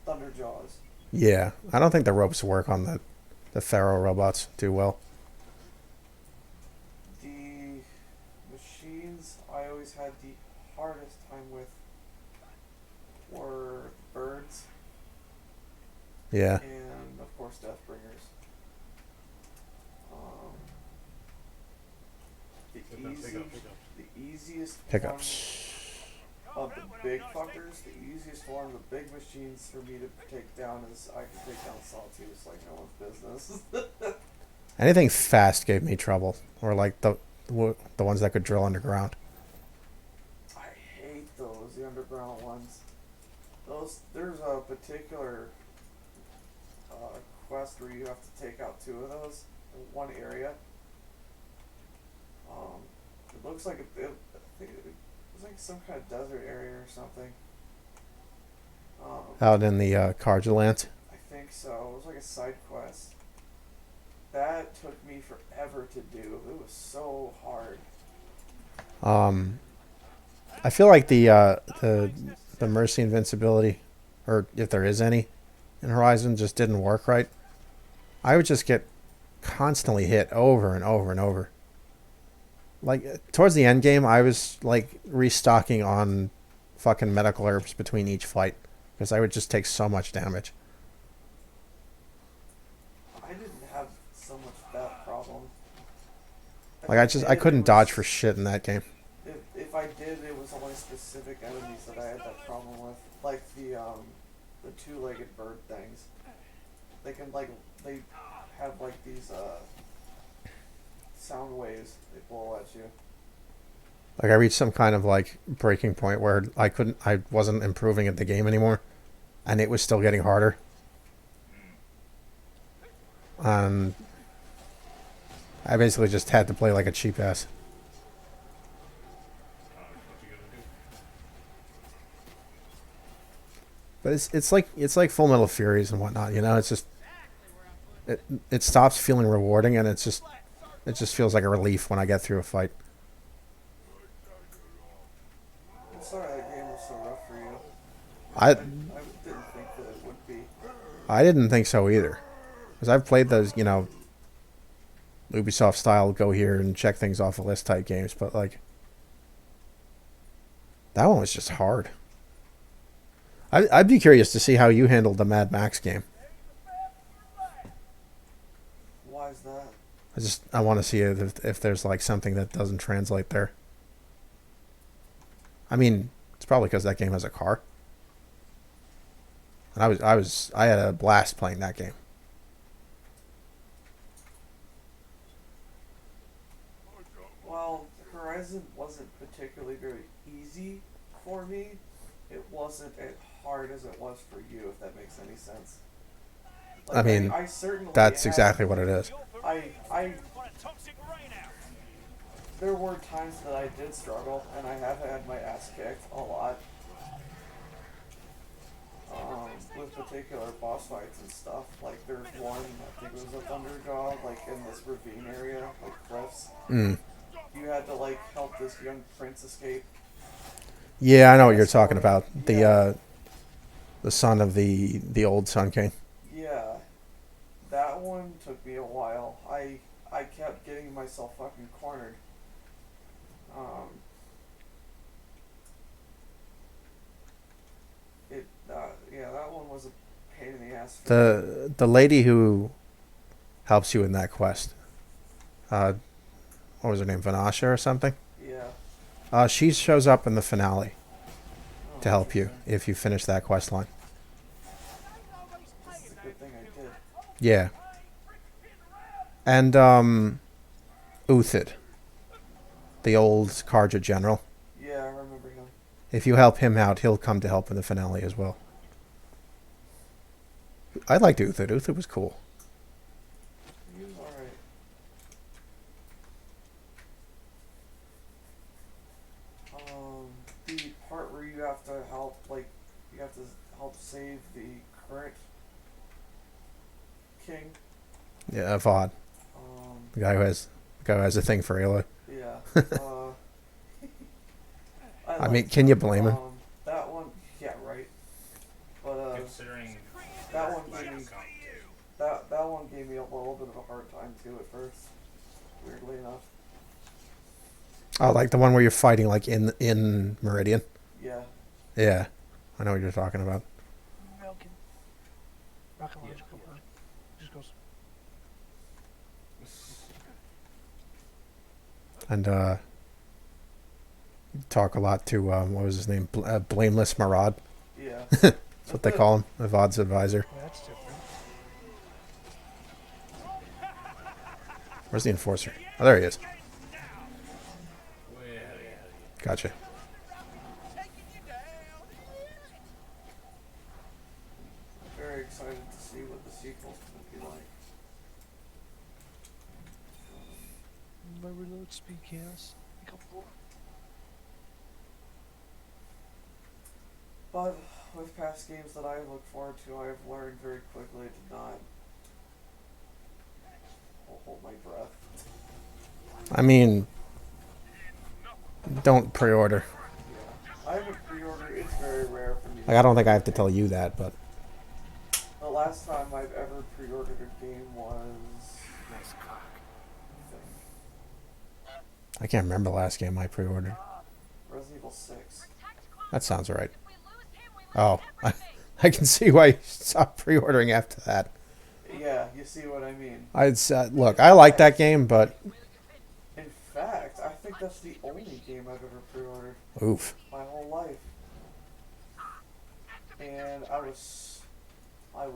Thunderjaws. Yeah, I don't think the ropes work on the Pharaoh robots too well. The machines I always had the hardest time with were birds Yeah. and of course Deathbringers. The easiest Pickups. one of the big fuckers, the easiest one of the big machines for me to take down is I can take down Sawtooth like no one's business. Anything fast gave me trouble, or like the ones that could drill underground. I hate those, the underground ones. There's a particular quest where you have to take out 2 of those in one area. It looks like I think it was like some kind of desert area or something. Out in the Cargelant. I think so. It was like a side quest. That took me forever to do. It was so hard. I feel like the mercy invincibility, or if there is any, in Horizon just didn't work right. I would just get constantly hit over and over and over. Like towards the end game, I was like restocking on fucking medical herbs between each fight because I would just take so much damage. I didn't have so much that problem. Like I couldn't dodge for shit in that game. If I did, it was only specific enemies that I had that problem with, like the 2-legged bird things. They have like these sound waves they blow at you. Like I reached some kind of like breaking point where I wasn't improving at the game anymore, and it was still getting harder. I basically just had to play like a cheap ass. But it's like Full Metal Furies and whatnot, you know. It's just it stops feeling rewarding, and it just feels like a relief when I get through a fight. I'm sorry that game was so rough for you. I didn't think that it would be. I didn't think so either, because I've played those, you know, Ubisoft style go here and check things off a list type games, but like that one was just hard. I'd be curious to see how you handled the Mad Max game. Why is that? I want to see if there's like something that doesn't translate there. I mean, it's probably because that game has a car. And I had a blast playing that game. Well, Horizon wasn't particularly very easy for me. It wasn't as hard as it was for you, if that makes any sense. Like, I mean, I certainly that's had, exactly what it is. There were times that I did struggle, and I have had my ass kicked a lot. With particular boss fights and stuff. Like, there's one, I think it was a Thunderjaw, like, in this ravine area, like cliffs. You had to, like, help this young prince escape. Yeah, I know what you're talking about. The son of the old Sun King. Yeah. That one took me a while. I kept getting myself fucking cornered. Yeah, that one was a pain in the ass. The lady who helps you in that quest, what was her name, Vanasha or something? Yeah. She shows up in the finale Oh, to help you interesting. if you finish that quest line. This is a good thing I did. Yeah. And Uthid, the old Karja general. Yeah, I remember him. If you help him out, he'll come to help in the finale as well. I liked Uthid. Uthid was cool. He was alright. The part where you have to help, like, you have to help save the current king. Yeah, Vod. The guy who has a thing for Ayla. Yeah. I mean, can you blame him? That one, yeah, right. But Considering that one lack gave me of competition. that one gave me a little bit of a hard time too at first. Weirdly enough. Oh, like the one where you're fighting like in Meridian. Yeah. Yeah, I know what you're talking about. Milking. Rocket launcher. Just goes. And talk a lot to what was his name? Blameless Marad. Yeah. That's what they call him, Avad's advisor. Well, that's different. Where's the enforcer? Oh, there he is. Way ahead of you. Gotcha. Very excited to see what the sequel's gonna be like. My reload speed chaos. But with past games that I look forward to, I have learned very quickly to not hold my breath. I mean, don't pre-order. Yeah. I haven't pre-ordered. It's very rare for me. Like, I don't think I have to tell you that, but The last time I've ever pre-ordered a game was... Nice cock. I can't remember the last game I pre-ordered. Resident Evil 6. That sounds right. Oh, I can see why you stopped pre-ordering after that. Yeah, you see what I mean. Look, I like that game, but In fact, I think that's the only game I've ever pre-ordered oof. my whole life. And I was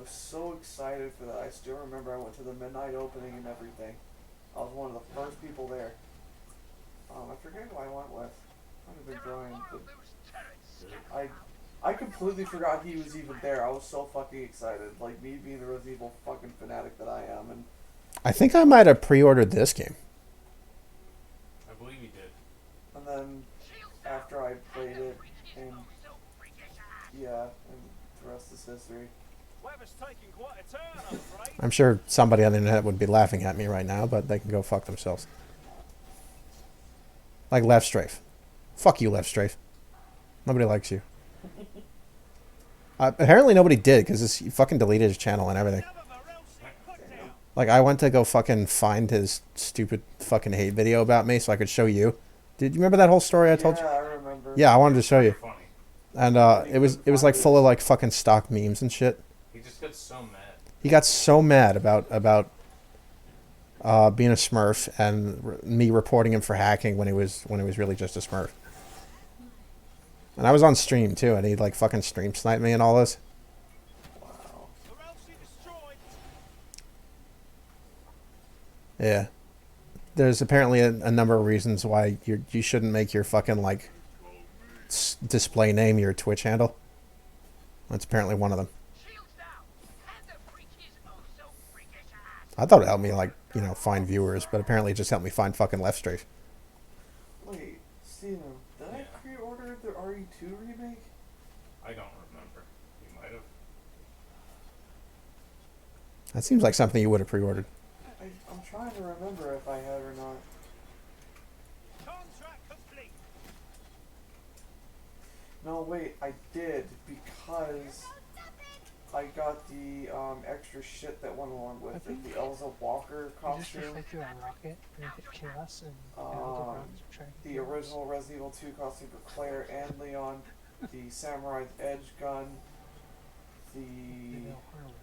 so excited for that. I still remember I went to the midnight opening and everything. I was one of the first people there. I forget who I went with. Might have been Brian, but I completely forgot he was even there. I was so fucking excited. Like, me being the Resident Evil fucking fanatic that I am. And I think I might have pre-ordered this game. I believe you did. And then after I played it, and yeah, and the rest is history. Weather's taking quite a turn, I'm afraid. I'm sure somebody on the internet would be laughing at me right now, but they can go fuck themselves. Like Left Strafe. Fuck you, Left Strafe. Nobody likes you. Apparently nobody did, because he fucking deleted his channel and everything. Like, I went to go fucking find his stupid fucking hate video about me so I could show you. Did you remember that whole story I told you? Yeah, I remember. Yeah, I wanted to show you. Funny. And it was like full of like fucking stock memes and shit. He just got so mad. He got so mad about being a Smurf and me reporting him for hacking when he was really just a Smurf. And I was on stream too, and he like fucking stream sniped me and all this. Wow. Yeah. There's apparently a number of reasons why you shouldn't make your fucking like display name your Twitch handle. That's apparently one of them. I thought it helped me like, you know, find viewers, but apparently it just helped me find fucking Left Strafe. Wait, Steven, did I pre-order the RE2 remake? I don't remember. You might have. That seems like something you would have pre-ordered. I'm trying to remember if I had or not. Contract complete. No, wait, I did because I got the extra shit that went along with it. The Elza Walker You just costume, reflected on Rocket and hit Chaos and other rounds of trying to the do this. original Resident Evil 2 costume for Claire and Leon, the Samurai Edge gun, the Female Harlan.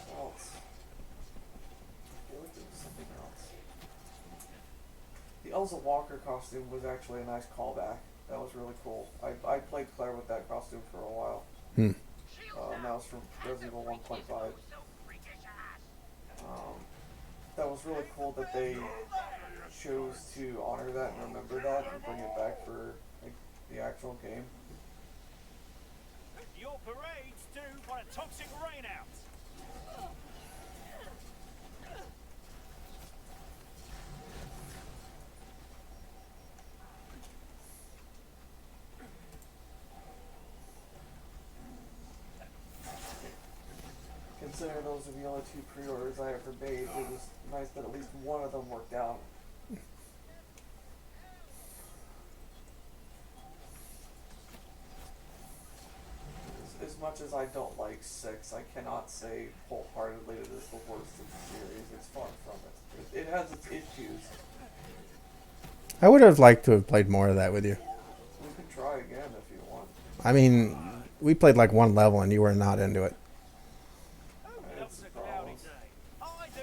what else? I feel like there was something else. The Elsa Walker costume was actually a nice callback. That was really cool. I played Claire with that costume for a while. Hmm. And that was from Resident Evil 1.5. That was really cool that they chose to honor that and remember that and bring it back for like, the actual game. Your parade's due for a toxic rainout. Considering those are the only 2 pre-orders I ever made, it was nice that at least one of them worked out. As much as I don't like 6, I cannot say wholeheartedly it is the worst of the series. It's far from it. It has its issues. I would have liked to have played more of that with you. We could try again if you want. I mean, we played like one level and you were not into it. I had some problems. I do.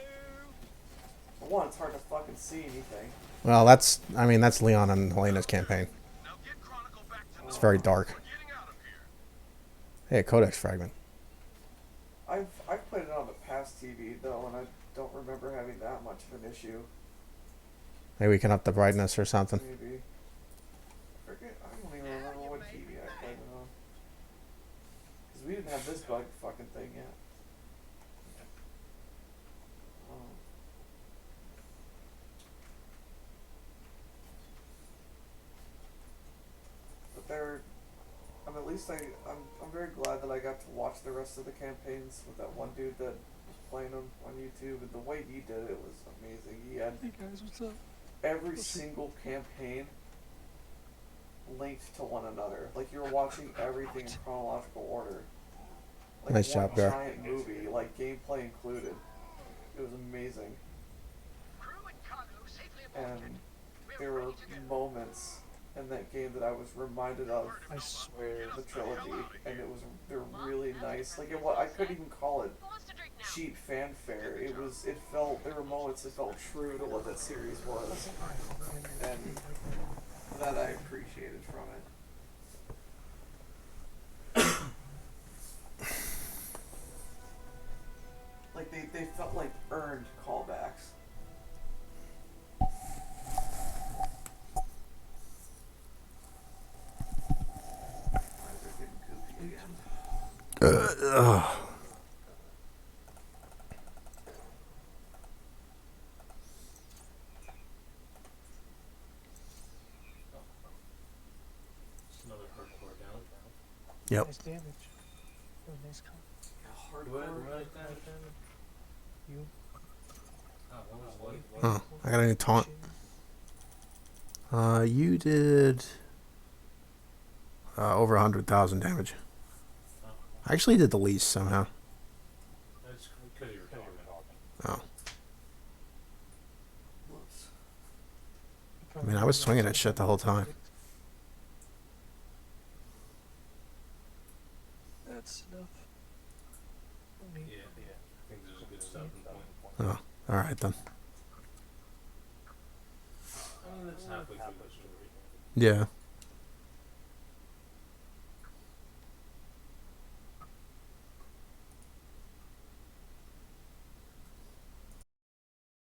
For one, it's hard to fucking see anything. Well, that's Leon and Helena's campaign. Now get Chronicle back to It's very dark. We're getting out of here. Hey, a codex fragment. I've played it on the past TV though, and I don't remember having that much of an issue. Maybe we can up the brightness or something. Maybe. I forget. I don't even remember what TV I played it on. Because we didn't have this bug fucking thing yet. But they're. At least I'm very glad that I got to watch the rest of the campaigns with that one dude that was playing them on YouTube, and the way he did it was amazing. He had Hey guys, what's up? every single campaign linked to one another. Like you're watching everything in chronological order. Like Nice job, Gar. giant movie, like gameplay included. It was amazing. And there were moments in that game that I was reminded of I swear. the trilogy, and they're really nice. Like I couldn't even call it cheap fanfare. It felt, there were moments that felt true to what that series was, and that I appreciated from it. Like they felt like earned callbacks. Why is it getting goofy again? It's another hardcore down. Yep. Nice damage. Oh, nice con. Hardcore. Right down. You. What was Oh, I got a new taunt. You did over 100,000 damage. I actually did the least somehow. That's because you were talking. Oh, Whoops. I mean, I was swinging at shit the whole time. That's enough. For me. Yeah. I think there's a good stopping point. Oh, all right then. I mean, that's halfway through the story. Yeah.